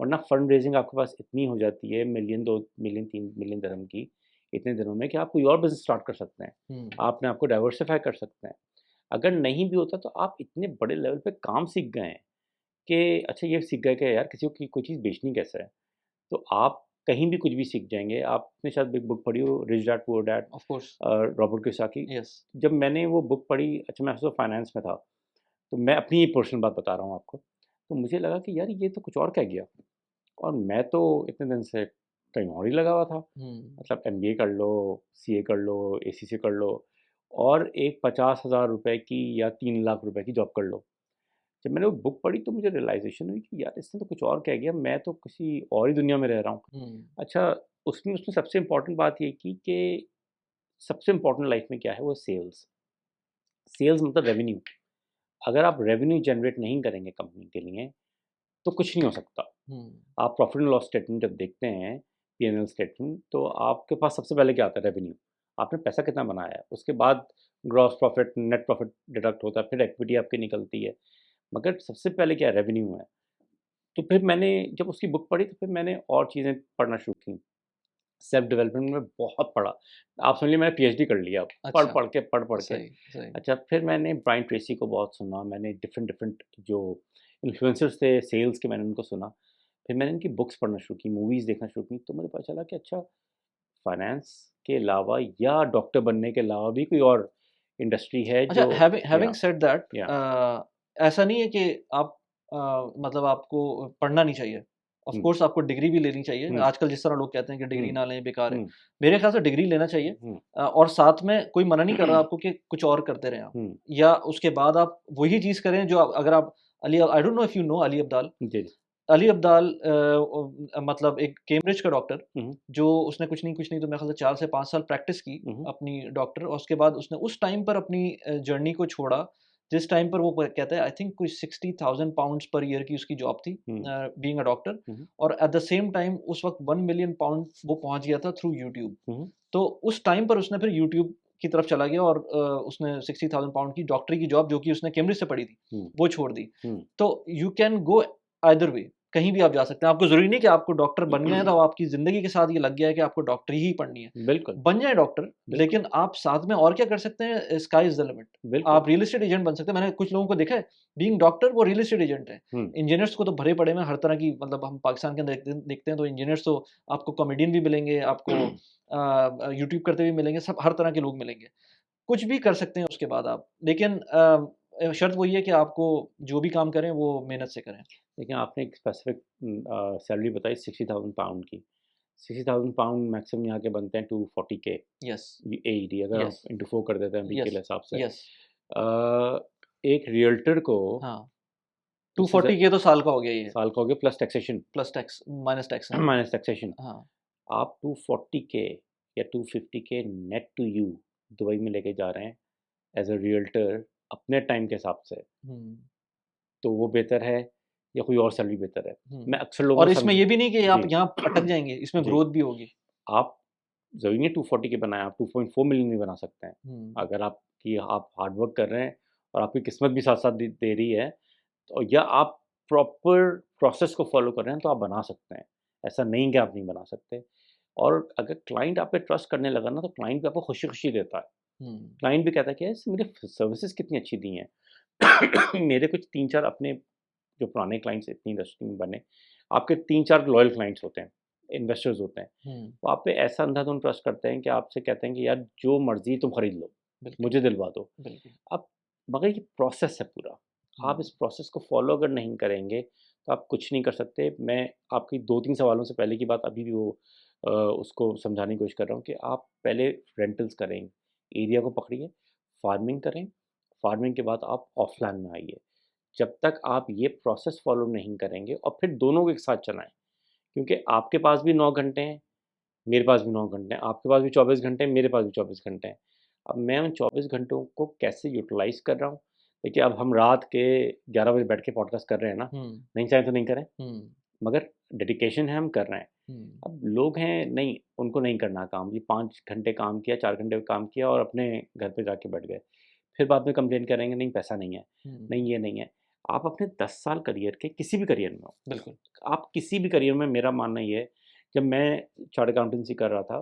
वरना फंड रेज़िंग आपके पास इतनी हो जाती है मिलियन 2 मिलियन 3 मिलियन दिरहम की, इतने दिनों में कि आप कोई और बिज़नेस स्टार्ट कर सकते हैं। हुँ, आप अपने आप को डाइवर्सिफ़ाई कर सकते हैं। अगर नहीं भी होता तो आप इतने बड़े लेवल पे काम सीख गए हैं कि अच्छा ये सीख गए कि यार किसी को कोई चीज़ बेचनी कैसे है। तो आप कहीं भी कुछ भी सीख जाएँगे। आपने शायद एक बुक पढ़ी हो rich Dad Poor dad of course, Robert Kiyosaki. Yes. जब मैंने वो बुक पढ़ी अच्छा मैं उस वक़्त फाइनेंस में था, तो मैं अपनी ही पर्सनल बात बता रहा हूँ आपको। तो मुझे लगा कि यार ये तो कुछ और कह गया और मैं तो इतने दिन से कहीं और ही लगा हुआ था। हुँ, मतलब एमबीए कर लो, सीए कर लो, एसीसी कर लो और एक 50,000 रुपए की या 3 लाख रुपए की जॉब कर लो। जब मैंने वो बुक पढ़ी तो मुझे रियलाइज़ेशन हुई कि यार इसने तो कुछ और कह गया, मैं तो किसी और ही दुनिया में रह रहा हूँ। हुँ, अच्छा उसमें उसने सबसे इम्पोर्टेंट बात ये की कि सबसे इम्पोर्टेंट लाइफ़ में क्या है वो सेल्स। सेल्स मतलब रेवेन्यू। अगर आप रेवेन्यू जनरेट नहीं करेंगे कंपनी के लिए तो कुछ नहीं हो सकता। आप प्रॉफिट एंड लॉस स्टेटमेंट जब देखते हैं, पी&एल स्टेटमेंट, तो आपके पास सबसे पहले क्या आता है? रेवेन्यू। आपने पैसा कितना बनाया है, उसके बाद gross profit, net profit deduct होता है, फिर इक्विटी आपकी निकलती है, मगर सबसे पहले क्या है? रेवेन्यू है। तो फिर मैंने जब उसकी बुक पढ़ी तो फिर मैंने और चीज़ें पढ़ना शुरू की। सेल्फ डेवलपमेंट में बहुत पढ़ा। आप समझिए मैंने पीएचडी कर लिया, अच्छा, पढ़ के। सही, सही। अच्छा, फिर मैंने ब्रायन ट्रेसी को बहुत सुना, मैंने डिफरेंट डिफरेंट जो इन्फ्लुएंसर्स थे सेल्स के, मैंने उनको सुना। फिर मैंने इनकी बुक्स पढ़ना शुरू की, मूवीज़ देखना शुरू की, तो मुझे पता चला कि अच्छा, फाइनेंस के अलावा या डॉक्टर बनने के अलावा भी कोई और इंडस्ट्री है अच्छा, जो हैविंग या हैविंग सेड दैट या ऐसा नहीं है कि आप मतलब आपको पढ़ना नहीं चाहिए। ऑफ हुँ, कोर्स आपको डिग्री भी लेनी चाहिए। हुँ, आजकल जिस तरह लोग कहते हैं कि डिग्री हुँ, ना लें, बेकार है। हुँ, मेरे ख्याल से डिग्री लेना चाहिए हुँ, और साथ में कोई मना नहीं कर रहा आपको कि कुछ और करते रहें आप। हुँ, या उसके बाद आप वही चीज़ करें जो अगर आप Ali I don't know if you know Ali Abdal. जी, जी। अली अब्दाल मतलब एक कैम्ब्रिज का डॉक्टर, हुँ, हुँ, जो उसने कुछ नहीं तो मेरे ख्याल से 4 से 5 साल प्रैक्टिस की हुँ, हुँ, अपनी डॉक्टर, और उसके बाद उसने उस टाइम पर अपनी जर्नी को छोड़ा, जिस टाइम पर वो कहता है आई थिंक कोई 60,000 पाउंड्स पर ईयर की उसकी जॉब थी हुँ, बीइंग अ डॉक्टर, हुँ, और एट द सेम टाइम उस वक़्त 1 मिलियन पाउंड वो पहुँच गया था थ्रू यूट्यूब। हुँ, तो उस टाइम पर उसने फिर यूट्यूब की तरफ चला गया और उसने 60,000 पाउंड की डॉक्टरी की जॉब, जो कि उसने कैम्ब्रिज से पढ़ी थी, हुँ, वो छोड़ दी। हुँ, तो you can go either way, कहीं भी आप जा सकते हैं। आपको ज़रूरी नहीं कि आपको डॉक्टर बन गए हैं तो आपकी ज़िंदगी के साथ ये लग गया है कि आपको डॉक्टरी ही पढ़नी है। बिल्कुल, बन जाएँ डॉक्टर, बिल्कुल, लेकिन आप साथ में और क्या कर सकते हैं, स्काई इज़ द लिमिट। बिल्कुल। आप रियल एस्टेट एजेंट बन सकते हैं। मैंने कुछ लोगों को देखा है, बीइंग डॉक्टर वो रियल एस्टेट एजेंट हैं। हुँ, इंजीनियर्स को तो भरे पड़े हैं हर तरह की, मतलब हम पाकिस्तान के अंदर देखते हैं तो इंजीनियर्स तो आपको कॉमेडियन भी मिलेंगे, आपको यूट्यूब करते हुए मिलेंगे, सब हर तरह के लोग मिलेंगे। कुछ भी कर सकते हैं उसके बाद आप। लेकिन शर्त वही है कि आपको जो भी काम करें वो मेहनत से करें। देखिए आपने एक स्पेसिफिक सैलरी बताई 60,000 पाउंड की। 60,000 पाउंड मैक्सिमम यहाँ के बनते हैं 240 के यस, एईडी, अगर हम यस, इंटू 4 कर देते हैं अभी के यस, हिसाब से। यस। एक रियल्टर को हाँ, उससे 240 के तो साल का हो गया ये, साल का हो गया plus taxation, plus tax, minus tax है। Minus taxation. हाँ, आप 240 के या 250 के नेट टू यू दुबई में लेके जा रहे हैं एज अ रियल्टर अपने टाइम के हिसाब से, हुँ, तो वो बेहतर है या कोई और सैलरी बेहतर है? मैं हुँ। अक्सर लोगों और को इसमें समझ ये भी नहीं कि जी, आप यहाँ अटक जाएँगे, इसमें जी। ग्रोथ भी होगी। आप ज़रूरी नहीं 240 के बनाएँ, आप 2.4 मिलियन भी बना सकते हैं। हुँ, अगर आप हार्ड वर्क कर रहे हैं और आपकी किस्मत भी साथ-साथ दे रही है, तो या आप प्रॉपर प्रोसेस को फ़ॉलो कर रहे हैं, तो आप बना सकते हैं। ऐसा नहीं कि आप नहीं बना सकते। और अगर क्लाइंट आप पे ट्रस्ट करने लगा ना, तो क्लाइंट भी आपको खुशी-खुशी देता है। हुँ, क्लाइंट भी कहता है कि यार इसने मुझे सर्विसेज़ कितनी अच्छी दी हैं। मेरे कुछ 3-4 अपने जो पुराने क्लाइंट्स इतनी इंडस्ट्री में बने, आपके 3-4 लॉयल क्लाइंट्स होते हैं, इन्वेस्टर्स होते हैं। हुँ, वो आप पे ऐसा अंधाधुंध ट्रस्ट करते हैं कि आपसे कहते हैं कि यार जो मर्ज़ी तुम खरीद लो, बिल्कुल, मुझे दिलवा दो। बिल्कुल। अब मगर ये प्रोसेस है पूरा, आप हुँ, इस प्रोसेस को फ़ॉलो अगर नहीं करेंगे, तो आप कुछ नहीं कर सकते। मैं आपकी 2-3 सवालों से पहले की बात अभी भी वो उसको समझाने की कोशिश कर रहा हूँ कि आप पहले रेंटल्स करें, एरिया को पकड़िए, फार्मिंग करें, फार्मिंग के बाद आप ऑफ़लैंड में आइए। जब तक आप ये प्रोसेस फ़ॉलो नहीं करेंगे और फिर दोनों को एक साथ चलाएँ, क्योंकि आपके पास भी 9 घंटे हैं, मेरे पास भी 9 घंटे हैं, आपके पास भी 24 घंटे हैं, मेरे पास भी 24 घंटे हैं। अब मैं उन 24 घंटों को कैसे यूटिलाइज़ कर रहा हूँ? देखिए, अब हम रात के 11 बजे बैठ के पॉडकास्ट कर रहे हैं ना, हुँ, नहीं चाहें तो नहीं करें, हुँ, मगर डेडिकेशन है, हम कर रहे हैं। हुँ, अब लोग हैं नहीं, उनको नहीं करना काम, ये 5 घंटे काम किया, 4 घंटे काम किया और अपने घर पे जाके बैठ गए। फिर बाद में कंप्लेन करेंगे, नहीं पैसा नहीं है, हुँ, नहीं ये नहीं है। आप अपने 10 साल करियर के किसी भी करियर में हो, बिल्कुल। आप किसी भी करियर में, मेरा मानना ये है, जब मैं चार्टर्ड अकाउंटेंसी कर रहा था,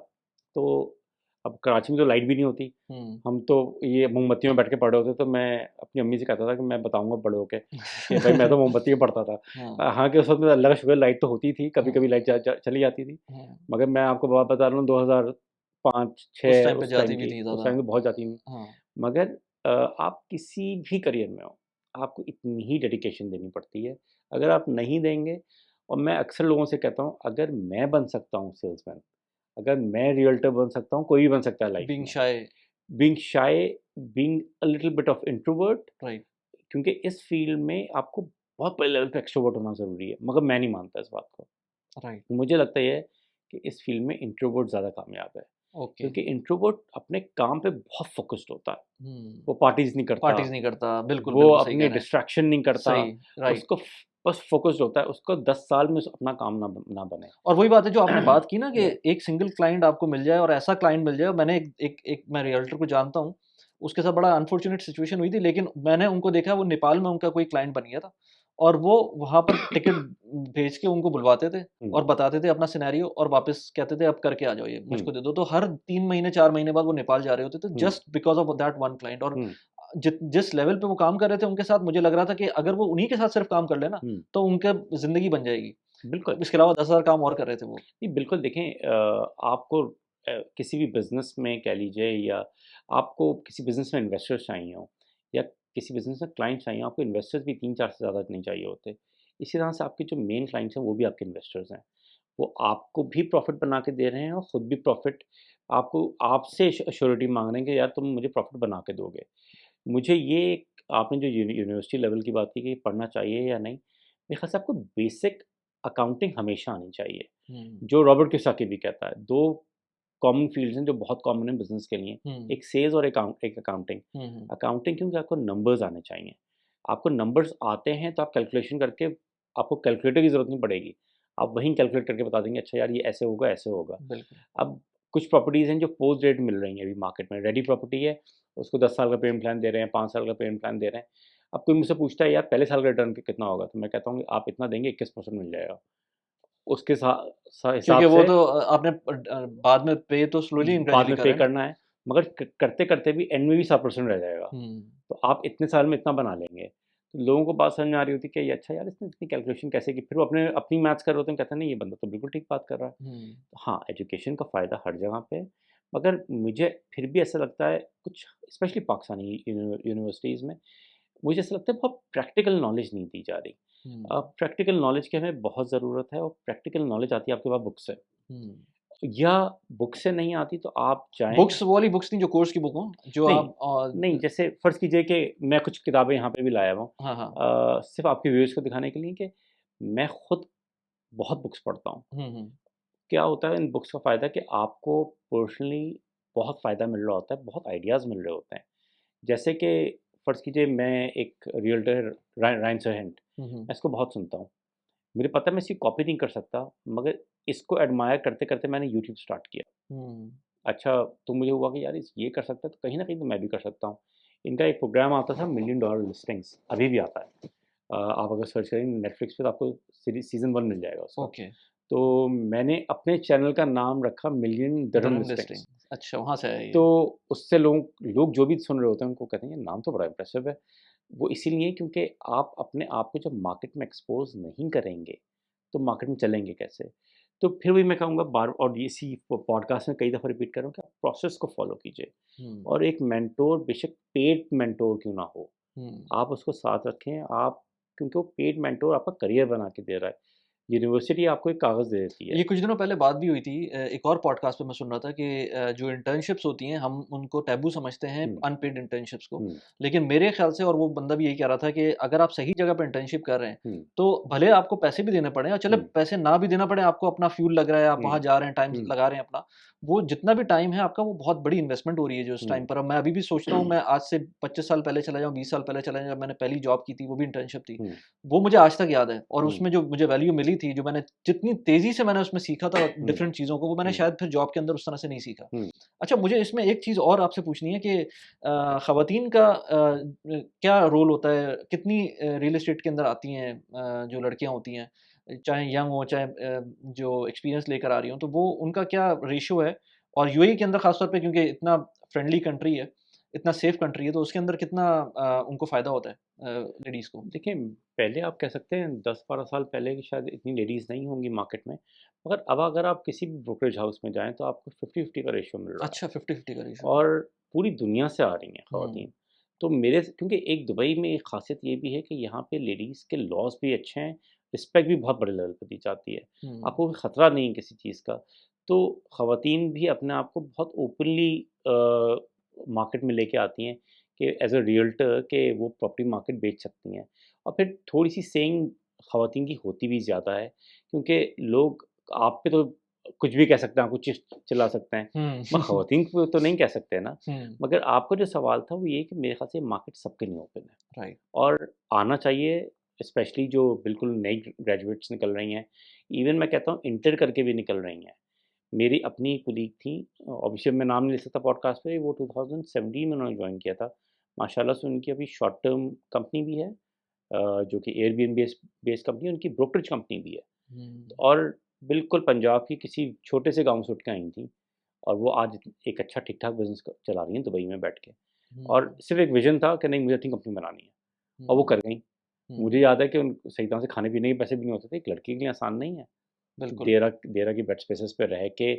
तो अब कराची में तो लाइट भी नहीं होती। हुँ। हम तो ये मोमबत्तियों में बैठ के पढ़े होते, तो मैं अपनी अम्मी से कहता था कि मैं बताऊँगा बड़े होके कि भाई मैं तो मोमबत्ती में पढ़ता था। हाँ, हालाँकि उस वक़्त में अल्लाह का शुक्र लाइट तो होती थी, हाँ, कभी-कभी लाइट जा जा चली जाती थी। हाँ। मगर मैं आपको बात बता रहा हूँ 2005-6 उस टाइम पे उस टाइम जाती भी की, थी उस ज़्यादा। टाइम में बहुत जाती थी। हाँ, मगर आप किसी भी करियर में हो, आपको इतनी ही डेडिकेशन देनी पड़ती है। अगर आप नहीं देंगे, और मैं अक्सर लोगों से कहता हूँ, अगर मैं बन सकता हूँ सेल्समैन, अगर मैं रियल्टर बन सकता हूँ, कोई भी बन सकता है लाइफ बीइंग में। Shy, being shy, being a little bit of introvert, right, क्योंकि इस फ़ील्ड में आपको बहुत बड़े लेवल पे एक्स्ट्रोवर्ट होना ज़रूरी है, मगर मैं नहीं मानता इस बात को। राइट। मुझे लगता ये है कि इस फ़ील्ड में इंट्रोवर्ट ज़्यादा कामयाब है। ओके। क्योंकि इंट्रोवर्ट अपने काम पे बहुत फोकस्ड होता है, हुँ। वो पार्टीज नहीं करता, पार्टीज़ नहीं करता, बिल्कुल, वो बिल्कुल सही कह अपनी रहे हैं। डिस्ट्रैक्शन नहीं करता, सही, राइट। उसको बस फोकस्ड होता है, उसको 10 साल में अपना काम ना बने। और वही बात है जो आपने बात की ना कि या एक सिंगल क्लाइंट आपको मिल जाए और ऐसा क्लाइंट मिल जाए। मैंने एक मैं रियल्टर को जानता हूँ, उसके साथ बड़ा अनफॉर्च्यूनेट सिचुएशन हुई थी, लेकिन मैंने उनको देखा वो नेपाल में उनका कोई क्लाइंट बन गया था और वो वहाँ पर टिकट भेज के उनको बुलवाते थे हुँ, और बताते थे अपना सिनेरियो और वापस कहते थे अब करके आ जाओ ये हुँ, मुझको दे दो। तो हर 3 महीने 4 महीने बाद वो नेपाल जा रहे होते थे hmm, just because of that one client. और हुँ, जिस लेवल पे वो काम कर रहे थे उनके साथ मुझे लग रहा था कि अगर वो उन्हीं के साथ सिर्फ काम कर लें ना, हुँ, तो उनका ज़िंदगी बन जाएगी। बिल्कुल। इसके अलावा 10,000 काम और कर रहे थे वो। जी, बिल्कुल देखें आपको किसी भी बिज़नेस में कह लीजिए या आपको किसी बिज़नेस में इन्वेस्टर्स चाहिए हों या किसी बिज़नेस में क्लाइंट चाहिए हों, आपको इन्वेस्टर्स भी 3-4 से ज़्यादा नहीं चाहिए होते। इसी तरह से आपके जो मेन क्लाइंट्स हैं, वो भी आपके इन्वेस्टर्स हैं। वो आपको भी प्रॉफ़िट बना के दे रहे हैं और खुद भी प्रॉफ़िट आपको आपसे श्योरिटी माँग रहे हैं कि यार तुम मुझे प्रॉफ़िट बना के दोगे। मुझे ये आपने जो यूनिवर्सिटी लेवल की बात की कि पढ़ना चाहिए या नहीं, मेरे ख़्याल से आपको बेसिक अकाउंटिंग हमेशा आनी चाहिए। हुँ, जो रॉबर्ट कियोसाकी भी कहता है, 2 कॉमन फ़ील्ड्स हैं जो बहुत कॉमन है बिज़नेस के लिए, हुँ, एक सेल्स और एक अकाउंटिंग। हुँ, हुँ, अकाउंटिंग क्योंकि आपको नंबर्स आने चाहिए। आपको नंबर्स आते हैं तो आप कैलकुलेशन करके आपको कैलकुलेटर की ज़रूरत नहीं पड़ेगी। आप वहीं कैलकुलेट करके बता देंगे अच्छा यार ये ऐसे होगा, ऐसे होगा। बिल्कुल। अब कुछ प्रॉपर्टीज़ हैं जो पोस्ट डेट मिल रही हैं अभी मार्केट में, रेडी प्रॉपर्टी है, उसको 10 साल का पेमेंट प्लान दे रहे हैं, 5 साल का पेमेंट प्लान दे रहे हैं। अब कोई मुझसे पूछता है यार पहले साल का रिटर्न कितना होगा? तो मैं कहता हूँ कि आप इतना देंगे 21% मिल जाएगा। उसके क्योंकि हिसाब वो से तो आपने बाद में पे तो स्लोली एंड बाद ग्रेजुअली में करा पे है ना? करना है, मगर करते-करते भी एंड में भी 7% रह जाएगा। हुँ, तो आप इतने साल में इतना बना लेंगे। तो लोगों को बात समझ में आ रही होती है कि ये अच्छा यार इसने इतनी कैलकुलेशन कैसे की? फिर वो अपनी मैथ्स कर रहे होते हैं, कहते हैं नहीं ये बंदा तो बिल्कुल ठीक बात कर रहा है। हुँ, तो हाँ, एजुकेशन का फ़ायदा हर जगह पे है, मगर मुझे फिर भी ऐसा लगता है कुछ स्पेशली पाकिस्तानी यूनिवर्सिटीज़ में, मुझे ऐसा लगता है बहुत प्रैक्टिकल नॉलेज नहीं दी जा रही। हुँ, प्रैक्टिकल नॉलेज की हमें बहुत ज़रूरत है और प्रैक्टिकल नॉलेज आती है आपके पास बुक से हुँ। या बुक से नहीं आती तो आप जाएँ बुक्स वो वाली बुक्स नहीं जो कोर्स की बुक हों, जो नहीं, आप नहीं जैसे फ़र्ज़ कीजिए कि मैं कुछ किताबें यहाँ पे भी लाया हुआ हूँ हाँ, हाँ। सिर्फ़ आपके व्यूअर्स को दिखाने के लिए कि मैं खुद बहुत बुक्स पढ़ता हूँ। हुँ, हुँ, क्या होता है इन बुक्स का फ़ायदा कि आपको पर्सनली बहुत फ़ायदा मिल रहा होता है, बहुत आइडियाज़ मिल रहे होते हैं। जैसे कि फ़र्ज़ कीजिए मैं एक रियल्टर रायन सरहिंट, हुँ, हुँ, मैं इसको बहुत सुनता हूँ। मुझे पता है मैं इसकी कॉपी नहीं कर सकता, मगर इसको एडमायर करते-करते मैंने यूट्यूब स्टार्ट किया। हुँ, अच्छा, तो मुझे हुआ कि यार इस ये कर सकता है तो कहीं न कहीं तो मैं भी कर सकता हूँ। इनका एक प्रोग्राम आता था मिलियन डॉलर लिस्टिंग्स, अभी भी आता है। आप अगर सर्च करेंगे नेटफ्लिक्स पे तो आपको सीज़न 1 मिल जाएगा उसका। ओके। तो मैंने अपने चैनल का नाम रखा मिलियन दिरहम धर्म लिस्टिंग, लिस्टिंग्स। अच्छा वहाँ से है तो ये। उससे लोग लोग जो भी सुन रहे होते हैं उनको कहते हैं ये नाम तो बड़ा इम्प्रेसिव है। वो इसीलिए क्योंकि आप अपने आप को जब मार्केट में एक्सपोज़ नहीं करेंगे, तो मार्केट में चलेंगे कैसे? तो फिर वही मैं कहूँगा बार और इसी पॉडकास्ट में कई दफ़ा रिपीट कर रहा हूँ कि आप प्रोसेस को फ़ॉलो कीजिए हुँ, और एक मेंटर बेशक पेड मेंटर क्यों ना हो, हुँ। आप उसको साथ रखें। आप क्योंकि वो पेड मेंटर आपका करियर बना के दे रहा है। यूनिवर्सिटी आपको एक कागज़ दे देती है। ये कुछ दिनों पहले बात भी हुई थी एक और पॉडकास्ट पे मैं सुन रहा था कि जो इंटर्नशिप्स होती हैं हम उनको टैबू समझते हैं हुँ, अनपेड इंटर्नशिप्स को। हुँ, लेकिन मेरे ख़्याल से और वो बंदा भी यही कह रहा था कि अगर आप सही जगह पे इंटर्नशिप कर रहे हैं, हुँ, तो भले आपको पैसे भी देने पड़े और चले हुँ, पैसे ना भी देना पड़े, आपको अपना फ्यूल लग रहा है, आप हुँ, वहाँ जा रहे हैं, टाइम हुँ, लगा रहे हैं अपना, वो जितना भी टाइम है आपका वो बहुत बड़ी इन्वेस्टमेंट हो रही है जो उस टाइम हुँ, पर। अब मैं अभी भी सोचता हूँ मैं आज से 25 साल पहले चला जाऊँ, 20 साल पहले चला जाऊँ, जब मैंने पहली जॉब की थी, वो भी इंटर्नशिप थी। हुँ, वो मुझे आज तक याद है और हुँ, उसमें जो मुझे वैल्यू मिली थी, जो मैंने जितनी तेज़ी से मैंने उसमें सीखा था हुँ, डिफरेंट चीज़ों को, वो मैंने हुँ, शायद फिर जॉब के अंदर उस तरह से नहीं सीखा। हुँ। अच्छा, मुझे इसमें एक चीज़ और आपसे पूछनी है कि ख़वातीन का क्या रोल होता है? कितनी रियल एस्टेट के अंदर आती हैं जो लड़कियाँ होती हैं, चाहे यंग हो, चाहे जो एक्सपीरियंस लेकर आ रही हों, तो वो उनका क्या रेशियो है? और यूएई के अंदर ख़ास तौर पे क्योंकि इतना फ्रेंडली कंट्री है, इतना सेफ कंट्री है, तो उसके अंदर कितना उनको फ़ायदा होता है लेडीज़ को? देखिए, पहले आप कह सकते हैं 10-12 साल पहले की शायद इतनी लेडीज़ नहीं होंगी मार्केट में, मगर अब अगर आप किसी भी ब्रोकरेज हाउस में जाएँ तो आपको 50-50 का रेशियो मिल रहा है अच्छा 50-50 का रेशियो है। और पूरी दुनिया से आ रही हैं हुँ, ख़वातीन। तो क्योंकि एक दुबई में एक ख़ासियत ये भी है कि यहाँ पे लेडीज़ के लॉज़ भी अच्छे हैं, रिस्पेक्ट भी बहुत बड़े लेवल पे दी जाती है। हुँ, आपको कोई खतरा नहीं है किसी चीज़ का। तो ख़वातीन भी अपने आप को बहुत ओपनली मार्केट में लेके आती हैं कि एज़ अ रियल्टर कि वो प्रॉपर्टी मार्केट बेच सकती हैं। और फिर थोड़ी-सी सेइंग ख़वातीन की होती भी ज़्यादा है, क्योंकि लोग आप पे तो कुछ भी कह सकते हैं, आपको चिल्ला सकते हैं। मगर ख़वातीन को तो नहीं कह सकते ना। मगर आपका जो सवाल था वो ये कि मेरे ख़्याल से मार्केट सबके लिए ओपन है राइट। और आना चाहिए, स्पेशली जो बिल्कुल नई ग्रेजुएट्स निकल रही हैं, इवन मैं कहता हूँ इंटर करके भी निकल रही हैं। मेरी अपनी कोलीग थी, ऑब्वियसली मैं नाम नहीं ले सकता पॉडकास्ट पे, वो 2017 में उन्होंने जॉइन किया था। माशाल्लाह से उनकी अभी शॉर्ट टर्म कंपनी भी है, जो कि एयरबीएनबी बेस्ड कंपनी है, उनकी ब्रोकरेज कंपनी भी है। और बिल्कुल पंजाब की किसी छोटे से गाँव से उठ के आई थी और वो आज एक अच्छा ठीक-ठाक बिज़नेस चला रही हैं दुबई में बैठ के। और सिर्फ़ एक विज़न था कि नहीं मुझे अपनी कंपनी बनानी है और वो कर गईं। मुझे याद है कि उन सही तरह से खाने-पीने के पैसे भी नहीं होते थे, एक लड़की के लिए आसान नहीं है। बिल्कुल। देरा की बेड स्पेसेस पे रह के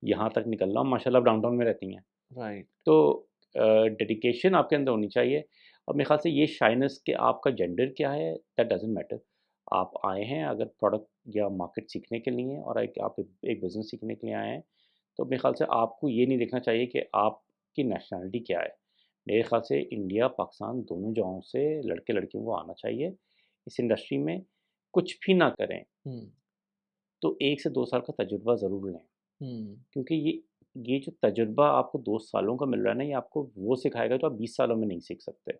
यहाँ तक निकलना, माशाल्लाह डाउनटाउन में रहती हैं। राइट। तो डेडिकेशन आपके अंदर होनी चाहिए और मेरे ख़्याल से ये शाइनेस कि आपका जेंडर क्या है, दैट डज़न्ट मैटर। आप आए हैं अगर प्रोडक्ट या मार्केट सीखने के लिए और आप एक बिज़नेस सीखने के लिए आए हैं, तो मेरे ख़्याल से आपको ये नहीं देखना चाहिए कि आपकी नेशनैलिटी क्या है। मेरे ख़्याल से इंडिया, पाकिस्तान दोनों जगहों से लड़के-लड़कियों को आना चाहिए। इस इंडस्ट्री में कुछ भी ना करें, तो 1 से 2 साल का तजुर्बा ज़रूर लें। क्योंकि ये जो तजुर्बा आपको 2 सालों का मिल रहा है ना, ये आपको वो सिखाएगा जो आप 20 सालों में नहीं सीख सकते।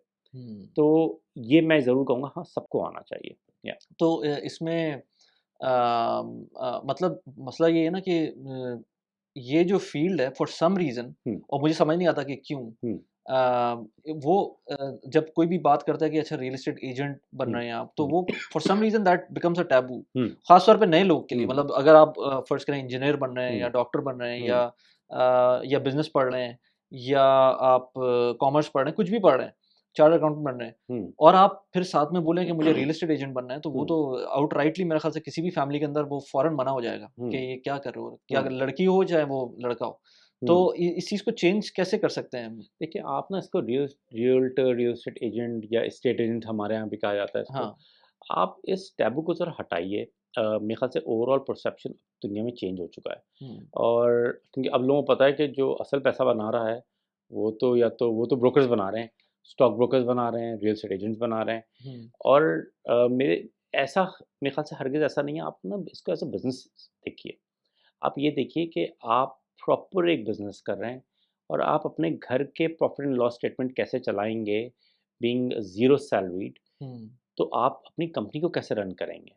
तो ये मैं ज़रूर कहूँगा हाँ, सबको आना चाहिए। या तो इसमें मतलब मसला ये है ना कि ये जो फ़ील्ड है फॉर सम रीज़न हुँ, और मुझे समझ नहीं आता कि क्यों हुँ, वो जब कोई भी बात करता है कि अच्छा रियल एस्टेट एजेंट बन हुँ, रहे हैं आप, तो हुँ, वो for some reason that becomes a taboo. Hmm, ख़ास तौर पे नए लोग के लिए हुँ, मतलब अगर आप फ़र्ज़ करें इंजीनियर बन रहे हैं हुँ, या डॉक्टर बन रहे हैं हुँ, या बिज़नेस पढ़ रहे हैं या आप कॉमर्स पढ़ रहे हैं, कुछ भी पढ़ रहे हैं, चार्टर्ड अकाउंटेंट बन रहे हैं हुँ, और आप फिर साथ में बोलें कि मुझे रियल एस्टेट एजेंट बनना है, तो वो हुँ, तो आउटराइटली मेरे ख़्याल से किसी भी फ़ैमिली के अंदर वो फ़ौरन मना हो जाएगा हुँ, कि ये क्या कर रहे हो? क्या हुँ, लड़की हो चाहे वो लड़का हो। तो हुँ। इस चीज़ को चेंज कैसे कर सकते हैं हम? देखिए, आप ना इसको रियल्टर, रियल एस्टेट एजेंट या एस्टेट एजेंट हमारे यहाँ भी कहा जाता है इसको। हाँ। आप इस टैबू को ज़रा हटाइए। मेरे ख़्याल से ओवरऑल परसेप्शन दुनिया में चेंज हो चुका है हुँ, और क्योंकि अब लोगों को पता है कि जो असल पैसा बना रहा है, वो तो ब्रोकर्स बना रहे हैं, स्टॉक ब्रोकर्स बना रहे हैं, रियल एस्टेट एजेंट्स बना रहे हैं हुँ, और मेरे ऐसा मेरे ख़्याल से हरगिज़ ऐसा नहीं है। आप ना इसको एज़ अ बिज़नेस देखिए। आप ये देखिए कि आप प्रॉपर एक बिज़नेस कर रहे हैं और आप अपने घर के प्रॉफ़िट एंड लॉस स्टेटमेंट कैसे चलाएँगे, बीइंग ज़ीरो सैलरीड, हुँ, तो आप अपनी कंपनी को कैसे रन करेंगे,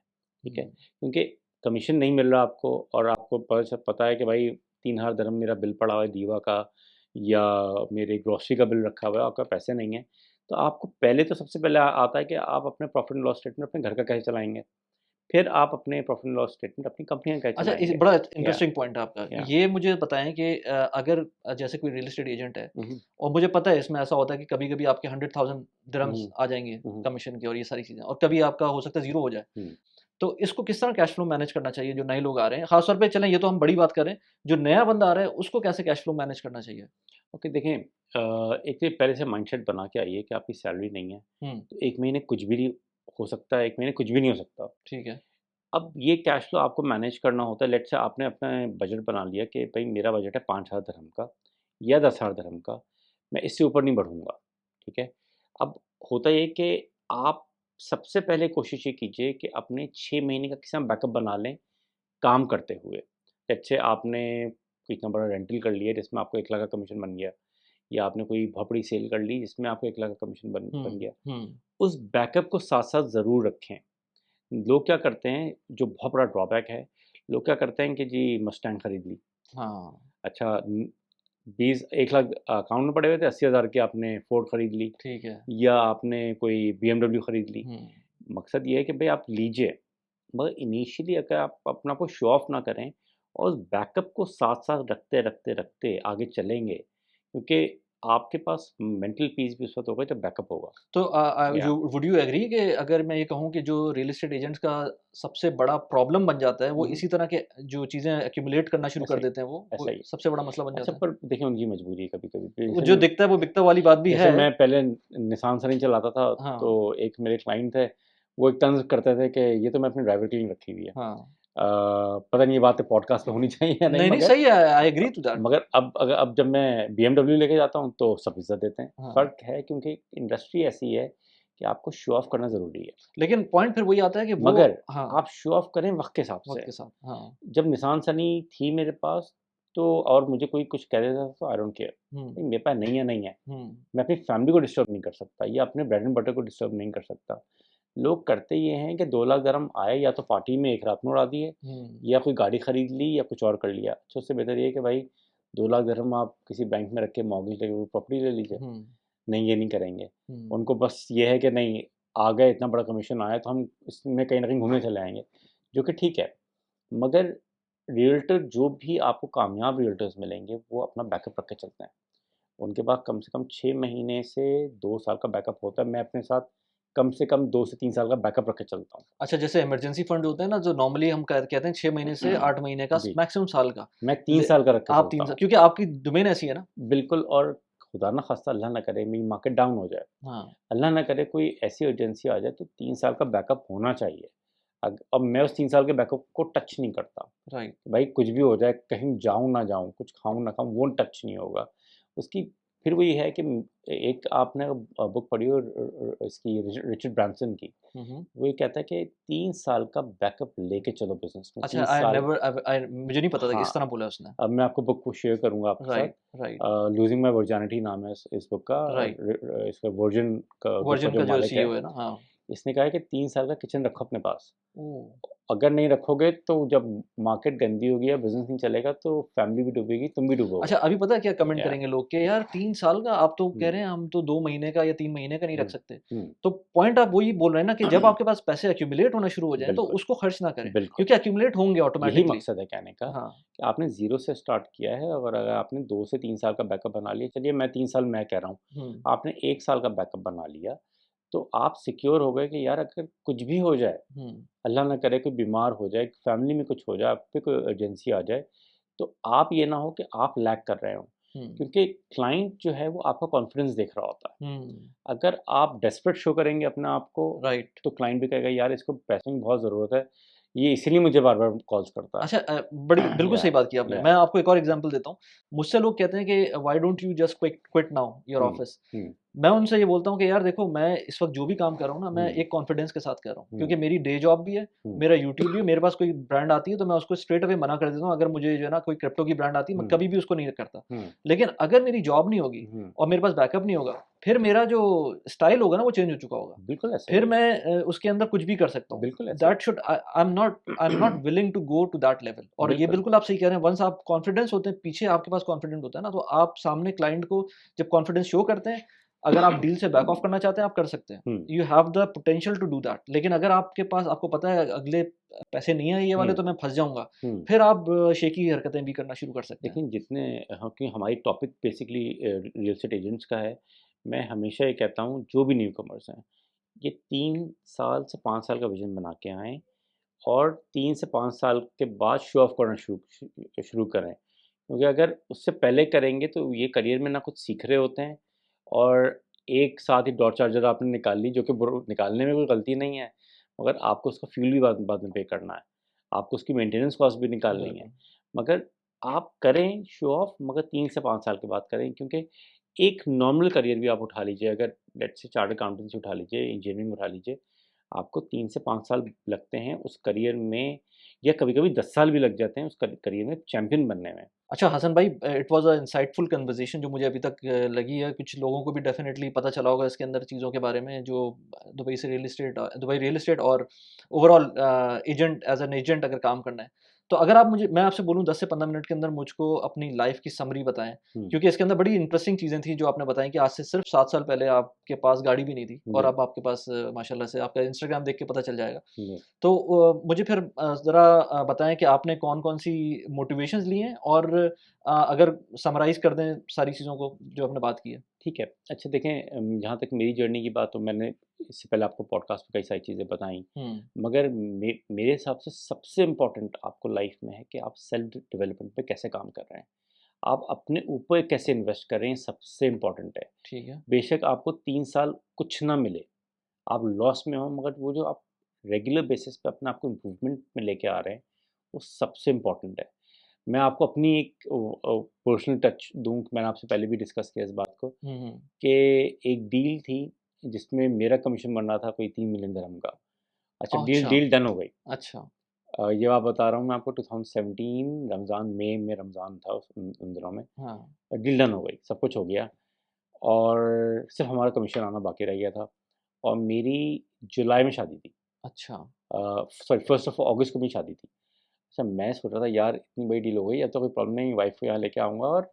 ठीक है? हुँ, क्योंकि कमीशन नहीं मिल रहा आपको और आपको पता है कि भाई 3000 दिरहम मेरा बिल पड़ा हुआ है दीवा का या मेरे ग्रोसरी का बिल रखा हुआ है, आपके पास पैसे नहीं हैं, तो आपको पहले तो सबसे पहले आता है कि आप अपने प्रॉफ़िट एंड लॉस स्टेटमेंट अपने घर का कैसे चलाएँगे? फिर आप अपने प्रॉफ़िट एंड लॉस स्टेटमेंट अपनी कंपनी का कैसे अच्छा, इस चलाएँगे? बड़ा या इंटरेस्टिंग पॉइंट है आपका। या ये मुझे बताएँ कि अगर जैसे कोई रियल एस्टेट एजेंट है हुँ, हुँ, और मुझे पता है इसमें ऐसा होता है कि कभी-कभी आपके 100,000 दिरहम्स हुँ, आ जाएँगे हुँ, कमीशन के और ये सारी चीज़ें और कभी आपका हो सकता है ज़ीरो हो जाए। हुँ। तो इसको किस तरह कैश फ्लो मैनेज करना चाहिए जो नए लोग आ रहे हैं? ख़ास तौर पे चलें ये तो हम बड़ी बात कर रहे हैं, जो नया बंदा आ रहा है उसको कैसे कैश फ्लो मैनेज करना चाहिए? ओके देखें, एक तो पहले से माइंडसेट बना के आइए कि आपकी सैलरी नहीं है, हुँ, तो 1 महीने कुछ भी नहीं हो सकता है, 1 महीने कुछ भी नहीं हो सकता। ठीक है। अब ये कैश फ्लो आपको मैनेज करना होता है, लेट्स से आपने अपना बजट बना लिया कि भई मेरा बजट है 5000 दिरहम का या 10,000 दिरहम का, मैं इससे ऊपर नहीं बढ़ूँगा, ठीक है? अब होता ये है कि आप सबसे पहले कोशिश ये कीजिए कि अपने 6 महीने का किसी बैकअप बना लें, काम करते हुए। लेट्स से आपने कोई इतना बड़ा रेंटल कर लिया जिसमें आपको 1 लाख का कमीशन बन गया या आपने कोई बहुत बड़ी सेल कर ली जिसमें आपको 1 लाख का कमीशन बन हुँ, गया। हुँ, उस बैकअप को साथ-साथ ज़रूर रखें। लोग क्या करते हैं, जो बहुत बड़ा ड्रॉबैक है, लोग क्या करते हैं कि जी मस्टैंग खरीद ली। हाँ, अच्छा 20 1 लाख अकाउंट में पड़े हुए थे, 80,000 की आपने फ़ोर्ड खरीद ली ठीक है। या आपने कोई बीएमडब्ल्यू खरीद ली। हुँ, मकसद ये है कि भई आप लीजिए, मगर इनिशियली अगर आप अपने आप को शो ऑफ ना करें और उस बैकअप को साथ-साथ रखते आगे चलेंगे, क्योंकि आपके पास मेंटल पीस भी उस वक़्त होगा जब बैकअप होगा। तो या यू वुड यू एग्री कि अगर मैं ये कहूँ कि जो रियल एस्टेट एजेंट्स का सबसे बड़ा प्रॉब्लम बन जाता है, वो हुँ, हुँ, इसी तरह के जो चीज़ें एक्यूमुलेट करना शुरू कर ऐसा ही देते हैं वो ऐसा ही। सबसे बड़ा मसला बन अच्छा जाता है? पर देखिए उनकी मजबूरी है कभी-कभी। वो जो दिखता है वो बिकता वाली बात भी जैसे है। मैं पहले निसान सनी चलाता था, हाँ, तो एक मेरे क्लाइंट थे, वो एक तंज़ करते थे कि ये तो मैं अपने ड्राइवर के लिए रखी हुई है। हाँ। पता नहीं ये बातें पॉडकास्ट पे होनी चाहिए या नहीं, नहीं, नहीं मगर सही है, आई एग्री टू दैट। अब जब मैं बीएमडब्ल्यू लेके जाता हूँ तो सब इज़्ज़त देते हैं। हाँ, फ़र्क है क्योंकि इंडस्ट्री ऐसी है कि आपको शो ऑफ करना ज़रूरी है। लेकिन पॉइंट फिर वही आता है कि वो मगर हाँ, आप शो ऑफ करें वक़्त के हिसाब वक़्त से। के साथ। हाँ। जब निसान सनी थी मेरे पास, तो और मुझे कोई कुछ कह देता था तो आई डोंट केयर। हुँ, भई मेरे पास नहीं है, नहीं है। हुँ, मैं अपनी फैमिली को डिस्टर्ब नहीं कर सकता या अपने ब्रेड एंड बटर को डिस्टर्ब नहीं कर सकता। लोग करते ये हैं कि 2 लाख दिरहम आए या तो पार्टी में एक रात में उड़ा दिए हुँ, या कोई गाड़ी खरीद ली या कुछ और कर लिया। अच्छा उससे बेहतर ये है कि भाई 2 लाख दिरहम आप किसी बैंक में रख के मॉर्गेज लेके वो प्रॉपर्टी ले लीजिए। हुँ, नहीं, ये नहीं करेंगे। हुँ, उनको बस ये है कि नहीं आ गए इतना बड़ा कमीशन आया तो हम इसमें कहीं न कहीं घूमने चले आएँगे, जो कि ठीक है। मगर रियल्टर जो भी आपको कामयाब रियल्टर्स मिलेंगे, वो अपना बैकअप रख के चलते हैं। उनके पास कम से कम 6 महीने से 2 साल का बैकअप होता है। मैं अपने साथ कम से कम 2 से 3 साल का बैकअप रख के चलता हूँ। अच्छा, जैसे इमरजेंसी फंड होते हैं ना, जो नॉर्मली हम कहते हैं 6 महीने से 8 महीने का, जी, मैक्सिमम साल का। मैं 3 ले साल का रख के आप चलता 3 साल, हूँ। क्योंकि आपकी डोमेन ऐसी है ना। बिल्कुल और खुदा ना ख़ास्ता अल्लाह ना करे मेरी मार्केट डाउन हो जाए। हाँ, अल्लाह ना करे कोई ऐसी अर्जेंसी आ जाए तो 3 साल का बैकअप होना चाहिए। अब मैं उस 3 साल के बैकअप को टच नहीं करता। राइट। भाई कुछ भी हो जाए, कहीं जाऊँ ना जाऊँ, कुछ खाऊँ ना खाऊँ, वो टच नहीं होगा। उसकी फिर वही है कि एक आपने बुक पढ़ी हो इसकी रिचर्ड ब्रांसन की। हुँ, हुँ। वो ये कहता है कि 3 साल का बैकअप लेके चलो बिज़नेस में, अच्छा, 3 साल। आई मुझे नहीं पता था कि हाँ, इस तरह बोला उसने। अब मैं आपको बुक को शेयर करूँगा आपके साथ। राइट, राइट, लूज़िंग माय वर्जिनिटी नाम है इस बुक का। राइट। इसका वर्जिन का ग्रुप का वर्जिन जो का जो मालिक है, सीईओ है ना, हाँ। इसने कहा है कि 3 साल का किचन रखो अपने पास। ओह! अगर नहीं रखोगे तो जब मार्केट गंदी होगी या बिज़नेस नहीं चलेगा तो फैमिली भी डूबेगी, तुम भी डूबोगे। अच्छा, अभी पता है क्या कमेंट या करेंगे लोग कि यार 3 साल का, आप तो कह हुँ, रहे हैं हम तो 2 महीने का या 3 महीने का नहीं रख हुँ, सकते। हुँ। तो पॉइंट आप वही बोल रहे हैं ना कि जब आपके पास पैसे एक्यूमुलेट होना शुरू हो जाएँ, तो बिल्कुल, उसको खर्च ना करें, बिल्कुल। क्योंकि एक्यूमुलेट होंगे यही ऑटोमैटिकली। मकसद है कहने का हाँ। कि आपने ज़ीरो से स्टार्ट किया है और अगर आपने 2 से 3 साल का बैकअप बना लिया, चलिए मैं 3 साल मैं कह रहा हूँ, हुँ, आपने 1 साल का बैकअप बना लिया, तो आप सिक्योर हो गए कि यार अगर कुछ भी हो जाए, हुँ, अल्लाह ना करे कोई बीमार हो जाए, फैमिली में कुछ हो जाए, आप पे कोई अर्जेंसी आ जाए, तो आप ये ना हो कि आप लैग कर रहे हो। हुँ, क्योंकि क्लाइंट जो है वो आपका कॉन्फिडेंस देख रहा होता है। हुँ, अगर आप डेस्परेट शो करेंगे अपने आप को, राइट। तो क्लाइंट भी कहेगा यार इसको पैसों की बहुत ज़रूरत है, ये इसीलिए मुझे बार-बार कॉल्स करता अच्छा, बड़ी है। बिल्कुल सही बात की आपने। या मैं आपको एक और एग्ज़ाम्पल देता हूँ। मुझसे लोग कहते हैं कि why don't you just quit now your hmm, office. हुँ, मैं उनसे ये बोलता हूँ कि यार देखो, मैं इस वक़्त जो भी काम कर रहा हूँ ना, मैं हुँ, एक कॉन्फिडेंस के साथ कर रहा हूँ। हुँ, क्योंकि मेरी डे जॉब भी है, हुँ, मेरा यूट्यूब भी है, मेरे पास कोई ब्रांड आती है तो मैं उसको स्ट्रेट अवे मना कर देता हूँ। अगर मुझे जो है ना कोई क्रिप्टो की ब्रांड आती है, मैं हुँ, कभी भी उसको नहीं करता। हुँ, लेकिन अगर मेरी जॉब नहीं होगी हुँ, और मेरे पास बैकअप नहीं होगा, फिर मेरा जो स्टाइल होगा ना वो चेंज हो चुका होगा। बिल्कुल ऐसा फिर ही है, मैं उसके अंदर कुछ भी कर सकता हूँ। बिल्कुल ऐसा ही that should I am not willing to go to that level. और ये बिल्कुल। बिल्कुल आप सही कह रहे हैं, वन्स आप कॉन्फिडेंस होते हैं, पीछे आपके पास कॉन्फिडेंट होता है ना, तो आप सामने क्लाइंट को जब कॉन्फिडेंस शो करते हैं, अगर आप डील से बैक ऑफ करना चाहते हैं, आप कर सकते हैं। Hmm, you have the potential to do that. लेकिन अगर आपके पास, आपको पता है अगले पैसे नहीं है ये वाले, हुँ, तो मैं फँस जाऊँगा, हुँ। फिर आप शेकी हरकतें भी करना शुरू कर सकते हैं। देखिए जितने कि हमारी topic basically real estate agents का है, मैं हमेशा ये कहता हूँ जो भी न्यूकमर्स हैं, ये 3 साल से 5 साल का विज़न बना के आएँ और 3 से 5 साल के बाद शो ऑफ करना शुरू करें। क्योंकि अगर उससे पहले करेंगे तो ये करियर में ना कुछ सीख रहे होते हैं और एक साथ ही डॉट चार्जर आपने निकाल ली जो कि निकालने में कोई गलती नहीं है, मगर आपको उसका फ्यूल भी बाद बाद में पे करना है। आपको उसकी मेंटेनेंस कॉस्ट भी निकालनी है। बिल्कुल। मगर आप करें शो ऑफ मगर 3 से 5 साल के बाद करें क्योंकि एक नॉर्मल करियर भी आप उठा लीजिए अगर लेट्स से चार्टर्ड अकाउंटेंसी उठा लीजिए, इंजीनियरिंग उठा लीजिए, आपको 3 से 5 साल लगते हैं उस करियर में या कभी-कभी 10 साल भी लग जाते हैं उस करियर में चैंपियन बनने में। अच्छा हसन भाई, it was a insightful conversation जो मुझे अभी तक लगी है। कुछ लोगों को भी डेफ़िनेटली पता चला होगा इसके अंदर चीज़ों के बारे में, जो दुबई रियल एस्टेट और overall agent, as an agent अगर काम करना है। तो अगर आप मुझे, मैं आपसे बोलूँ 10 से 15 मिनट के अंदर मुझको अपनी लाइफ़ की समरी बताएँ, हुँ, क्योंकि इसके अंदर बड़ी इंटरेस्टिंग चीज़ें थी जो आपने बताई कि आज से सिर्फ़ 7 साल पहले आपके पास गाड़ी भी नहीं थी और जी, अब आपके पास माशाल्लाह से आपका इंस्टाग्राम देख के पता चल जाएगा। जी। तो मुझे फिर ज़रा बताएँ कि आपने कौन-कौन सी मोटिवेशंस ली हैं, और अगर समराइज़ कर दें सारी चीज़ों को जो आपने बात की है। ठीक है। अच्छा देखें जहाँ तक मेरी जर्नी की बात हो मैंने इससे पहले आपको पॉडकास्ट पे कई सारी चीज़ें बताई। हुँ, मगर मेरे हिसाब से सबसे इम्पोर्टेंट आपको लाइफ़ में है कि आप सेल्फ डेवलपमेंट पे कैसे काम कर रहे हैं। आप अपने ऊपर कैसे इन्वेस्ट कर रहे हैं सबसे इम्पोर्टेंट है। ठीक है। बेशक आपको 3 साल कुछ ना मिले, आप लॉस में हो मगर वो जो आप रेगुलर बेसिस पे अपने आप को इम्प्रूवमेंट में लेके आ रहे हैं, वो सबसे इम्पोर्टेंट है। मैं आपको अपनी एक पर्सनल टच दूँ, मैंने आपसे पहले भी डिस्कस किया इस बात को हुँ, हुँ। कि एक डील थी जिसमें मेरा कमीशन बन रहा था कोई 3 मिलियन दिरहम का। अच्छा, डील अच्छा, डील डन हो गई। अच्छा। ये बात बता रहा हूँ मैं आपको, 2017 रमज़ान, मई में रमज़ान था उन दिनों में। हाँ, डील डन हो गई, सब कुछ हो गया और सिर्फ़ हमारा कमीशन आना बाकी रह गया था और मेरी जुलाई में शादी थी। अच्छा। सॉरी, 1st ऑफ अगस्त को मेरी शादी थी। अच्छा, मैं सोच रहा था यार इतनी बड़ी डील हो गई, अब तो कोई प्रॉब्लम नहीं, वाइफ़ को यहाँ लेके आऊँगा और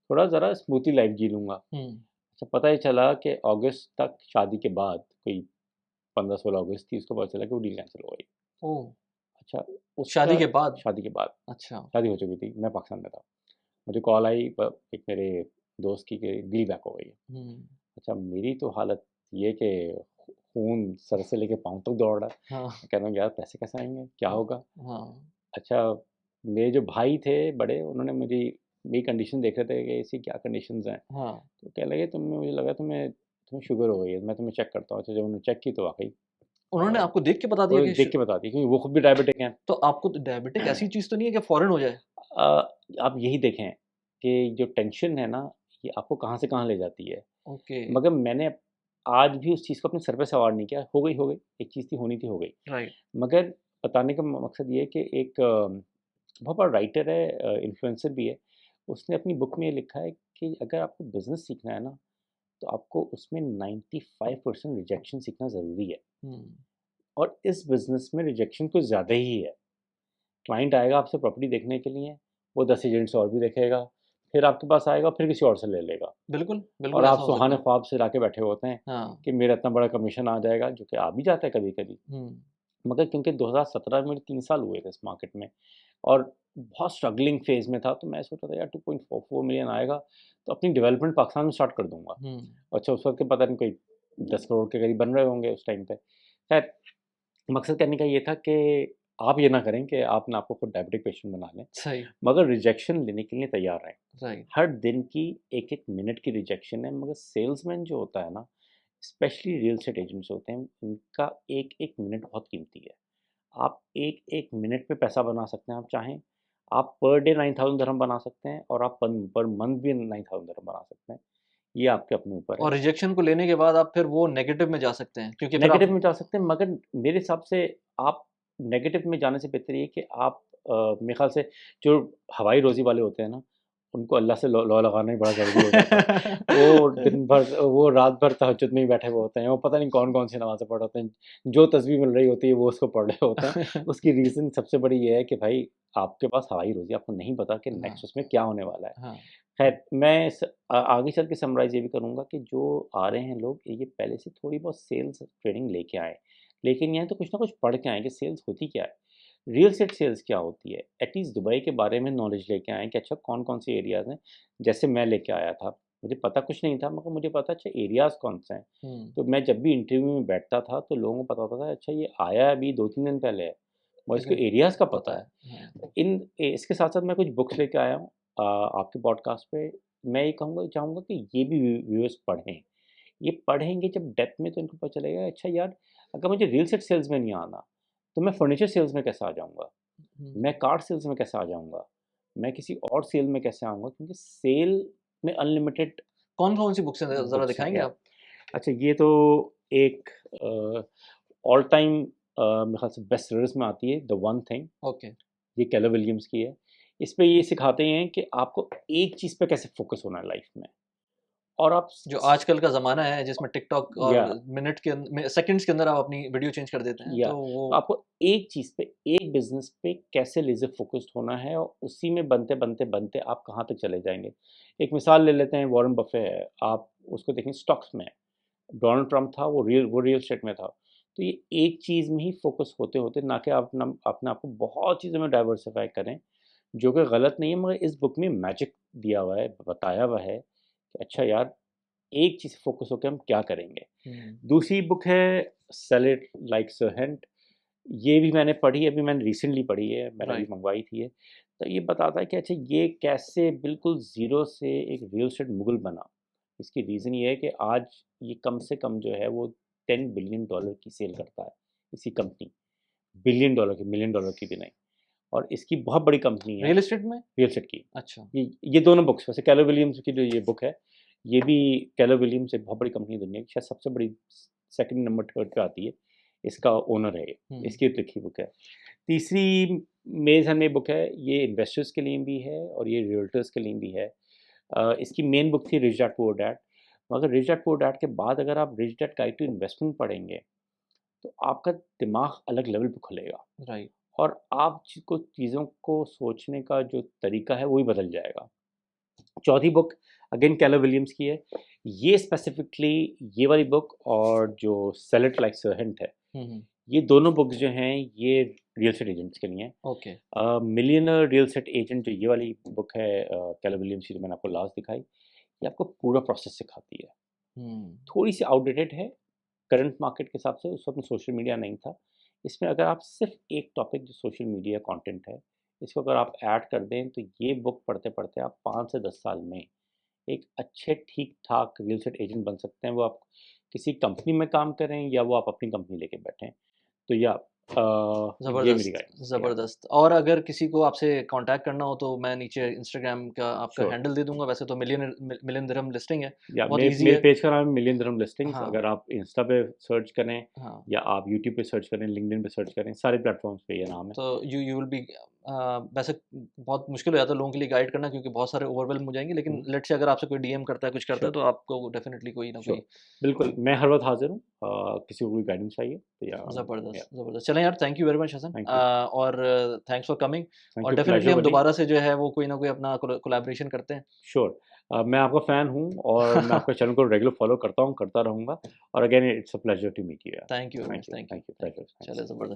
थोड़ा ज़रा स्मूथली लाइफ़ जी लूँगा। हुँ। अच्छा, पता ही चला कि अगस्त तक शादी के बाद कोई 15-16 अगस्त थी, उसको पता चला कि वो डील कैंसल हो गई। ओह! अच्छा, शादी उसका के बाद? शादी के बाद, अच्छा। शादी हो चुकी थी, मैं पाकिस्तान में था। मुझे कॉल आई एक मेरे दोस्त की कि डील बैक हो गई है। हुँ। अच्छा, मेरी तो हालत ये कि खून सर से लेके पाँव तक दौड़ रहा है। हाँ, मैं कह रहा हूँ यार पैसे कैसे आएँगे? क्या हाँ, होगा? हाँ, अच्छा, मेरे जो भाई थे बड़े, उन्होंने मेरी कंडीशन देख रहे थे कि इसकी क्या कंडीशंस हैं। हाँ। तो कहने लगे मुझे लगा तुम्हें शुगर हो गई है, मैं तुम्हें चेक करता हूँ। अच्छा, जब उन्होंने चेक की तो वाक़ई उन्होंने आपको देख के बता दिया वो कि देख के बता दी क्योंकि वो खुद भी डायबिटिक हैं। तो आपको तो डायबिटिक ऐसी चीज़ तो नहीं है कि फ़ौरन हो जाए? अ, आप यही देखें कि जो टेंशन है ना, ये आपको कहाँ से कहाँ ले जाती है। ओके, मगर मैंने आज भी उस चीज़ को अपने सर पे सवार नहीं किया, हो गई, एक चीज़ थी होनी थी हो गई। राइट। मगर बताने का मकसद ये है कि एक बहुत बड़ा राइटर है, इन्फ्लुएंसर भी है, उसने अपनी बुक में ये लिखा है कि अगर आपको बिज़नेस सीखना है ना, तो आपको उसमें 95% रिजेक्शन सीखना ज़रूरी है हुँ, और इस बिज़नेस में रिजेक्शन कुछ ज़्यादा ही है। क्लाइंट आएगा आपसे प्रॉपर्टी देखने के लिए, वो 10 एजेंट्स और भी देखेगा, फिर आपके पास आएगा, फिर किसी और से ले लेगा बिल्कुल, और बिल्कुल आप ऐसा हो सकता सुहाने है। ख्वाब से लाके बैठे होते हैं हाँ, कि मेरा इतना बड़ा कमीशन आ जाएगा, जो कि आ भी जाता है कभी-कभी। हुँ, मगर क्योंकि 2017 में मेरे 3 साल हुए थे इस मार्केट में और बहुत स्ट्रगलिंग फेज़ में था, तो मैं सोच रहा था यार 2.44 मिलियन आएगा, तो अपनी डेवलपमेंट पाकिस्तान में स्टार्ट कर दूँगा। हुँ, अच्छा, उस वक़्त के पता नहीं कोई 10 करोड़ के करीब बन रहे होंगे उस टाइम पे। ख़ैर, मकसद कहने का ये था कि आप ये ना करें कि आप ना आपको खुद डायबिटिक पेशेंट बना लें, सही, मगर रिजेक्शन लेने के लिए तैयार रहें। राइट, हर दिन की 1-1 मिनट की रिजेक्शन है, मगर सेल्समैन जो होता है ना, स्पेशली रियल एस्टेट एजेंट्स होते हैं, उनका 1-1 मिनट बहुत कीमती है। आप 1-1 मिनट पे पैसा बना सकते हैं आप चाहें। आप पर डे 9000 दिरहम बना सकते हैं और आप पर मंथ भी 9000 दिरहम बना सकते हैं। ये आपके अपने ऊपर है। और रिजेक्शन को लेने के बाद आप फिर वो नेगेटिव में जा सकते हैं क्योंकि फिर आप नेगेटिव में जा सकते हैं मगर मेरे हिसाब से आप नेगेटिव में जाने से बेहतर ये है कि आप मेरे ख़्याल से जो हवाई रोज़ी वाले होते हैं ना, उनको अल्लाह से लौ लौ लगाना ही बड़ा ज़रूरी हो जाता है। वो रात भर तहज्जुद में ही बैठे हुए होते हैं, वो पता नहीं कौन-कौन सी नमाज़ें पढ़ रहे होते हैं। जो तस्बीह मिल रही होती है वो उसको पढ़ रहे होते हैं। उसकी रीज़न सबसे बड़ी ये है कि भाई आपके पास हवाई रोज़ी, आपको नहीं पता कि हाँ, नेक्स्ट उसमें क्या होने वाला है। हाँ, खैर, मैं आगे चल के समराइज़ ये भी करूँगा कि जो आ रहे हैं लोग, ये पहले से थोड़ी बहुत सेल्स ट्रेनिंग लेके आएँ। लेकिन ये है तो कुछ ना कुछ पढ़ के आएँ कि सेल्स होती क्या है? रियल एस्टेट सेल्स क्या होती है? एटलीस्ट दुबई के बारे में नॉलेज लेके आएँ कि अच्छा कौन-कौन से एरियाज़ हैं, जैसे मैं लेके आया था। मुझे पता कुछ नहीं था मगर मुझे पता अच्छा एरियाज़ कौन से हैं। हुँ, तो मैं जब भी इंटरव्यू में बैठता था तो लोगों को पता होता था अच्छा ये आया अभी 2-3 दिन पहले है, और इसको लेकिन एरियाज़ का पता पता है। है, हाँ, इसके साथ-साथ मैं कुछ बुक्स लेके आया हूँ आपके पॉडकास्ट पे। मैं ये चाहूँगा कि ये भी व्यूअर्स पढ़ें। ये पढ़ेंगे जब डेप्थ में तो इनको पता चलेगा अच्छा यार अगर मुझे रियल एस्टेट सेल्स में नहीं आना, तो मैं फर्नीचर सेल्स में कैसे आ जाऊँगा? हुँ। मैं कार सेल्स में कैसे आ जाऊँगा? मैं किसी और सेल में कैसे आऊँगा? क्योंकि सेल में अनलिमिटेड कौन-कौन सी बुक्स हैं ज़रा बुक्स हैं दिखाएँगे या आप? अच्छा ये तो एक ऑल टाइम मेरे ख़्याल से बेस्ट सेलर्स में आती है द वन थिंग। ओके, ये केलर विलियम्स की है। इसमें ये सिखाते हैं कि आपको एक चीज़ पे कैसे फ़ोकस होना है लाइफ़ में और आप जो आजकल का ज़माना है जिसमें टिकटॉक और या मिनट के सेकंड्स के अंदर आप अपनी वीडियो चेंज कर देते हैं, या तो वो तो आपको एक चीज़ पे, एक बिज़नेस पे कैसे लेज़र फ़ोकस्ड होना है और उसी में बनते आप कहाँ तक चले जाएँगे। एक मिसाल ले लेते हैं वॉरेन बफे है, आप उसको देखें स्टॉक्स में, डोनाल्ड ट्रम्प था वो रियल एस्टेट में था। तो ये एक चीज़ में ही फ़ोकस होते-होते ना कि आप अपने आप को बहुत चीज़ों में डाइवर्सिफ़ाई करें, जो कि गलत नहीं है मगर इस बुक में मैजिक दिया हुआ है, बताया हुआ है कि अच्छा यार एक चीज़ फ़ोकस होके हम क्या करेंगे। हुँ, दूसरी बुक है सेल इट लाइक सरहंट। ये भी मैंने पढ़ी है, अभी मैंने रिसेंटली पढ़ी है, मैंने अभी राइट, मँगवाई थी ये। तो ये बताता है कि अच्छा ये कैसे बिल्कुल ज़ीरो से एक रियल एस्टेट मुग़ल बना। इसकी रीज़न ये है कि आज ये कम से कम जो है वो $10 बिलियन की सेल करता है, इसकी कंपनी। बिलियन डॉलर की, मिलियन डॉलर की भी नहीं। और इसकी बहुत बड़ी कंपनी है रियल एस्टेट में? रियल एस्टेट की। अच्छा, ये दोनों बुक्स वैसे केलर विलियम्स की जो ये बुक है, ये भी केलर विलियम्स एक बहुत बड़ी कंपनी दुनिया की, शायद सबसे बड़ी, सेकंड नंबर थर्ड पे आती है, इसका ओनर है ये, इसकी लिखी बुक है। तीसरी मेरे ध्यान में बुक है, ये इन्वेस्टर्स के लिए भी है और ये रियल्टर्स के लिए भी है। इसकी मेन बुक थी रिच डैड पुअर डैड, मगर रिच डैड पुअर डैड के बाद अगर आप Rich Dad Guide to Investment पढ़ेंगे तो आपका दिमाग अलग लेवल पे खुलेगा राइट। और आप को चीज़ों को सोचने का जो तरीका है वो ही बदल जाएगा। चौथी बुक अगेन केलर विलियम्स की है, ये स्पेसिफिकली ये वाली बुक और जो सेल इट लाइक सर्वेंट है, ये दोनों बुक्स जो हैं ये रियल एस्टेट एजेंट्स के लिए हैं। Okay. Millionaire real estate agent जो ये वाली बुक है केलर विलियम्स की, जो मैंने आपको लास्ट दिखाई, ये आपको पूरा प्रोसेस सिखाती है। थोड़ी सी आउटडेटेड है करंट मार्केट के हिसाब से, उस वक्त में सोशल मीडिया नहीं था। इसमें अगर आप सिर्फ एक टॉपिक जो सोशल मीडिया कंटेंट है, इसको अगर आप ऐड कर दें तो ये बुक पढ़ते पढ़ते आप 5 से 10 साल में एक अच्छे ठीक ठाक रियल एस्टेट एजेंट बन सकते हैं। वो आप किसी कंपनी में काम करें या वो आप अपनी कंपनी लेके बैठें। तो या ये मेरी ज़बरदस्त, गाइडेंस या ज़बरदस्त। और अगर किसी को आपसे कॉन्टैक्ट करना हो तो मैं नीचे इंस्टाग्राम का आपका श्योर हैंडल दे दूँगा, वैसे तो मिलियन दिरहम लिस्टिंग है, या बहुत ईज़ी मेरे है। पेज का नाम है मिलियन दिरहम लिस्टिंग्स। हाँ, अगर आप इंस्टा पे सर्च करें हाँ। या आप यूट्यूब पे सर्च करें, लिंक्डइन पे सर्च करें, सारे प्लेटफॉर्म्स पे ये नाम है। तो यू विल बी वैसे बहुत मुश्किल हो जाता है लोगों के लिए गाइड करना क्योंकि बहुत सारे ओवरवेल्म हो जाएँगे, लेकिन लेट्स से अगर आपसे कोई डीएम करता है, कुछ करता है श्योर तो आपको डेफ़िनिटली कोई ना श्योर कोई। बिल्कुल, मैं हर वक्त हाजिर हूँ। किसी को कोई गाइडेंस चाहिए तो या ज़बरदस्त, ज़बरदस्त। चलें यार, thank you very much Hasan, thank you और थैंक्स फॉर कमिंग, थैंक और यू, डेफ़िनिटली प्लेजर हम बडी। दोबारा से जो है वो कोई ना कोई अपना कोलैबोरेशन करते हैं। श्योर मैं आपका फ़ैन हूँ और मैं आपके चैनल को रेगुलर फॉलो करता हूँ, करता रहूँगा। और again it's a pleasure to meet you यार। Thank you very much, thank you, thank you, thank you. Pleasure, thanks. चलिए ज़बरदस्त।